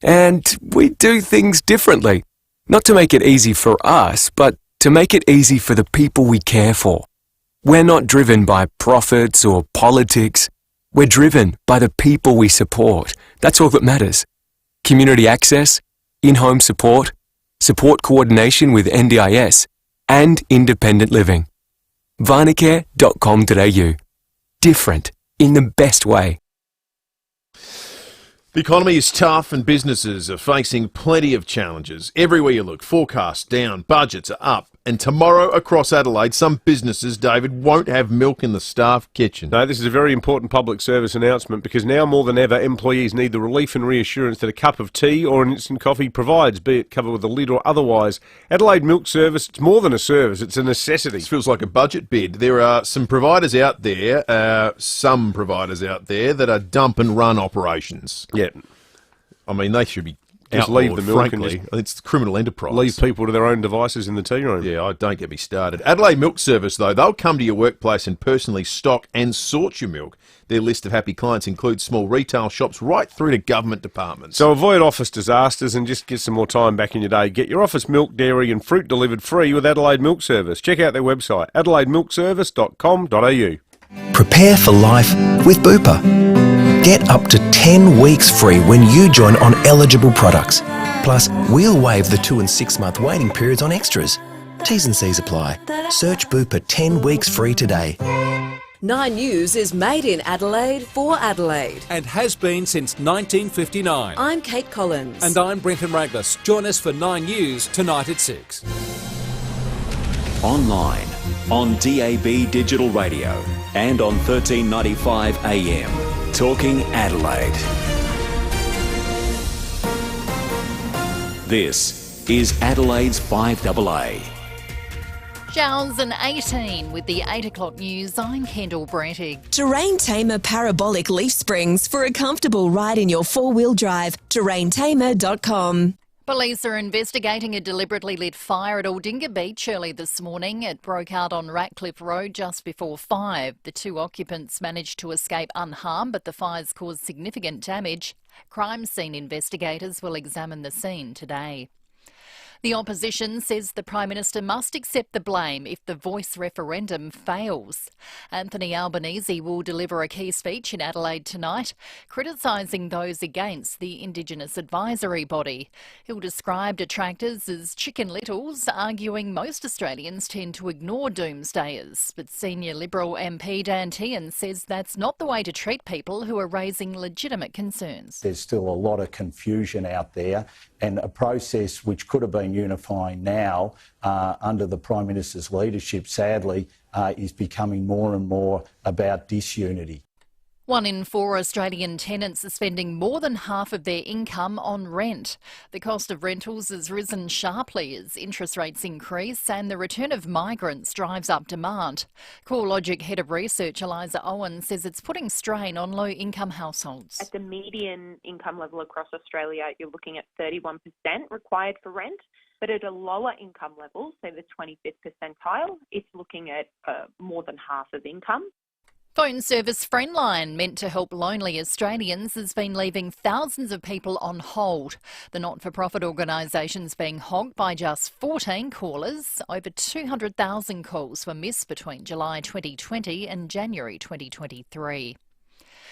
And we do things differently. Not to make it easy for us, but to make it easy for the people we care for. We're not driven by profits or politics. We're driven by the people we support. That's all that matters. Community access, in-home support, support coordination with NDIS, and independent living. Varnicare.com.au. Different in the best way. The economy is tough and businesses are facing plenty of challenges. Everywhere you look, forecasts down, budgets are up. And tomorrow across Adelaide, some businesses, David, won't have milk in the staff kitchen. No, this is a very important public service announcement because now more than ever, employees need the relief and reassurance that a cup of tea or an instant coffee provides, be it covered with a lid or otherwise. Adelaide Milk Service, it's more than a service, it's a necessity. This feels like a budget bid. There are some providers out there that are dump and run operations. Yeah. I mean, they should be just outlawed, leave the milk frankly. and It's criminal enterprise. leave people to their own devices in the tea room. Yeah, don't get me started. Adelaide Milk Service, though, they'll come to your workplace and personally stock and sort your milk. Their list of happy clients includes small retail shops right through to government departments. So avoid office disasters and just get some more time back in your day. Get your office milk, dairy and fruit delivered free with Adelaide Milk Service. Check out their website, adelaidemilkservice.com.au. Prepare for life with Bupa. Get up to 10 weeks free when you join on eligible products. Plus, we'll waive the 2 and 6 month waiting periods on extras. T's and C's apply. Search Bupa 10 weeks free today. 9 News is made in Adelaide for Adelaide. And has been since 1959. I'm Kate Collins. And I'm Brenton Raglas. Join us for 9 News tonight at 6. Online, on DAB Digital Radio and on 1395 AM. Talking Adelaide. This is Adelaide's 5AA. Showers and 18 with the 8 o'clock news. I'm Kendall Brettig. Terrain Tamer Parabolic Leaf Springs for a comfortable ride in your four-wheel drive. terraintamer.com. Police are investigating a deliberately lit fire at Aldinga Beach early this morning. It broke out on Ratcliffe Road just before 5. The 2 occupants managed to escape unharmed, but the fires caused significant damage. Crime scene investigators will examine the scene today. The opposition says the Prime Minister must accept the blame if the Voice referendum fails. Anthony Albanese will deliver a key speech in Adelaide tonight, criticising those against the Indigenous Advisory Body. He'll describe detractors as chicken littles, arguing most Australians tend to ignore doomsdayers. But senior Liberal MP Dan Tehan says that's not the way to treat people who are raising legitimate concerns. There's still a lot of confusion out there, and a process which could have been unifying now under the Prime Minister's leadership, sadly, is becoming more and more about disunity. 1 in 4 Australian tenants are spending more than half of their income on rent. The cost of rentals has risen sharply as interest rates increase and the return of migrants drives up demand. CoreLogic Head of Research Eliza Owen says it's putting strain on low-income households. At the median income level across Australia, you're looking at 31% required for rent. But at a lower income level, say the 25th percentile, it's looking at more than half of income. Phone service Friendline, meant to help lonely Australians, has been leaving thousands of people on hold. The not-for-profit organisation's being hogged by just 14 callers. Over 200,000 calls were missed between July 2020 and January 2023.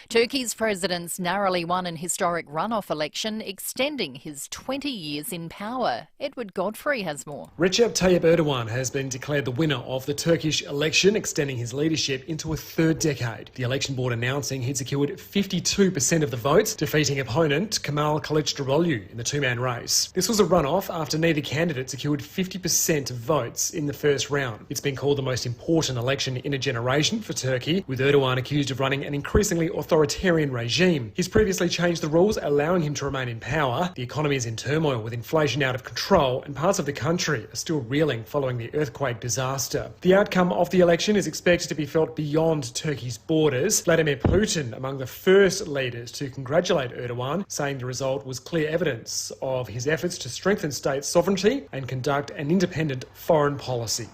Turkey's president's narrowly won an historic runoff election, extending his 20 years in power. Edward Godfrey has more. Recep Tayyip Erdogan has been declared the winner of the Turkish election, extending his leadership into a third decade. The election board announcing he'd secured 52% of the votes, defeating opponent Kemal Kılıçdaroğlu in the two-man race. This was a runoff after neither candidate secured 50% of votes in the first round. It's been called the most important election in a generation for Turkey, with Erdogan accused of running an increasingly authoritarian regime. He's previously changed the rules, allowing him to remain in power. The economy is in turmoil with inflation out of control, and parts of the country are still reeling following the earthquake disaster. The outcome of the election is expected to be felt beyond Turkey's borders. Vladimir Putin, among the first leaders to congratulate Erdogan, saying the result was clear evidence of his efforts to strengthen state sovereignty and conduct an independent foreign policy.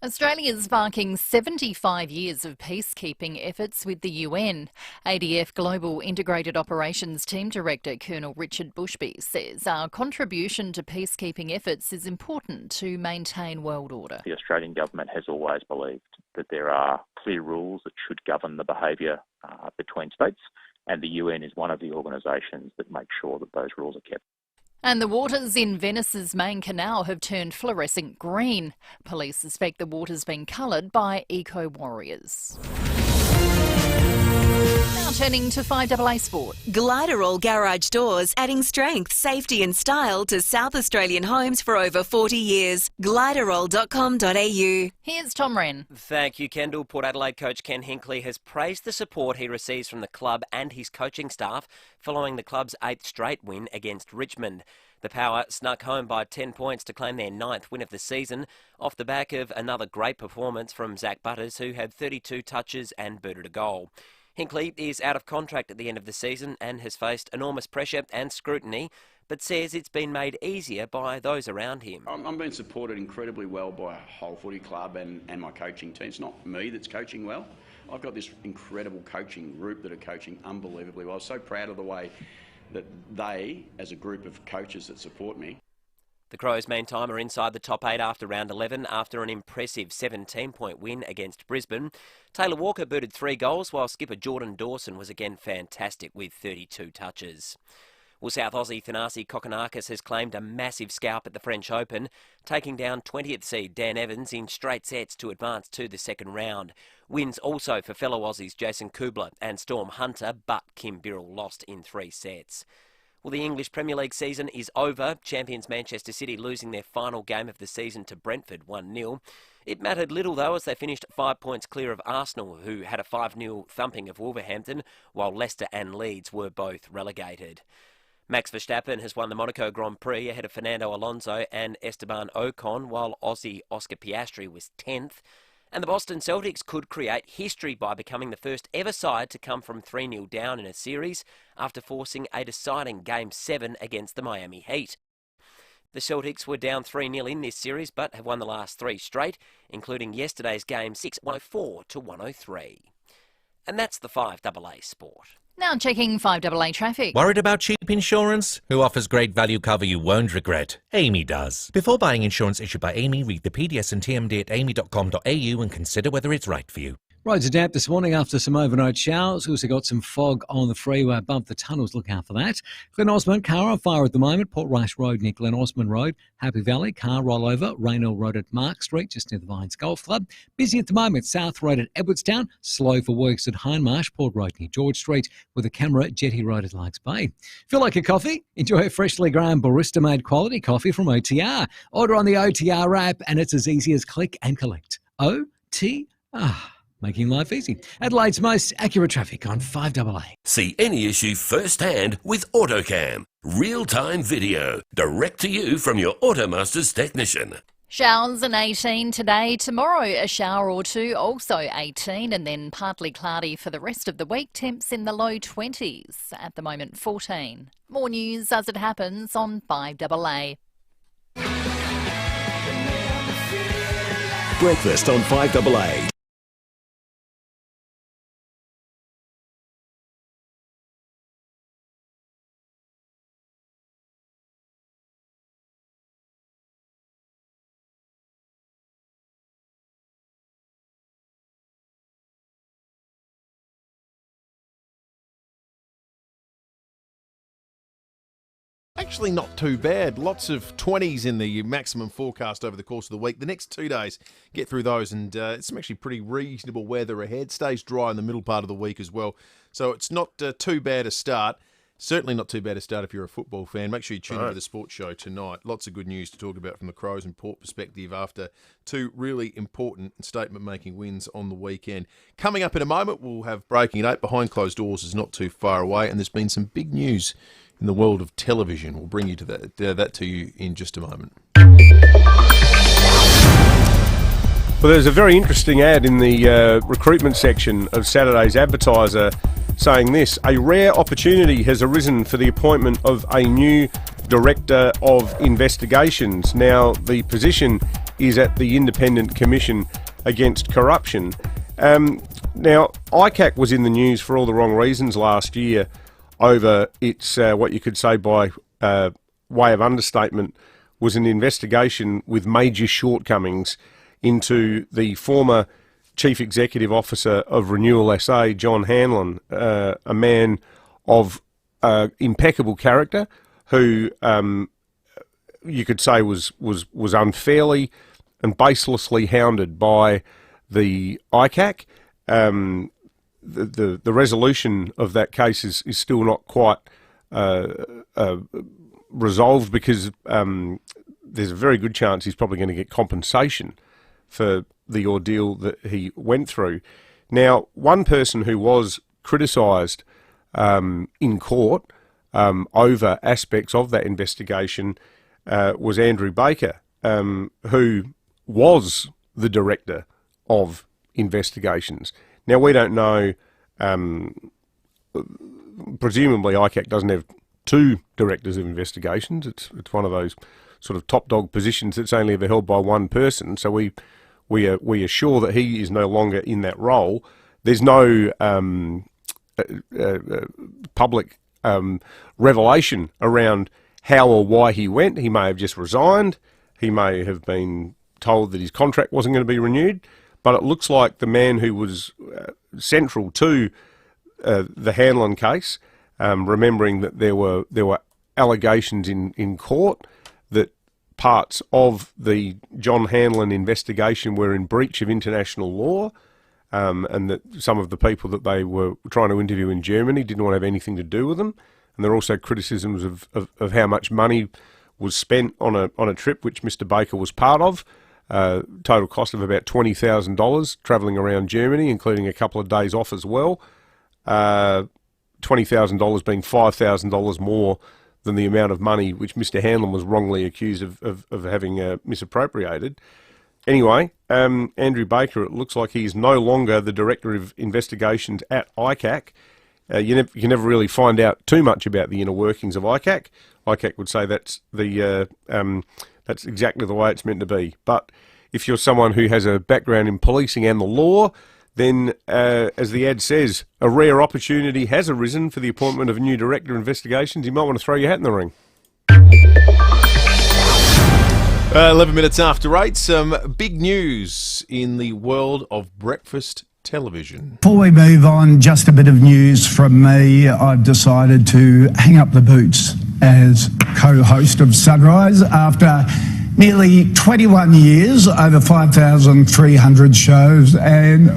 Australia's marking 75 years of peacekeeping efforts with the UN. ADF Global Integrated Operations Team Director Colonel Richard Bushby says our contribution to peacekeeping efforts is important to maintain world order. The Australian government has always believed that there are clear rules that should govern the behaviour between states, and the UN is one of the organisations that make sure that those rules are kept. And the waters in Venice's main canal have turned fluorescent green. Police suspect the water's been coloured by eco-warriors. Now turning to 5AA Sport. Gliderall Garage Doors, adding strength, safety and style to South Australian homes for over 40 years. Gliderall.com.au. Here's Tom Wren. Thank you, Kendall. Port Adelaide coach Ken Hinckley has praised the support he receives from the club and his coaching staff following the club's 8th straight win against Richmond. The Power snuck home by 10 points to claim their 9th win of the season, off the back of another great performance from Zach Butters, who had 32 touches and booted a goal. Hinckley is out of contract at the end of the season and has faced enormous pressure and scrutiny, but says it's been made easier by those around him. I'm being supported incredibly well by a whole footy club and my coaching team. It's not me that's coaching well. I've got this incredible coaching group that are coaching unbelievably well. I'm so proud of the way that they, as a group of coaches that support me. The Crows, meantime, are inside the top 8 after round 11 after an impressive 17-point win against Brisbane. Taylor Walker booted 3 goals, while skipper Jordan Dawson was again fantastic with 32 touches. Well, South Aussie Thanasi Kokonakis has claimed a massive scalp at the French Open, taking down 20th seed Dan Evans in straight sets to advance to the second round. Wins also for fellow Aussies Jason Kubler and Storm Hunter, but Kim Birrell lost in 3 sets. Well, the English Premier League season is over. Champions Manchester City losing their final game of the season to Brentford 1-0. It mattered little, though, as they finished 5 points clear of Arsenal, who had a 5-0 thumping of Wolverhampton, while Leicester and Leeds were both relegated. Max Verstappen has won the Monaco Grand Prix ahead of Fernando Alonso and Esteban Ocon, while Aussie Oscar Piastri was 10th. And the Boston Celtics could create history by becoming the first ever side to come from 3-0 down in a series after forcing a deciding Game 7 against the Miami Heat. The Celtics were down 3-0 in this series but have won the last 3 straight, including yesterday's Game 6, 104-103. And that's the 5AA Sport. Now checking 5AA traffic. Worried about cheap insurance? Who offers great value cover you won't regret? Amy does. Before buying insurance issued by Amy, read the PDS and TMD at amy.com.au and consider whether it's right for you. Roads are damp this morning after some overnight showers. We also got some fog on the freeway above the tunnels. Look out for that. Glen Osmond, car on fire at the moment. Port Rice Road near Glen Osmond Road. Happy Valley, car rollover. Raynell Road at Mark Street, just near the Vines Golf Club. Busy at the moment. South Road at Edwardstown. Slow for works at Hindmarsh. Port Road near George Street. With a camera at Jetty Road at Larks Bay. Feel like a coffee? Enjoy a freshly ground barista-made quality coffee from OTR. Order on the OTR app and it's as easy as click and collect. OTR. Making life easy. Adelaide's most accurate traffic on 5AA. See any issue firsthand with AutoCam. Real-time video, direct to you from your Automaster's technician. Showers and 18 today. Tomorrow a shower or two, also 18, and then partly cloudy for the rest of the week. Temps in the low 20s. At the moment 14. More news as it happens on 5AA. Breakfast on 5AA. Actually not too bad. Lots of 20s in the maximum forecast over the course of the week. The next 2 days, get through those, and it's some actually pretty reasonable weather ahead. Stays dry in the middle part of the week as well. So it's not too bad a start. Certainly not too bad a start if you're a football fan. Make sure you tune into the sports show tonight. Lots of good news to talk about from the Crows and Port perspective after 2 really important statement-making wins on the weekend. Coming up in a moment, we'll have Breaking at 8. Behind Closed Doors is not too far away, and there's been some big news in the world of television. We'll bring you to that to you in just a moment. Well, there's a very interesting ad in the recruitment section of Saturday's Advertiser saying this: a rare opportunity has arisen for the appointment of a new Director of Investigations. Now, the position is at the Independent Commission Against Corruption. Now, ICAC was in the news for all the wrong reasons last year over its, what you could say by way of understatement, was an investigation with major shortcomings into the former Chief Executive Officer of Renewal SA, John Hanlon, a man of impeccable character who you could say was unfairly and baselessly hounded by the ICAC. The resolution of that case is still not quite resolved because there's a very good chance he's probably going to get compensation for the ordeal that he went through. Now, one person who was criticised in court over aspects of that investigation was Andrew Baker, who was the director of investigations. Now, we don't know, presumably ICAC doesn't have two directors of investigations. It's one of those sort of top dog positions that's only ever held by one person. So we are sure that he is no longer in that role. There's no public revelation around how or why he went. He may have just resigned. He may have been told that his contract wasn't going to be renewed. But it looks like the man who was central to the Hanlon case, remembering that there were allegations in court that parts of the John Hanlon investigation were in breach of international law, and that some of the people that they were trying to interview in Germany didn't want to have anything to do with them. And there are also criticisms of how much money was spent on a trip which Mr. Baker was part of. Total cost of about $20,000 travelling around Germany, including a couple of days off as well. $20,000 being $5,000 more than the amount of money which Mr. Hanlon was wrongly accused of having misappropriated. Anyway, Andrew Baker, it looks like he is no longer the Director of Investigations at ICAC. You can never really find out too much about the inner workings of ICAC. ICAC would say that's exactly the way it's meant to be. But if you're someone who has a background in policing and the law, then, as the ad says, a rare opportunity has arisen for the appointment of a new Director of Investigations. You might want to throw your hat in the ring. 11 minutes after 8, some big news in the world of breakfast television. Before we move on, just a bit of news from me. I've decided to hang up the boots as co-host of Sunrise after nearly 21 years, over 5,300 shows, and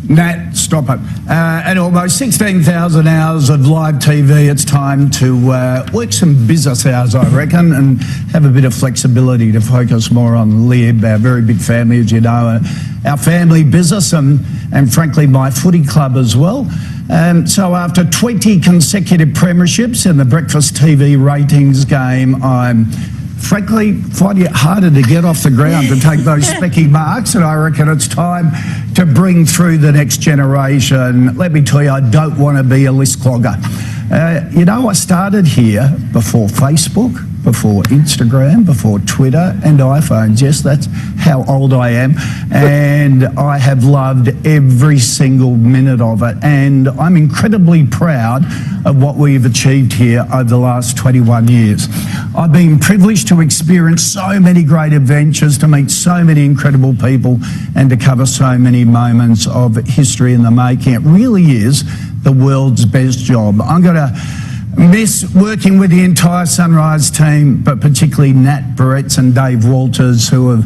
Nat, stop it. And almost 16,000 hours of live TV. It's time to work some business hours, I reckon, and have a bit of flexibility to focus more on Lib, our very big family, as you know, our family business, and frankly, my footy club as well. So after 20 consecutive premierships in the breakfast TV ratings game, I'm frankly finding it harder to get off the ground to take those specky marks, and I reckon it's time to bring through the next generation. Let me tell you, I don't want to be a list clogger. You know, I started here before Facebook, before Instagram, before Twitter and iPhones. Yes, that's how old I am. And I have loved every single minute of it. And I'm incredibly proud of what we've achieved here over the last 21 years. I've been privileged to experience so many great adventures, to meet so many incredible people, and to cover so many moments of history in the making. It really is the world's best job. I'm going to miss working with the entire Sunrise team, but particularly Nat Barretts and Dave Walters, who have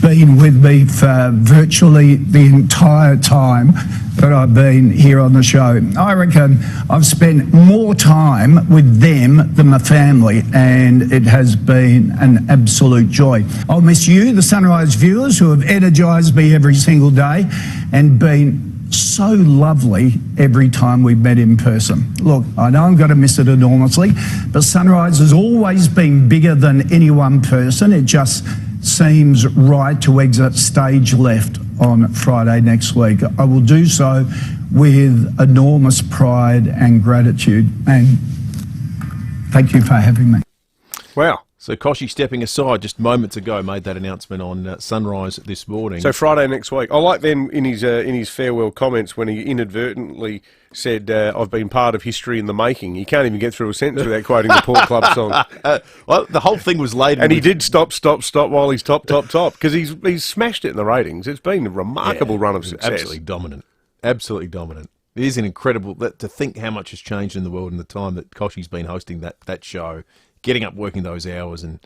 been with me for virtually the entire time that I've been here on the show. I reckon I've spent more time with them than my family, and it has been an absolute joy. I'll miss you, the Sunrise viewers, who have energised me every single day and been so lovely every time we've met in person. Look, I know I'm going to miss it enormously, but Sunrise has always been bigger than any one person. It just seems right to exit stage left on Friday next week. I will do so with enormous pride and gratitude, and thank you for having me. Wow. So Koshy stepping aside just moments ago made that announcement on Sunrise this morning. So Friday next week. I like then in his farewell comments when he inadvertently said, "I've been part of history in the making." He can't even get through a sentence without quoting the Port Club song. Well, the whole thing was laden, and he did stop while he's top because he's smashed it in the ratings. It's been a remarkable run of success. Absolutely dominant. Absolutely dominant. It is an incredible to think how much has changed in the world in the time that Koshy's been hosting that show. Getting up, working those hours, and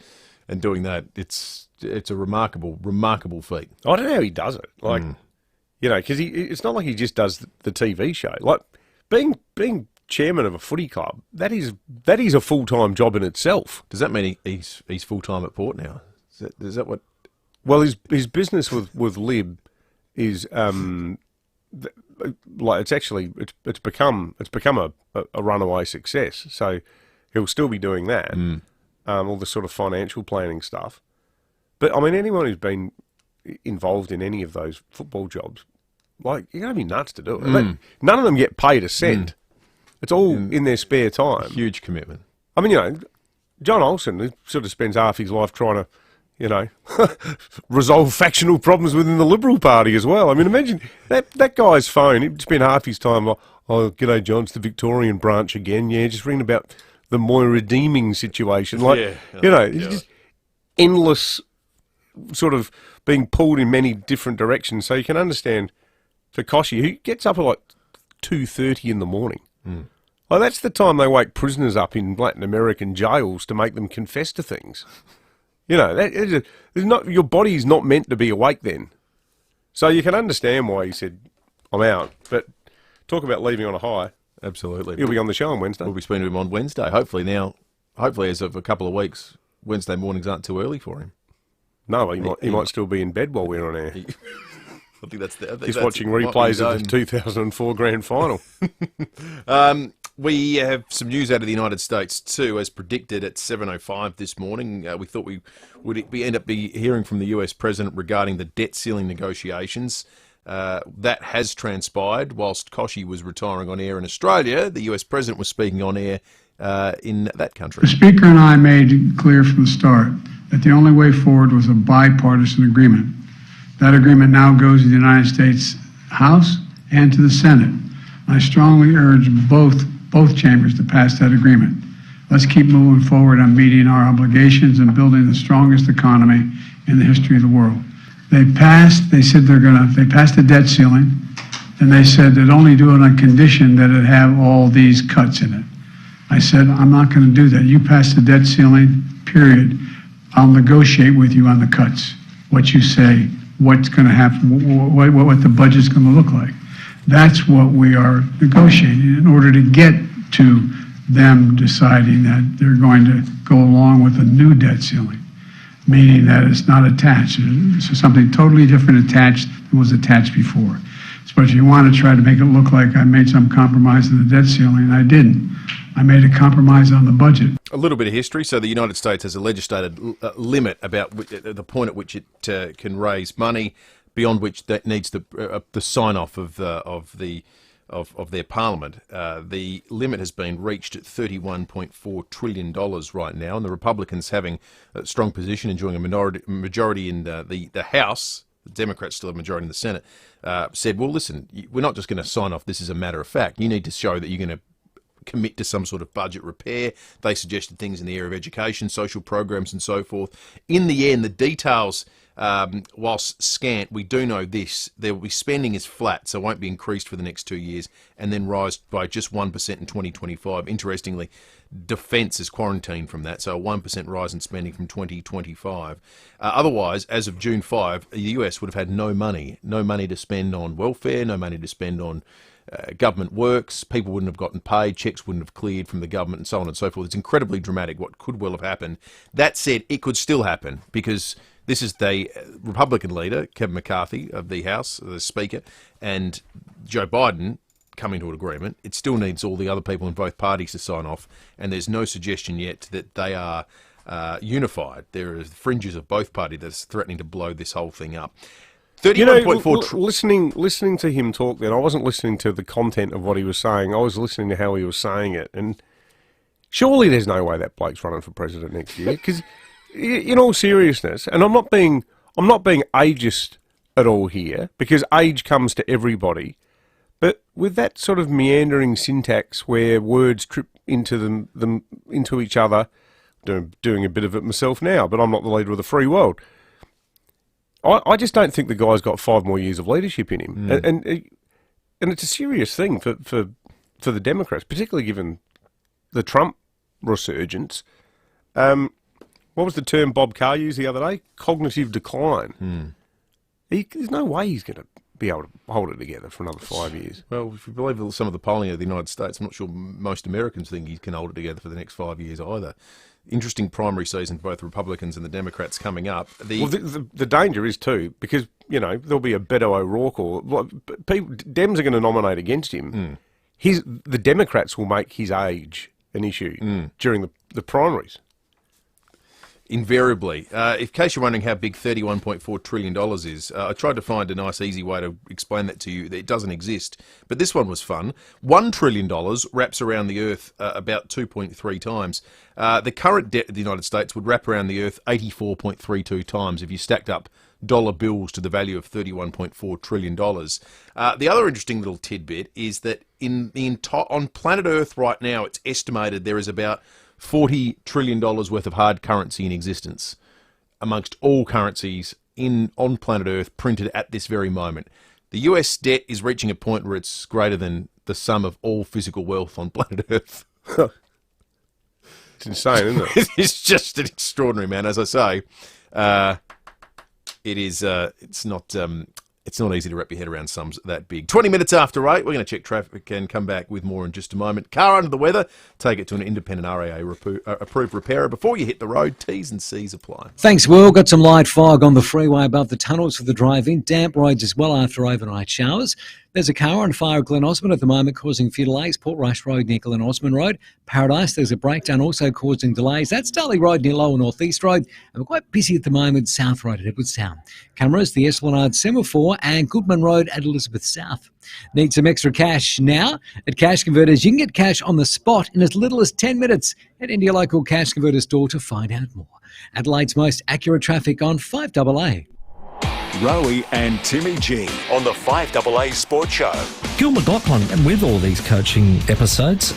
doing that, it's a remarkable feat. I don't know how he does it. Like, you know, because it's not like he just does the TV show. Like being chairman of a footy club, that is a full-time job in itself. Does that mean he's full-time at Port now? Is that what? Well, his business with Lib is like it's become a runaway success. So he'll still be doing that, all the sort of financial planning stuff. But I mean, anyone who's been involved in any of those football jobs, like, you're going to be nuts to do it. None of them get paid a cent. It's all in their spare time. Huge commitment. I mean, you know, John Olsen, who sort of spends half his life trying to, you know, resolve factional problems within the Liberal Party as well. I mean, imagine that guy's phone. He'd spend half his time like, "Oh, g'day, John, it's the Victorian branch again. Yeah, just ringing about the Moira Deeming situation." Like, you know, it's just endless sort of being pulled in many different directions. So you can understand for Koshy, who gets up at like 2:30 in the morning. Like, that's the time they wake prisoners up in Latin American jails to make them confess to things. You know, your body's not meant to be awake then. So you can understand why he said, "I'm out." But talk about leaving on a high. Absolutely. He'll be on the show on Wednesday. We'll be speaking to him on Wednesday. Hopefully as of a couple of weeks, Wednesday mornings aren't too early for him. No, he might still be in bed while we're on air. I think that's He's watching replays of the 2004 Grand Final. We have some news out of the United States too, as predicted at 7:05 this morning. We thought we would end up hearing from the US President regarding the debt ceiling negotiations. That has transpired. Whilst Koshy was retiring on air in Australia, the US President was speaking on air in that country. The Speaker and I made it clear from the start that the only way forward was a bipartisan agreement. That agreement now goes to the United States House and to the Senate. I strongly urge both chambers to pass that agreement. Let's keep moving forward on meeting our obligations and building the strongest economy in the history of the world. They passed the debt ceiling, and they said they'd only do it on condition that it have all these cuts in it. I said, I'm not going to do that. You pass the debt ceiling, period. I'll negotiate with you on the cuts. What you say, what's going to happen, what the budget's going to look like. That's what we are negotiating in order to get to them deciding that they're going to go along with a new debt ceiling, meaning that it's not attached. It's something totally different attached than was attached before. But if you want to try to make it look like I made some compromise in the debt ceiling, I didn't. I made a compromise on the budget. A little bit of history. So the United States has a legislated limit about the point at which it can raise money, beyond which that needs the sign-off of their parliament. The limit has been reached at $31.4 trillion right now, and the Republicans, having a strong position, enjoying a majority in the House, the Democrats still have a majority in the Senate, said, well, listen, we're not just going to sign off this as a matter of fact. You need to show that you're going to commit to some sort of budget repair. They suggested things in the area of education, social programs and so forth. In the end, the details, whilst scant, we do know this. There will be spending is flat, so it won't be increased for the next 2 years, and then rise by just 1% in 2025. Interestingly, defence is quarantined from that, so a 1% rise in spending from 2025. Otherwise, as of June 5, the US would have had no money to spend on welfare, no money to spend on government works, people wouldn't have gotten paid, checks wouldn't have cleared from the government, and so on and so forth. It's incredibly dramatic what could well have happened. That said, it could still happen, because this is the Republican leader, Kevin McCarthy, of the House, the Speaker, and Joe Biden coming to an agreement. It still needs all the other people in both parties to sign off, and there's no suggestion yet that they are unified. There are fringes of both parties that's threatening to blow this whole thing up. 31.4 listening to him talk then, I wasn't listening to the content of what he was saying. I was listening to how he was saying it. And surely there's no way that bloke's running for president next year, because in all seriousness, and I'm not being ageist at all here, because age comes to everybody, but with that sort of meandering syntax where words trip into them into each other, doing a bit of it myself now, but I'm not the leader of the free world. I just don't think the guy's got 5 more years of leadership in him, and it's a serious thing for the Democrats, particularly given the Trump resurgence. What was the term Bob Carr used the other day? Cognitive decline. There's no way he's going to be able to hold it together for another 5 years. Well, if you believe some of the polling of the United States, I'm not sure most Americans think he can hold it together for the next 5 years either. Interesting primary season for both Republicans and the Democrats coming up. The danger is too, because, there'll be a Beto O'Rourke, or Dems are going to nominate against him. The Democrats will make his age an issue during the primaries. Invariably. In case you're wondering how big $31.4 trillion is, I tried to find a nice, easy way to explain that to you. It doesn't exist. But this one was fun. $1 trillion wraps around the Earth about 2.3 times. The current debt of the United States would wrap around the Earth 84.32 times if you stacked up dollar bills to the value of $31.4 trillion. The other interesting little tidbit is that on planet Earth right now, it's estimated there is about $40 trillion worth of hard currency in existence amongst all currencies on planet Earth printed at this very moment. The US debt is reaching a point where it's greater than the sum of all physical wealth on planet Earth. It's insane, isn't it? It's just an extraordinary, man. As I say, it's not easy to wrap your head around sums that big. 20 minutes after 8, we're going to check traffic and come back with more in just a moment. Car under the weather, take it to an independent RAA approved repairer. Before you hit the road, T's and C's apply. Thanks, Will. Got some light fog on the freeway above the tunnels for the drive-in. Damp roads as well after overnight showers. There's a car on fire at Glen Osmond at the moment causing few delays. Port Rush Road near Glen Osmond Road. Paradise, there's a breakdown also causing delays. That's Darley Road near Lower North East Road. And we're quite busy at the moment, South Road at Edwardstown. Cameras, the Esplanade Semaphore and Goodman Road at Elizabeth South. Need some extra cash now? At Cash Converters, you can get cash on the spot in as little as 10 minutes. Head into your local Cash Converter store to find out more. Adelaide's most accurate traffic on 5AA. Rowie and Timmy G on the 5AA Sports Show. Gil McLaughlin, and with all these coaching episodes,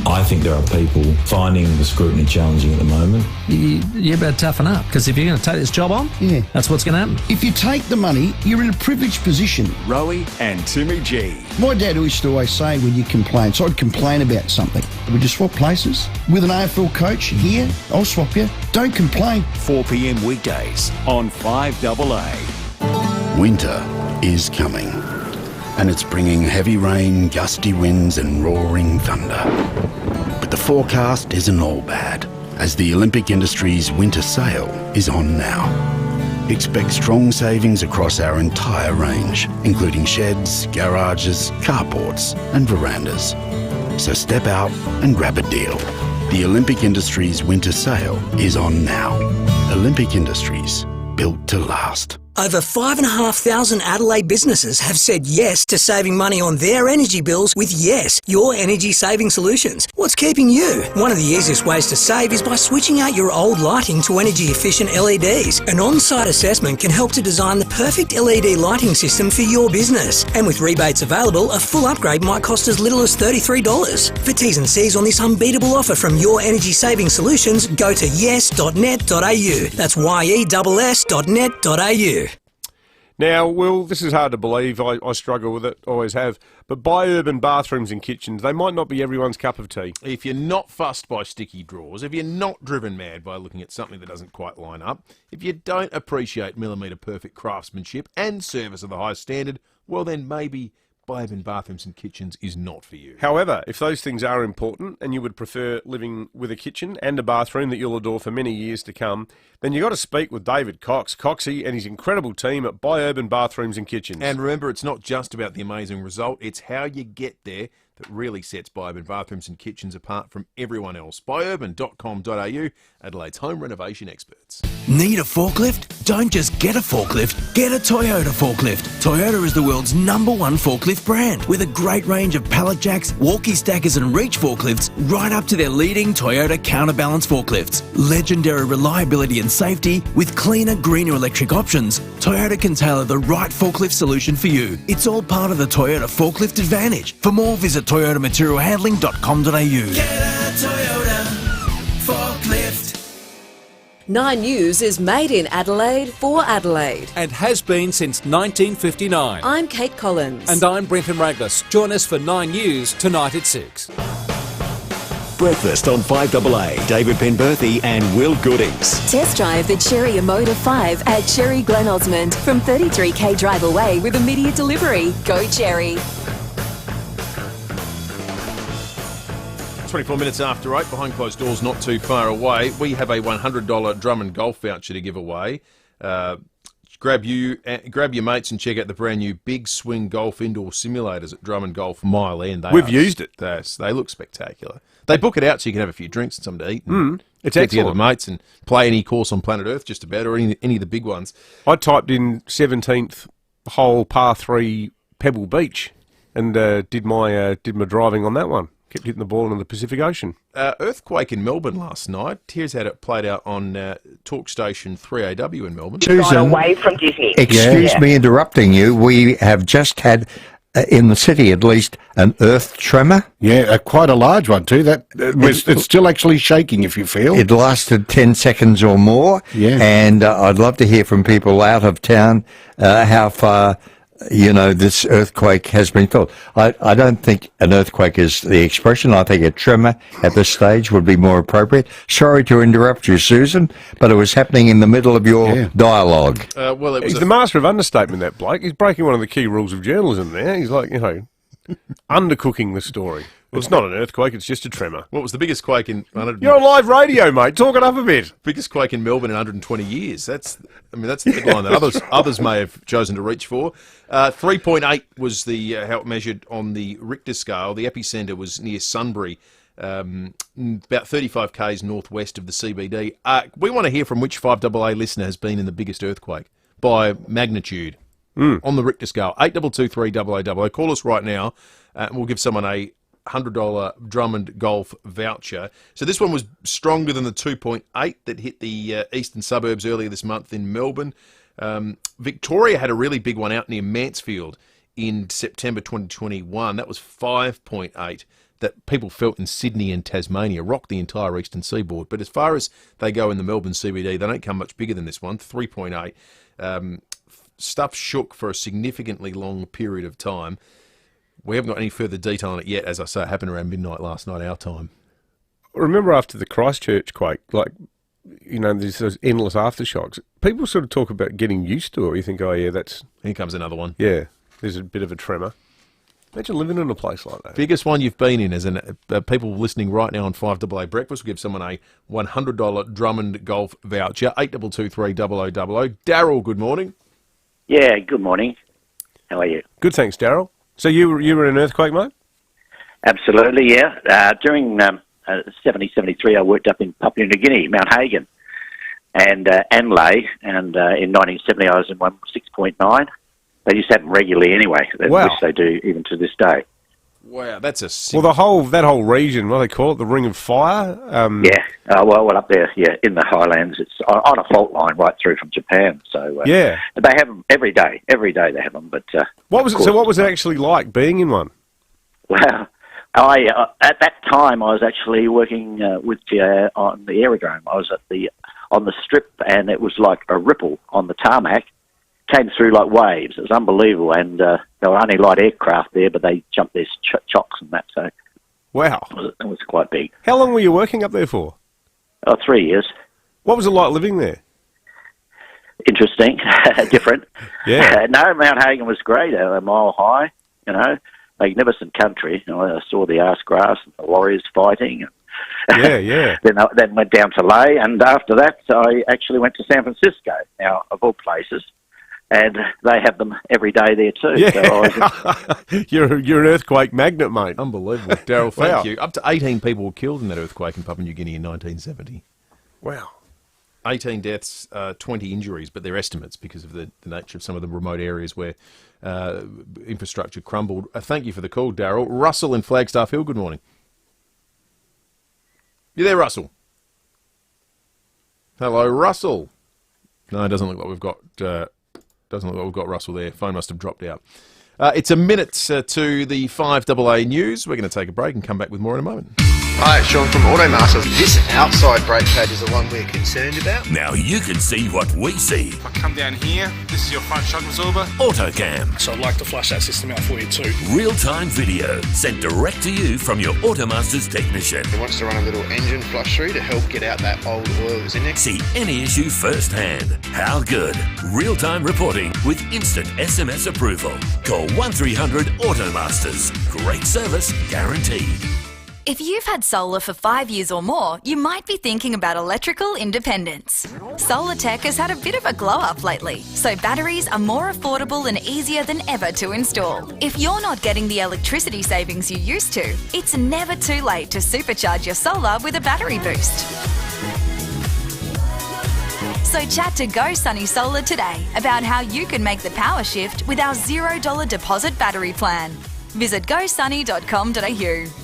I think there are people finding the scrutiny challenging at the moment. You better toughen up, because if you're going to take this job on, that's what's going to happen. If you take the money, you're in a privileged position. Rowie and Timmy G. My dad used to always say when you complain, so I'd complain about something. Would you swap places? With an AFL coach here, I'll swap you. Don't complain. 4 p.m. weekdays on 5AA. Winter is coming, and it's bringing heavy rain, gusty winds and roaring thunder. But the forecast isn't all bad, as the Olympic Industries winter sale is on now. Expect strong savings across our entire range, including sheds, garages, carports and verandas. So step out and grab a deal. The Olympic Industries winter sale is on now. Olympic Industries, built to last. Over 5,500 Adelaide businesses have said yes to saving money on their energy bills with Yes, your energy saving solutions. What's keeping you? One of the easiest ways to save is by switching out your old lighting to energy efficient LEDs. An on-site assessment can help to design the perfect LED lighting system for your business. And with rebates available, a full upgrade might cost as little as $33. For T's and C's on this unbeatable offer from Your Energy Saving Solutions, go to yes.net.au. That's yes.net.au. Now, Will, this is hard to believe. I struggle with it, always have. But bi-urban bathrooms and kitchens, they might not be everyone's cup of tea. If you're not fussed by sticky drawers, if you're not driven mad by looking at something that doesn't quite line up, if you don't appreciate millimetre perfect craftsmanship and service of the highest standard, well then maybe bi-urban bathrooms and kitchens is not for you. However, if those things are important and you would prefer living with a kitchen and a bathroom that you'll adore for many years to come, then you've got to speak with David Cox, Coxie, and his incredible team at bi-urban bathrooms and kitchens. And remember, it's not just about the amazing result, it's how you get there. that really sets Biourban bathrooms and kitchens apart from everyone else. Biourban.com.au, Adelaide's home renovation experts. Need a forklift? Don't just get a forklift, get a Toyota forklift. Toyota is the world's #1 forklift brand with a great range of pallet jacks, walkie stackers and reach forklifts right up to their leading Toyota counterbalance forklifts. Legendary reliability and safety with cleaner, greener electric options, Toyota can tailor the right forklift solution for you. It's all part of the Toyota Forklift Advantage. For more, visit toyotamaterialhandling.com.au. Get a Toyota forklift. 9 News is made in Adelaide for Adelaide. And has been since 1959. I'm Kate Collins. And I'm Brenton Raglas. Join us for 9 News tonight at 6. Breakfast on 5AA. David Penberthy and Will Goodings. Test drive the Cherry Emoda 5 at Cherry Glen Osmond from 33k drive away with immediate delivery. Go Cherry. 24 minutes after 8, behind closed doors, not too far away. We have a $100 Drummond golf voucher to give away. Grab your mates and check out the brand new Big Swing Golf Indoor Simulators at Drummond Golf Mile End. We've used it. They look spectacular. They book it out so you can have a few drinks and something to eat. It's get excellent. together with mates and play any course on planet Earth just about, or any of the big ones. I typed in 17th hole par 3 Pebble Beach and did my driving on that one. Kept hitting the ball into the Pacific Ocean. Earthquake in Melbourne last night. Here's how it played out on Talk Station 3AW in Melbourne. Susan, away from Disney. Excuse me interrupting you. We have just had, in the city at least, an earth tremor. Yeah, quite a large one too. It's still actually shaking, if you feel. It lasted 10 seconds or more. Yeah. And I'd love to hear from people out of town how far this earthquake has been felt. I don't think an earthquake is the expression. I think a tremor at this stage would be more appropriate. Sorry to interrupt you, Susan, but it was happening in the middle of your dialogue. Well, it was He's the master of understatement, that bloke. He's breaking one of the key rules of journalism there. He's like, undercooking the story. Well, it's not an earthquake, it's just a tremor. What was the biggest quake in... You're on live radio, mate. Talk it up a bit. Biggest quake in Melbourne in 120 years. That's the headline that others may have chosen to reach for. 3.8 was how it measured on the Richter scale. The epicentre was near Sunbury, about 35 k's northwest of the CBD. We want to hear from which 5AA listener has been in the biggest earthquake by magnitude on the Richter scale. 8223 Call us right now, and we'll give someone a $100 Drummond golf voucher. So this one was stronger than the 2.8 that hit the eastern suburbs earlier this month in Melbourne. Victoria had a really big one out near Mansfield in September 2021. That was 5.8 that people felt in Sydney and Tasmania, rocked the entire eastern seaboard. But as far as they go in the Melbourne CBD, they don't come much bigger than this one, 3.8. Stuff shook for a significantly long period of time. We haven't got any further detail on it yet. As I say, it happened around midnight last night, our time. Remember after the Christchurch quake, there's those endless aftershocks. People sort of talk about getting used to it. You think, oh, yeah, here comes another one. Yeah, there's a bit of a tremor. Imagine living in a place like that. Biggest one you've been in, as in people listening right now on 5AA Breakfast, we'll give someone a $100 Drummond golf voucher, 8223 0000. Daryl, good morning. Yeah, good morning. How are you? Good, thanks, Daryl. So you were in an earthquake, mate? Absolutely, yeah. During 70-73, I worked up in Papua New Guinea, Mount Hagen, and Anlay, and in 1970 I was in 6.9. They used to happen regularly anyway, which they do even to this day. Wow, that's a... Well, that whole region, what do they call it, the Ring of Fire? Well, up there, in the highlands, it's on a fault line right through from Japan. So they have them every day. Every day they have them. But what was it actually like being in one? Well, I at that time I was actually working with FIVEAA on the aerodrome. I was on the strip, and it was like a ripple on the tarmac. Came through like waves. It was unbelievable, and there were only light aircraft there, but they jumped their chocks and that. So, wow, it was quite big. How long were you working up there for? 3 years. What was it like living there? Interesting, different. Yeah. No, Mount Hagen was great. A mile high, magnificent country. I saw the arse grass and the warriors fighting. Yeah. Then went down to Leh, and after that, I actually went to San Francisco. Now, of all places. and they have them every day there too. Yeah. So I was, you're an earthquake magnet, mate. Unbelievable. Daryl, thank you. Up to 18 people were killed in that earthquake in Papua New Guinea in 1970. Wow. 18 deaths, 20 injuries, but they're estimates because of the nature of some of the remote areas where infrastructure crumbled. Thank you for the call, Daryl. Russell in Flagstaff Hill, good morning. You there, Russell? Hello, Russell. No, it doesn't look like we've got Russell there. Phone must have dropped out. It's a minute to the 5AA news. We're going to take a break and come back with more in a moment. Hi, it's Sean from Automasters. This outside brake pad is the one we're concerned about. Now you can see what we see. If I come down here, this is your front shock absorber. AutoCam. So I'd like to flush that system out for you too. Real-time video sent direct to you from your Automasters technician. He wants to run a little engine flush through to help get out that old oil that's in there. See any issue firsthand. How good? Real-time reporting with instant SMS approval. Call 1300 Automasters. Great service guaranteed. If you've had solar for 5 years or more, you might be thinking about electrical independence. Solar tech has had a bit of a glow up lately, so batteries are more affordable and easier than ever to install. If you're not getting the electricity savings you used to, it's never too late to supercharge your solar with a battery boost. So chat to Go Sunny Solar today about how you can make the power shift with our $0 deposit battery plan. Visit gosunny.com.au.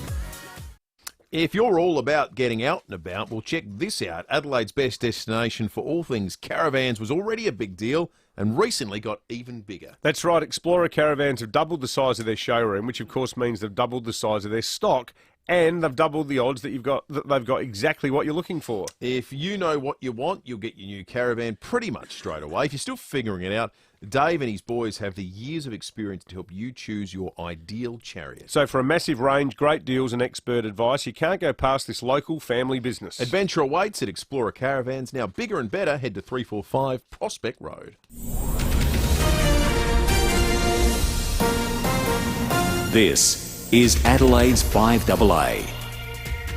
If you're all about getting out and about, well, check this out. Adelaide's best destination for all things caravans was already a big deal and recently got even bigger. That's right. Explorer Caravans have doubled the size of their showroom, which of course means they've doubled the size of their stock, and they've doubled the odds that they've got exactly what you're looking for. If you know what you want, you'll get your new caravan pretty much straight away. If you're still figuring it out, Dave and his boys have the years of experience to help you choose your ideal chariot. So for a massive range, great deals and expert advice, you can't go past this local family business. Adventure awaits at Explorer Caravans. Now bigger and better, head to 345 Prospect Road. This is Adelaide's 5AA.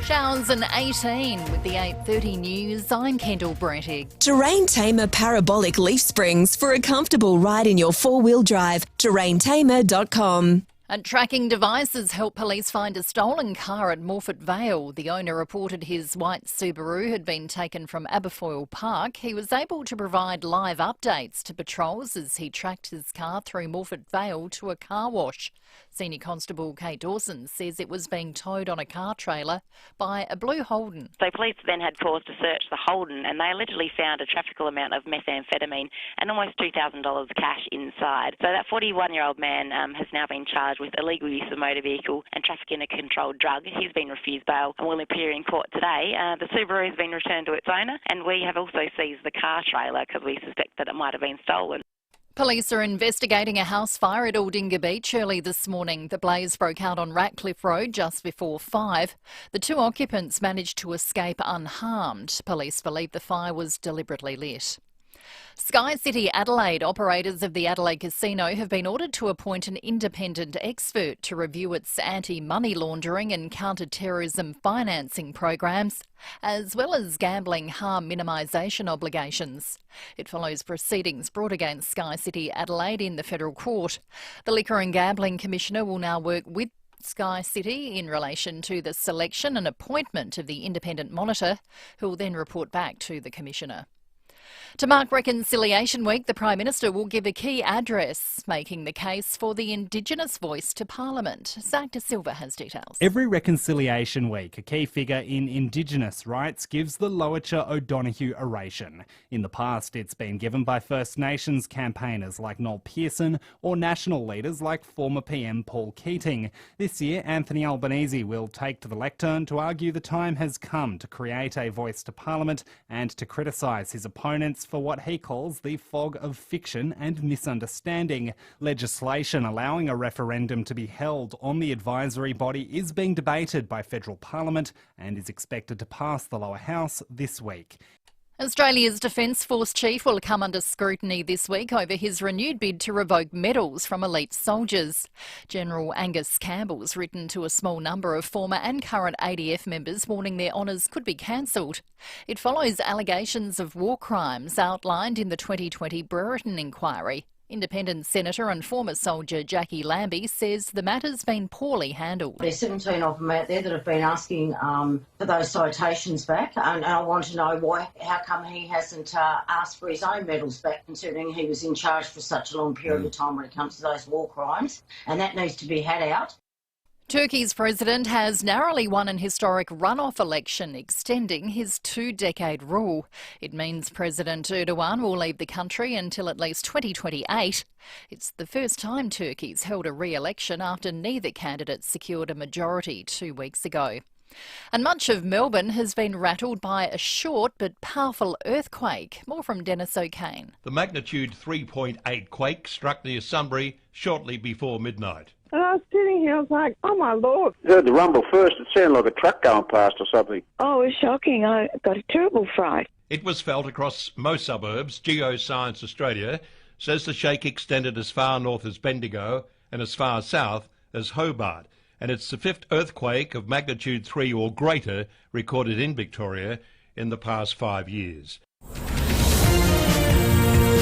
Showers and 18 with the 8:30 news. I'm Kendall Brettig. Terrain-Tamer Parabolic Leaf Springs for a comfortable ride in your four-wheel drive. Terraintamer.com. And tracking devices help police find a stolen car at Morford Vale. The owner reported his white Subaru had been taken from Aberfoyle Park. He was able to provide live updates to patrols as he tracked his car through Morford Vale to a car wash. Senior Constable Kate Dawson says it was being towed on a car trailer by a blue Holden. So police then had cause to search the Holden and they allegedly found a trafficable amount of methamphetamine and almost $2,000 cash inside. So that 41-year-old man has now been charged with illegal use of a motor vehicle and trafficking a controlled drug. He's been refused bail and will appear in court today. The Subaru has been returned to its owner and we have also seized the car trailer because we suspect that it might have been stolen. Police are investigating a house fire at Aldinga Beach early this morning. The blaze broke out on Ratcliffe Road just before 5. The two occupants managed to escape unharmed. Police believe the fire was deliberately lit. Sky City Adelaide operators of the Adelaide Casino have been ordered to appoint an independent expert to review its anti-money laundering and counter-terrorism financing programs, as well as gambling harm minimisation obligations. It follows proceedings brought against Sky City Adelaide in the Federal Court. The Liquor and Gambling Commissioner will now work with Sky City in relation to the selection and appointment of the independent monitor, who will then report back to the Commissioner. To mark Reconciliation Week, the Prime Minister will give a key address, making the case for the Indigenous voice to Parliament. Zach De Silva has details. Every Reconciliation Week, a key figure in Indigenous rights gives the Lowicha O'Donoghue oration. In the past, it's been given by First Nations campaigners like Noel Pearson or national leaders like former PM Paul Keating. This year, Anthony Albanese will take to the lectern to argue the time has come to create a voice to Parliament and to criticise his opponents for what he calls the fog of fiction and misunderstanding. Legislation allowing a referendum to be held on the advisory body is being debated by federal Parliament and is expected to pass the lower house this week. Australia's Defence Force Chief will come under scrutiny this week over his renewed bid to revoke medals from elite soldiers. General Angus Campbell's written to a small number of former and current ADF members warning their honours could be cancelled. It follows allegations of war crimes outlined in the 2020 Brereton inquiry Independent Senator and former soldier Jackie Lambie says the matter's been poorly handled. There's 17 of them out there that have been asking for those citations back, and I want to know how come he hasn't asked for his own medals back, considering he was in charge for such a long period of time when it comes to those war crimes, and that needs to be had out. Turkey's president has narrowly won an historic runoff election, extending his 2-decade rule. It means President Erdogan will leave the country until at least 2028. It's the first time Turkey's held a re-election after neither candidate secured a majority 2 weeks ago. And much of Melbourne has been rattled by a short but powerful earthquake. More from Dennis O'Kane. The magnitude 3.8 quake struck near Sunbury shortly before midnight. And I was sitting here, I was like, oh my Lord. I heard the rumble first. It sounded like a truck going past or something. Oh, it was shocking. I got a terrible fright. It was felt across most suburbs. Geoscience Australia says the shake extended as far north as Bendigo and as far south as Hobart. And it's the 5th earthquake of magnitude 3 or greater recorded in Victoria in the past 5 years.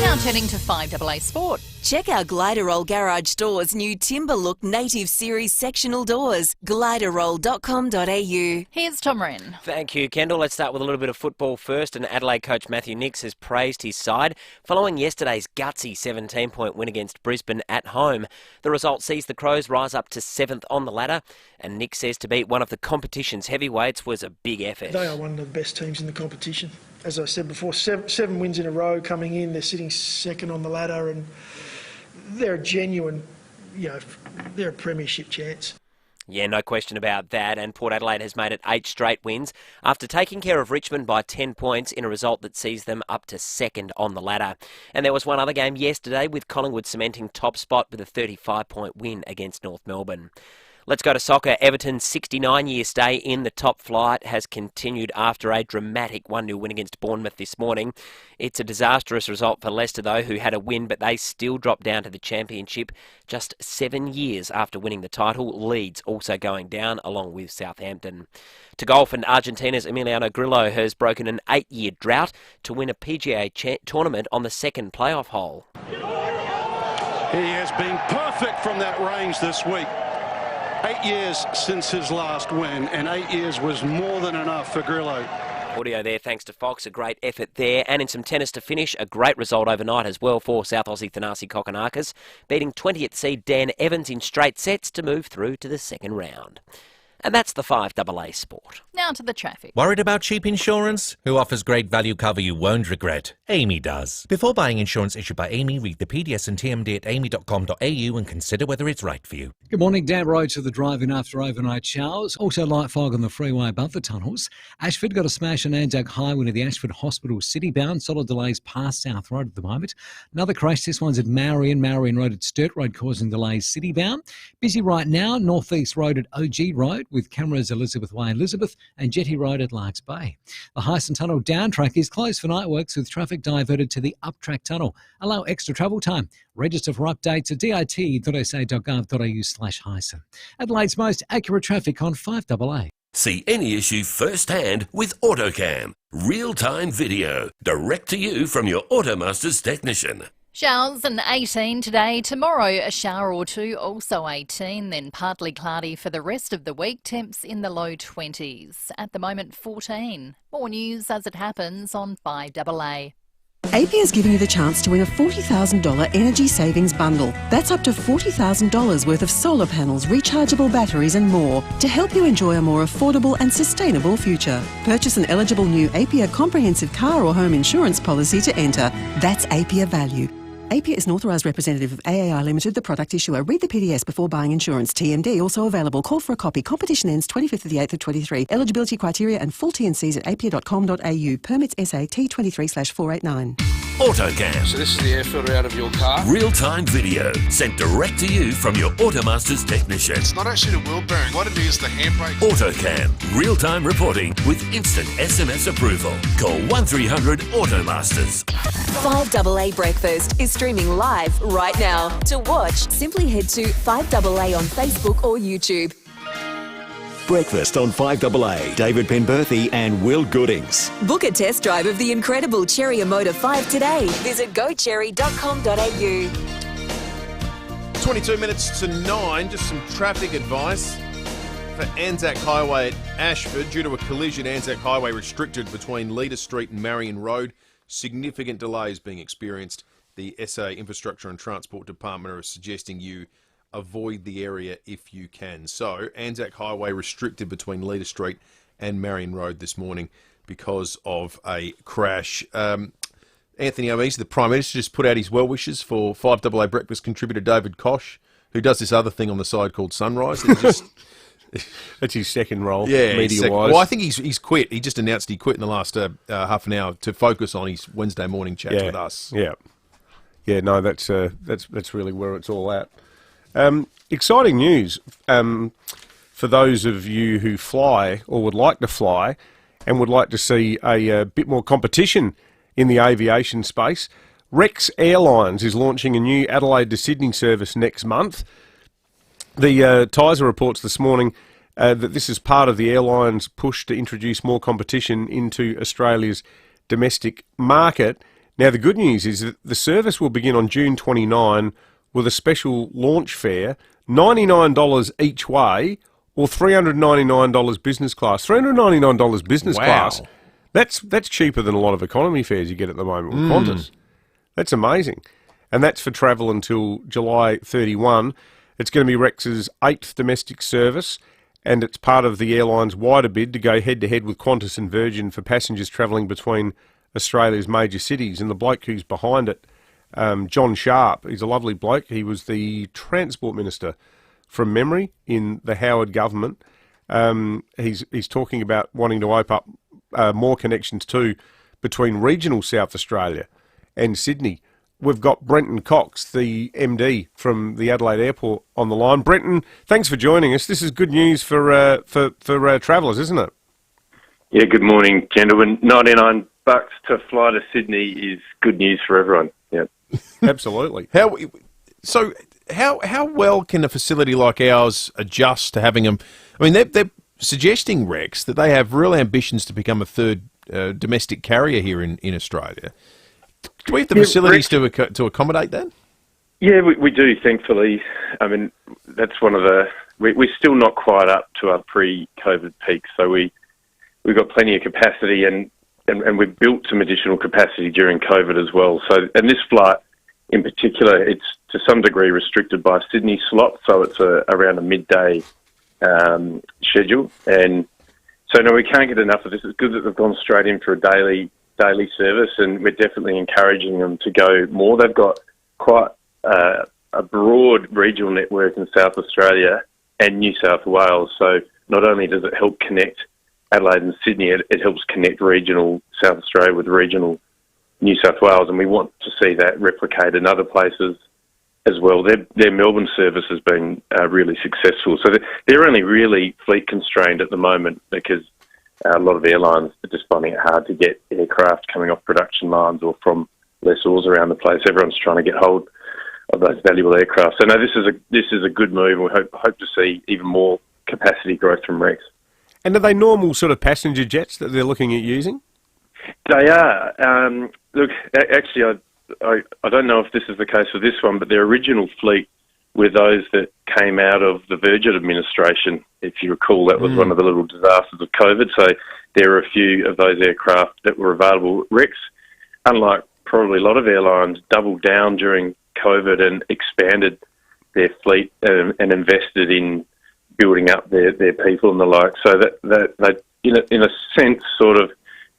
Now turning to 5AA Sport. Check out Gliderroll Garage Doors' new Timber Look Native Series sectional doors. Gliderroll.com.au. Here's Tom Wren. Thank you, Kendall. Let's start with a little bit of football first. And Adelaide coach Matthew Nicks has praised his side following yesterday's gutsy 17-point win against Brisbane at home. The result sees the Crows rise up to 7th on the ladder, and Nicks says to beat one of the competition's heavyweights was a big effort. They are one of the best teams in the competition. As I said before, seven wins in a row coming in. They're sitting second on the ladder, and they're a genuine, they're a premiership chance. Yeah, no question about that. And Port Adelaide has made it 8 straight wins after taking care of Richmond by 10 points in a result that sees them up to 2nd on the ladder. And there was one other game yesterday with Collingwood cementing top spot with a 35-point win against North Melbourne. Let's go to soccer. Everton's 69-year stay in the top flight has continued after a dramatic 1-0 win against Bournemouth this morning. It's a disastrous result for Leicester, though, who had a win, but they still dropped down to the Championship just 7 years after winning the title. Leeds also going down, along with Southampton. To golf, and Argentina's Emiliano Grillo has broken an 8-year drought to win a PGA tournament on the 2nd playoff hole. He has been perfect from that range this week. 8 years since his last win, and 8 years was more than enough for Grillo. Audio there thanks to Fox, a great effort there. And in some tennis to finish, a great result overnight as well for South Aussie Thanasi Kokonakis, beating 20th seed Dan Evans in straight sets to move through to the 2nd round. And that's the 5AA Sport. Now to the traffic. Worried about cheap insurance? Who offers great value cover you won't regret? Amy does. Before buying insurance issued by Amy, read the PDS and TMD at amy.com.au and consider whether it's right for you. Good morning. Damp roads for the drive-in after overnight showers. Also light fog on the freeway above the tunnels. Ashford got a smash on Anzac Highway near the Ashford Hospital city-bound. Solid delays past South Road at the moment. Another crash. This one's at Marion Road at Sturt Road causing delays city-bound. Busy right now. Northeast Road at OG Road with cameras Elizabeth Way Elizabeth and Jetty Road at Larks Bay. The Hyson Tunnel down track is closed for night works with traffic diverted to the up track tunnel. Allow extra travel time. Register for updates at dit.sa.gov.au/Hyson. Adelaide's most accurate traffic on 5AA. See any issue firsthand with AutoCam. Real-time video, direct to you from your Automasters technician. Showers and 18 today. Tomorrow a shower or two, also 18, then partly cloudy for the rest of the week. Temps in the low 20s. At the moment 14. More news as it happens on 5AA. APIA is giving you the chance to win a $40,000 energy savings bundle. That's up to $40,000 worth of solar panels, rechargeable batteries and more to help you enjoy a more affordable and sustainable future. Purchase an eligible new APIA comprehensive car or home insurance policy to enter. That's APIA value. APIA is an authorised representative of AAI Limited, the product issuer. Read the PDS before buying insurance. TMD also available. Call for a copy. Competition ends 25th of the 8th of 23. Eligibility criteria and full T&Cs at apia.com.au. Permits SA T23/489. AutoCam. So this is the air filter out of your car. Real-time video sent direct to you from your Automasters technician. It's not actually the wheel bearing. What it is, the handbrake. AutoCam. Real-time reporting with instant SMS approval. Call 1300 Automasters. 5AA Breakfast is streaming live right now. To watch, simply head to 5AA on Facebook or YouTube. Breakfast on 5AA. David Penberthy and Will Goodings. Book a test drive of the incredible Cherry Motor 5 today. Visit gocherry.com.au. 22 minutes to 9, just some traffic advice for Anzac Highway at Ashford. Due to a collision, Anzac Highway restricted between Leader Street and Marion Road. Significant delays being experienced. The SA Infrastructure and Transport Department are suggesting you avoid the area if you can. So, Anzac Highway restricted between Leader Street and Marion Road this morning because of a crash. Anthony Albanese, the Prime Minister, just put out his well wishes for 5AA Breakfast contributor David Koch, who does this other thing on the side called Sunrise. That's his second role, yeah, media-wise. Well, I think he's quit. He just announced he quit in the last half an hour to focus on his Wednesday morning chats with us. Yeah. No, that's really where it's all at. Exciting news for those of you who fly or would like to fly and would like to see a bit more competition in the aviation space. Rex Airlines is launching a new Adelaide to Sydney service next month. The Tiser reports this morning that this is part of the airline's push to introduce more competition into Australia's domestic market. Now, the good news is that the service will begin on June 29 with a special launch fare, $99 each way, or $399 business class. $399 business class. That's cheaper than a lot of economy fares you get at the moment with Qantas. That's amazing. And that's for travel until July 31. It's going to be Rex's 8th domestic service, and it's part of the airline's wider bid to go head-to-head with Qantas and Virgin for passengers travelling between Australia's major cities. And the bloke who's behind it, John Sharp, he's a lovely bloke. He was the Transport Minister from memory in the Howard government. He's talking about wanting to open up more connections too between regional South Australia and Sydney. We've got Brenton Cox, the MD from the Adelaide Airport, on the line. Brenton, thanks for joining us. This is good news for travellers, isn't it? Yeah, good morning, gentlemen. $99 to fly to Sydney is good news for everyone. Yeah, absolutely. How well can a facility like ours adjust to having them? I mean, they're suggesting, Rex, that they have real ambitions to become a third domestic carrier here in Australia. Do we have the facilities to accommodate that? Yeah, we do, thankfully. I mean, that's one of the... We're still not quite up to our pre-COVID peak, so we've got plenty of capacity, and we've built some additional capacity during COVID as well. So, and this flight in particular, it's to some degree restricted by Sydney slot, so it's around a midday schedule, and so no, we can't get enough of this. It's good that they've gone straight in for a daily service, and we're definitely encouraging them to go more. They've got quite a broad regional network in South Australia and New South Wales, so not only does it help connect Adelaide and Sydney, it helps connect regional South Australia with regional New South Wales, and we want to see that replicate in other places as well. Their Melbourne service has been really successful. So they're only really fleet constrained at the moment because a lot of airlines are just finding it hard to get aircraft coming off production lines or from lessors around the place. Everyone's trying to get hold of those valuable aircraft. So no, this is a good move, and we hope to see even more capacity growth from Rex. And are they normal sort of passenger jets that they're looking at using? They are. Look, actually, I don't know if this is the case for this one, but their original fleet were those that came out of the Virgin administration. If you recall, that was one of the little disasters of COVID. So there are a few of those aircraft that were available. Rex, unlike probably a lot of airlines, doubled down during COVID and expanded their fleet and invested in building up their people and the like. So that they, in a sense, sort of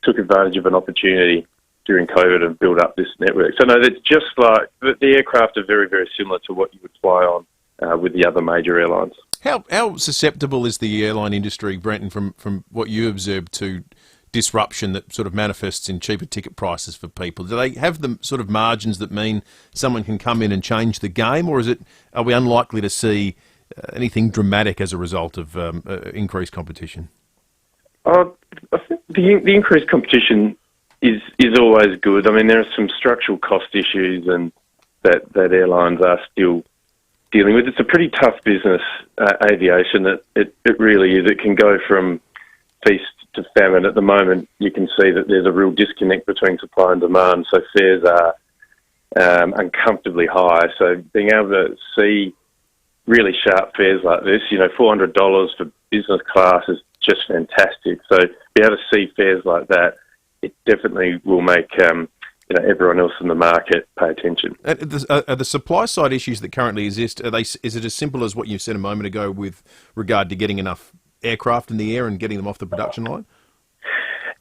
took advantage of an opportunity during COVID and build up this network. So no, that's just like the aircraft are very, very similar to what you would fly on with the other major airlines. How susceptible is the airline industry, Brenton, from what you observed, to disruption that sort of manifests in cheaper ticket prices for people? Do they have the sort of margins that mean someone can come in and change the game, or are we unlikely to see anything dramatic as a result of increased competition? I think the increased competition is always good. I mean, there are some structural cost issues and that airlines are still dealing with. It's a pretty tough business, aviation. It really is. It can go from feast to famine. At the moment, you can see that there's a real disconnect between supply and demand. So fares are uncomfortably high. So being able to see really sharp fares like this, $400 for business class is just fantastic. So be able to see fares like that, it definitely will make everyone else in the market pay attention. Are the supply side issues that currently exist, is it as simple as what you said a moment ago with regard to getting enough aircraft in the air and getting them off the production line?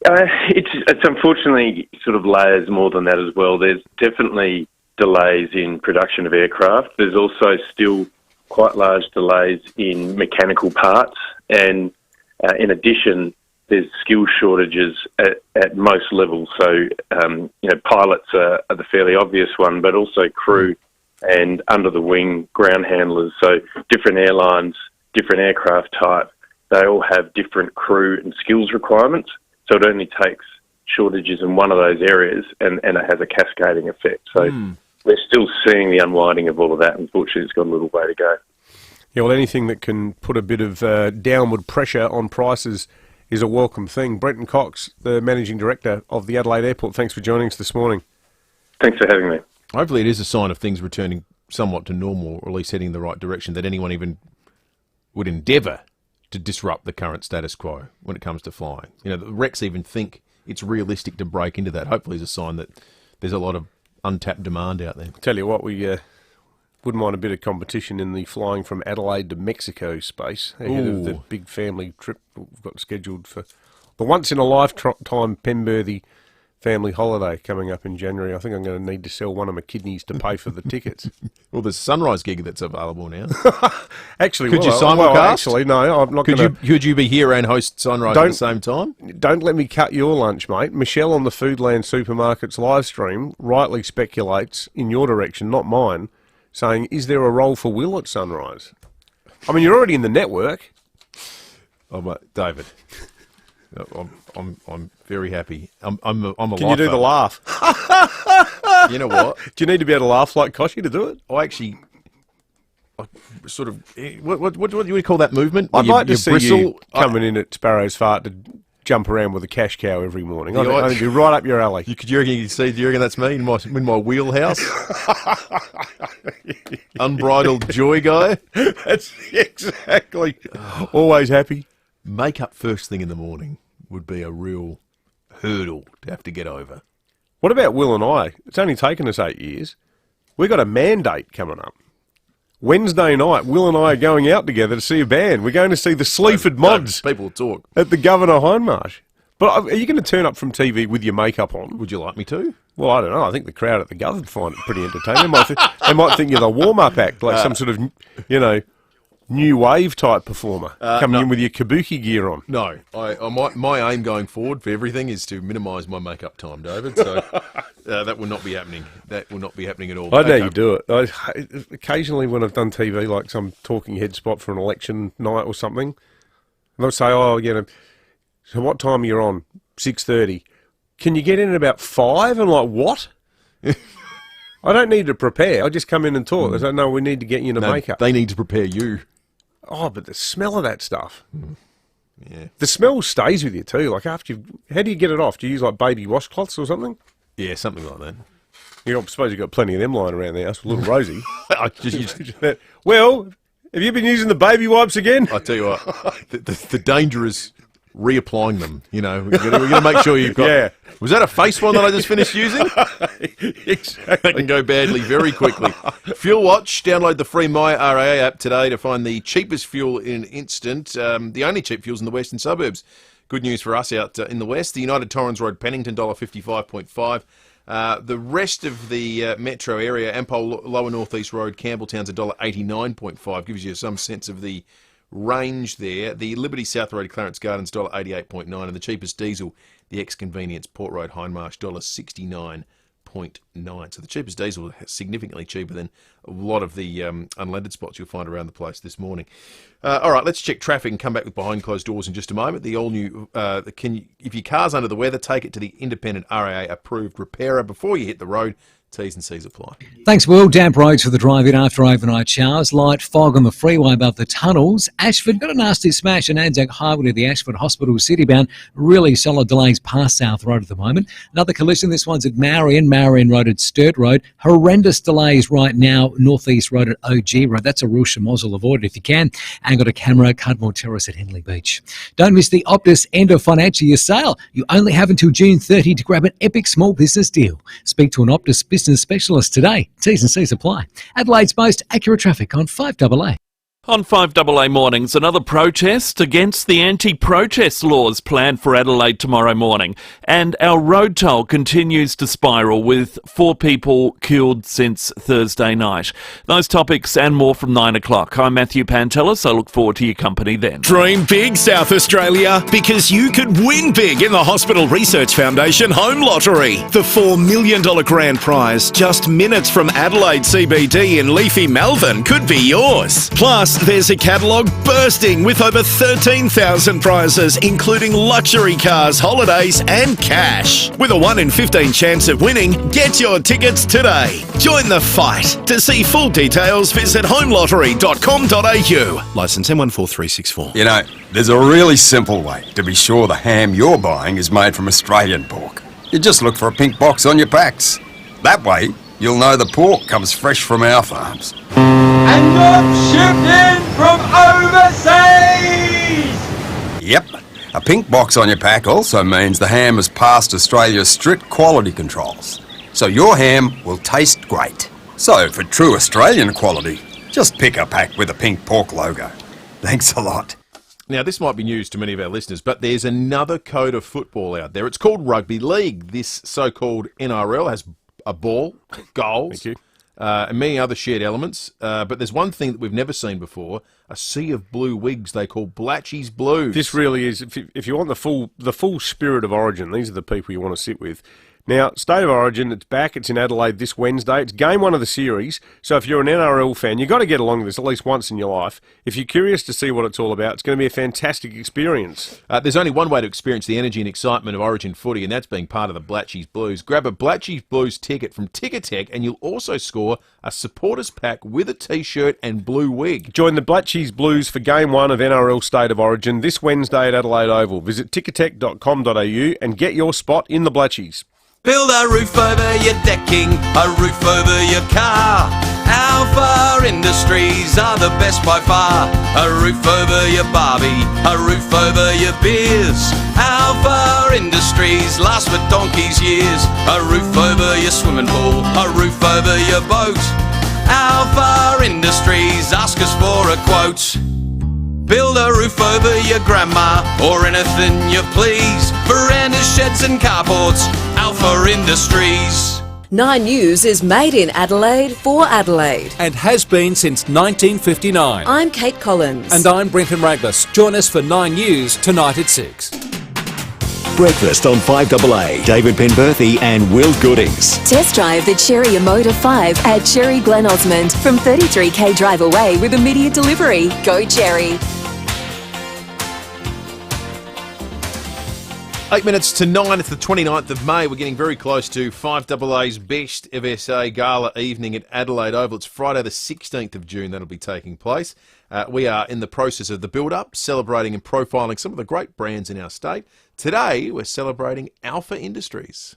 It's unfortunately sort of layers more than that as well. There's definitely delays in production of aircraft. There's also still quite large delays in mechanical parts, and in addition, there's skill shortages at most levels. So, pilots are the fairly obvious one, but also crew and under-the-wing ground handlers. So different airlines, different aircraft type, they all have different crew and skills requirements. So it only takes shortages in one of those areas and it has a cascading effect. So we're still seeing the unwinding of all of that. Unfortunately, it's got a little way to go. Yeah, well, anything that can put a bit of downward pressure on prices is a welcome thing. Brenton Cox, the Managing Director of the Adelaide Airport, thanks for joining us this morning. Thanks for having me. Hopefully it is a sign of things returning somewhat to normal, or at least heading in the right direction, that anyone even would endeavour to disrupt the current status quo when it comes to flying. The Recs even think it's realistic to break into that. Hopefully it's a sign that there's a lot of untapped demand out there. Tell you what, we wouldn't mind a bit of competition in the flying from Adelaide to Mexico space ahead of the big family trip we've got scheduled for the once-in-a-lifetime Penberthy family holiday coming up in January. I think I'm going to need to sell one of my kidneys to pay for the tickets. Well, there's Sunrise gig that's available now. Actually, could you simulcast? Actually, no, I'm not going to. Could you be here and host Sunrise at the same time? Don't let me cut your lunch, mate. Michelle on the Foodland Supermarkets live stream rightly speculates in your direction, not mine, saying, is there a role for Will at Sunrise? I mean, you're already in the network. Oh, David, I'm very happy. I'm a Can you do the laugh? You know what? Do you need to be able to laugh like Koshy to do it? I sort of, what do you call that movement? I'd like to see you coming in at Sparrow's Fart to jump around with a cash cow every morning. I think it'd be right up your alley. Do you reckon that's me in my wheelhouse? Unbridled joy guy? That's exactly. Always happy. Make-up first thing in the morning would be a real hurdle to have to get over. What about Will and I? It's only taken us 8 years. We've got a mandate coming up. Wednesday night, Will and I are going out together to see a band. We're going to see the Sleaford Mods. People talk. At the Governor Hindmarsh. But are you going to turn up from TV with your makeup on? Would you like me to? Well, I don't know. I think the crowd at the Governor find it pretty entertaining. They might think you're the warm-up act, like some sort of, new wave type performer coming in with your kabuki gear on. No, my aim going forward for everything is to minimise my makeup time, David. So that will not be happening. That will not be happening at all. I know you do it. Occasionally, when I've done TV, like some talking head spot for an election night or something, they'll say, so what time are you on? 6:30. Can you get in at about 5? And like, what? I don't need to prepare. I just come in and talk. They say, no, we need to get you into makeup. They need to prepare you. Oh, but the smell of that stuff. Yeah. The smell stays with you too. Like how do you get it off? Do you use like baby washcloths or something? Yeah, something like that. I suppose you've got plenty of them lying around the house. Little Rosie. Well, have you been using the baby wipes again? I tell you what, the danger is reapplying them. We're going to make sure you've got... Yeah. Was that a face one that I just finished using? Exactly. That can go badly very quickly. Fuel Watch. Download the free My RAA app today to find the cheapest fuel in an instant. The only cheap fuels in the western suburbs. Good news for us out in the west. The United Torrens Road, Pennington, $1.55.5. The rest of the metro area, Ampol Lower North East Road, Campbelltown's $1.89.5. Gives you some sense of the range there. The Liberty South Road, Clarence Gardens, $1.88.9. And the cheapest diesel, the ex-convenience Port Road, Hindmarsh, $69.9. So the cheapest diesel is significantly cheaper than a lot of the unleaded spots you'll find around the place this morning. All right, let's check traffic and come back with behind closed doors in just a moment. The all-new, if your car's under the weather, take it to the independent RAA-approved repairer before you hit the road. T's and C's apply. Thanks, Will. Damp roads for the drive-in after overnight showers. Light fog on the freeway above the tunnels. Ashford got a nasty smash on Anzac Highway to the Ashford Hospital City-bound. Really solid delays past South Road at the moment. Another collision. This one's at Marion Road at Sturt Road. Horrendous delays right now. Northeast Road at OG Road. That's a real schmozzle. Avoid it if you can. And got a camera. Cudmore Terrace at Henley Beach. Don't miss the Optus end of financial year sale. You only have until June 30 to grab an epic small business deal. Speak to an Optus business specialist today. T's and C's apply. Adelaide's most accurate traffic on 5AA. On 5AA mornings, another protest against the anti-protest laws planned for Adelaide tomorrow morning. And our road toll continues to spiral with 4 people killed since Thursday night. Those topics and more from 9 o'clock. I'm Matthew Pantelis. I look forward to your company then. Dream big, South Australia, because you could win big in the Hospital Research Foundation Home Lottery. The $4 million grand prize, just minutes from Adelaide CBD in leafy Melbourne, could be yours. Plus, there's a catalogue bursting with over 13,000 prizes, including luxury cars, holidays and cash. With a 1 in 15 chance of winning, get your tickets today. Join the fight. To see full details, visit homelottery.com.au. Licence M14364. You know, there's a really simple way to be sure the ham you're buying is made from Australian pork. You just look for a pink box on your packs. That way, you'll know the pork comes fresh from our farms. And not shipped in from overseas! Yep. A pink box on your pack also means the ham has passed Australia's strict quality controls. So your ham will taste great. So for true Australian quality, just pick a pack with a pink pork logo. Thanks a lot. Now, this might be news to many of our listeners, but there's another code of football out there. It's called rugby league. This so-called NRL has a ball, goals, and many other shared elements. But there's one thing that we've never seen before, a sea of blue wigs they call Blatchy's Blues. This really is, if you want the full spirit of Origin, these are the people you want to sit with. Now, State of Origin, it's back. It's in Adelaide this Wednesday. It's game 1 of the series. So if you're an NRL fan, you've got to get along to this at least once in your life. If you're curious to see what it's all about, it's going to be a fantastic experience. There's only one way to experience the energy and excitement of Origin footy, and that's being part of the Blatchy's Blues. Grab a Blatchy's Blues ticket from Ticketek, and you'll also score a supporters pack with a T-shirt and blue wig. Join the Blatchy's Blues for game 1 of NRL State of Origin this Wednesday at Adelaide Oval. Visit ticketek.com.au and get your spot in the Blatchy's. Build a roof over your decking, a roof over your car. Alpha Industries are the best by far. A roof over your Barbie, a roof over your beers. Alpha Industries last for donkey's years. A roof over your swimming pool, a roof over your boat. Alpha Industries, ask us for a quote. Build a roof over your grandma, or anything you please. Verandas, sheds and carports, Alpha Industries. 9 News is made in Adelaide for Adelaide. And has been since 1959. I'm Kate Collins. And I'm Brenton Raglas. Join us for 9 News tonight at 6. Breakfast on 5AA. David Penberthy and Will Goodings. Test drive the Cherry Emoda 5 at Cherry Glen Osmond from 33k drive away with immediate delivery. Go Cherry. 8 minutes to 9, it's the 29th of May. We're getting very close to 5AA's Best of SA Gala evening at Adelaide Oval. It's Friday the 16th of June that'll be taking place. We are in the process of the build-up, celebrating and profiling some of the great brands in our state. Today, we're celebrating Alpha Industries.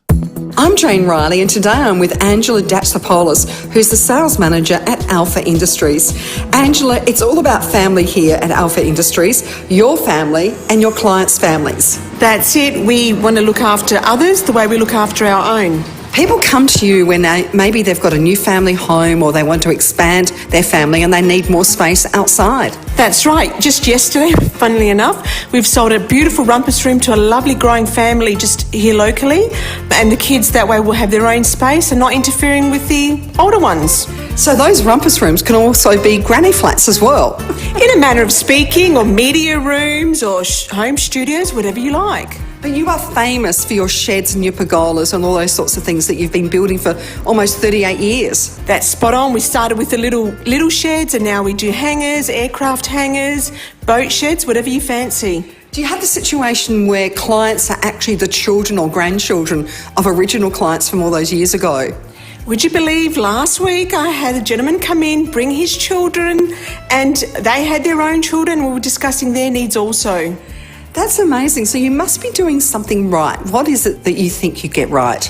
I'm Jane Riley, and today I'm with Angela Datsopoulos, who's the sales manager at Alpha Industries. Angela, it's all about family here at Alpha Industries, your family and your clients' families. That's it. We want to look after others the way we look after our own. People come to you when maybe they've got a new family home or they want to expand their family and they need more space outside. That's right. Just yesterday, funnily enough, we've sold a beautiful rumpus room to a lovely growing family just here locally, and the kids that way will have their own space and not interfering with the older ones. So those rumpus rooms can also be granny flats as well. In a manner of speaking, or media rooms or home studios, whatever you like. But you are famous for your sheds and your pergolas and all those sorts of things that you've been building for almost 38 years. That's spot on. We started with the little sheds and now we do hangars, aircraft hangars, boat sheds, whatever you fancy. Do you have the situation where clients are actually the children or grandchildren of original clients from all those years ago? Would you believe last week I had a gentleman come in, bring his children, and they had their own children. We were discussing their needs also. That's amazing. So you must be doing something right. What is it that you think you get right?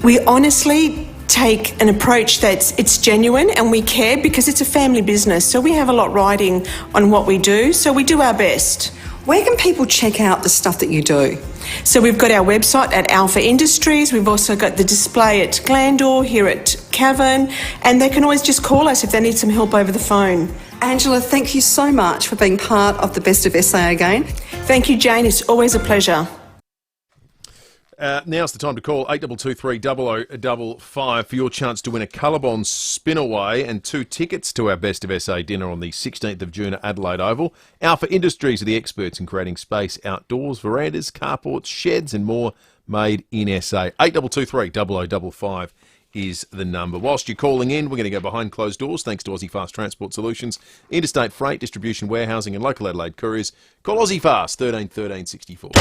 We honestly take an approach it's genuine and we care because it's a family business. So we have a lot riding on what we do. So we do our best. Where can people check out the stuff that you do? So we've got our website at Alpha Industries. We've also got the display at Glandor, here at Cavern, and they can always just call us if they need some help over the phone. Angela, thank you so much for being part of the Best of SA again. Thank you, Jane. It's always a pleasure. Now's the time to call 8223 0055 for your chance to win a Colorbond spin away and 2 tickets to our Best of SA dinner on the 16th of June at Adelaide Oval. Alpha Industries are the experts in creating space outdoors, verandas, carports, sheds and more made in SA. 8223 0055 is the number. Whilst you're calling in, we're going to go behind closed doors thanks to Aussie Fast Transport Solutions, interstate freight, distribution, warehousing and local Adelaide couriers. Call Aussie Fast 13 13 64.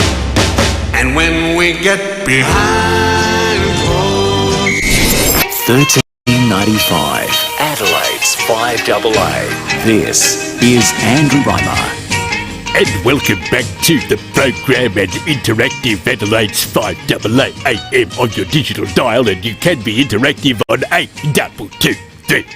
And when we get behind closed 1395, Adelaide's 5AA. This is Andrew Reimer. And welcome back to the program and interactive Adelaide's 5AA AM on your digital dial, and you can be interactive on 8223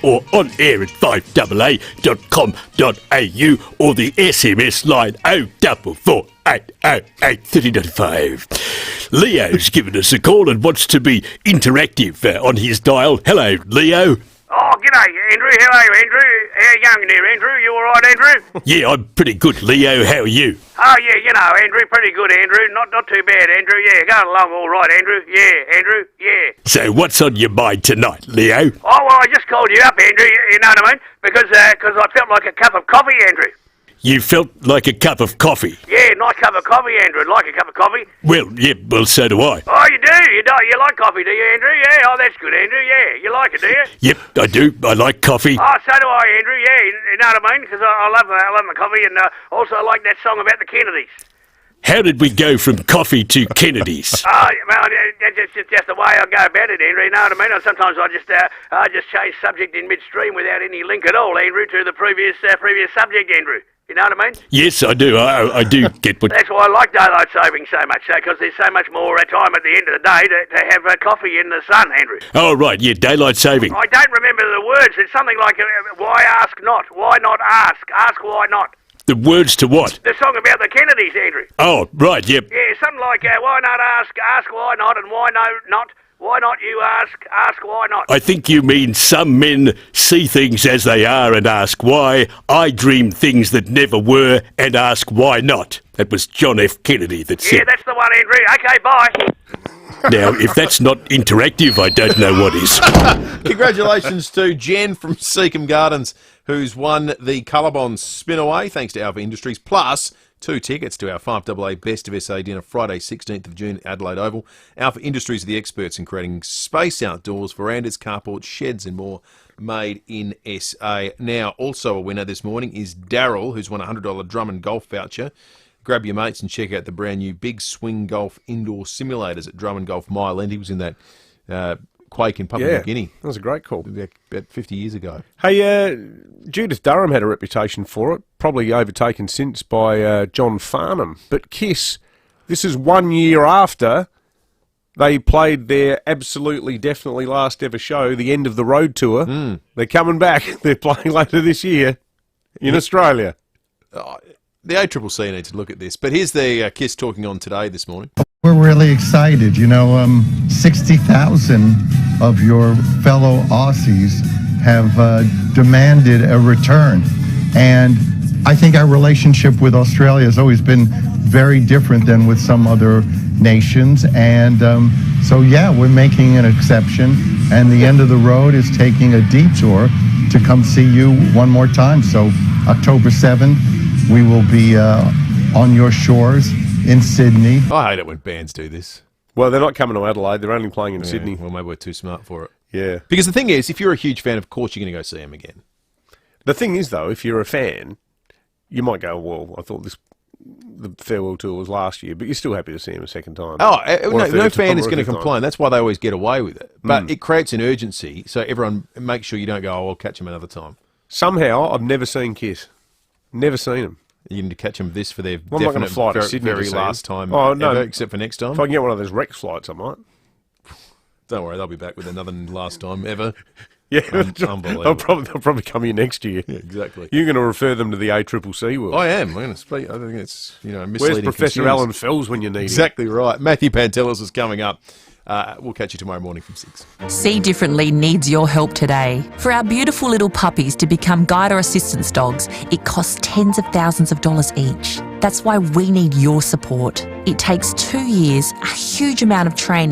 or on air at 5AA.com.au or the SMS line 044 808 3095. Leo's given us a call and wants to be interactive on his dial. Hello, Leo. Oh, g'day, Andrew. How are you, Andrew? How young there, Andrew? You all right, Andrew? Yeah, I'm pretty good, Leo. How are you? Oh, yeah, you know, Andrew, pretty good, Andrew. Not too bad, Andrew. Yeah, going along all right, Andrew. Yeah, Andrew, yeah. So what's on your mind tonight, Leo? Oh, well, I just called you up, Andrew, you know what I mean? Because I felt like a cup of coffee, Andrew. You felt like a cup of coffee? Yeah, nice cup of coffee, Andrew. Like a cup of coffee? Well, yeah, well, so do I. Oh, you do? You like coffee, do you, Andrew? Yeah, oh, that's good, Andrew. Yeah, you like it, do you? Yep, I do. I like coffee. Oh, so do I, Andrew. Yeah, you know what I mean? Because I love my coffee, and also I like that song about the Kennedys. How did we go from coffee to Kennedy's? Oh, well, that's just the way I go about it, Andrew. You know what I mean? Sometimes I just change subject in midstream without any link at all, Andrew, to the previous subject, Andrew. You know what I mean? Yes, I do. I do get what... That's why I like daylight saving so much, because there's so much more time at the end of the day to have coffee in the sun, Andrew. Oh, right, yeah, daylight saving. I don't remember the words. It's something like, why ask not? Why not ask? Ask why not? The words to what? The song about the Kennedys, Andrew. Oh, right, yep. Yeah, something like, why not ask? Ask why not, and why no not? Why not you ask? Ask why not? I think you mean some men see things as they are and ask why. I dream things that never were and ask why not. That was John F. Kennedy that said... Yeah, that's the one, Andrew. Okay, bye. Now, if that's not interactive, I don't know what is. Congratulations to Jen from Seacombe Gardens, who's won the Colorbond spin away, thanks to Alpha Industries, plus 2 tickets to our 5AA Best of SA dinner Friday, 16th of June at Adelaide Oval. Alpha Industries are the experts in creating space outdoors, verandas, carports, sheds and more made in SA. Now, also a winner this morning is Daryl, who's won a $100 Drummond golf voucher. Grab your mates and check out the brand new Big Swing Golf indoor simulators at Drummond Golf Mile End. He was in that quake in Papua New Guinea. That was a great call. About 50 years ago. Hey, Judith Durham had a reputation for it, probably overtaken since by John Farnham. But Kiss, this is 1 year after they played their absolutely, definitely last ever show, the End of the Road Tour. They're coming back. They're playing later this year in Australia. The ACCC needs to look at this. But here's the Kiss talking on Today this morning. We're really excited. 60,000 of your fellow Aussies have demanded a return. And I think our relationship with Australia has always been very different than with some other nations. And so, yeah, we're making an exception. And the End of the Road is taking a detour to come see you one more time. So October 7th, we will be on your shores in Sydney. I hate it when bands do this. Well, they're not coming to Adelaide. They're only playing in Sydney. Well, maybe we're too smart for it. Yeah. Because the thing is, if you're a huge fan, of course you're going to go see them again. The thing is, though, if you're a fan, you might go, well, I thought the farewell tour was last year, but you're still happy to see him a second time. No fan is going to time. complain. That's why they always get away with it. But it creates an urgency, so everyone make sure you don't go, I'll catch him another time. Somehow, I've never seen Kiss. Never seen them. You need to catch them this for their I'm not going to fly to Sydney very to see last them. time Oh, no. ever, except for next time. If I can get one of those Rex flights, I might. Don't worry, they'll be back with another last time ever. Yeah, unbelievable. They'll probably come here next year. Yeah, exactly. You're going to refer them to the ACCC world. I am. I'm going to speak. I think it's misleading. Where's Professor consumers. Alan Fells when you need him? Exactly right. Matthew Pantelis is coming up. We'll catch you tomorrow morning from 6. See Differently needs your help today. For our beautiful little puppies to become guide or assistance dogs, it costs tens of thousands of dollars each. That's why we need your support. It takes 2 years, a huge amount of training,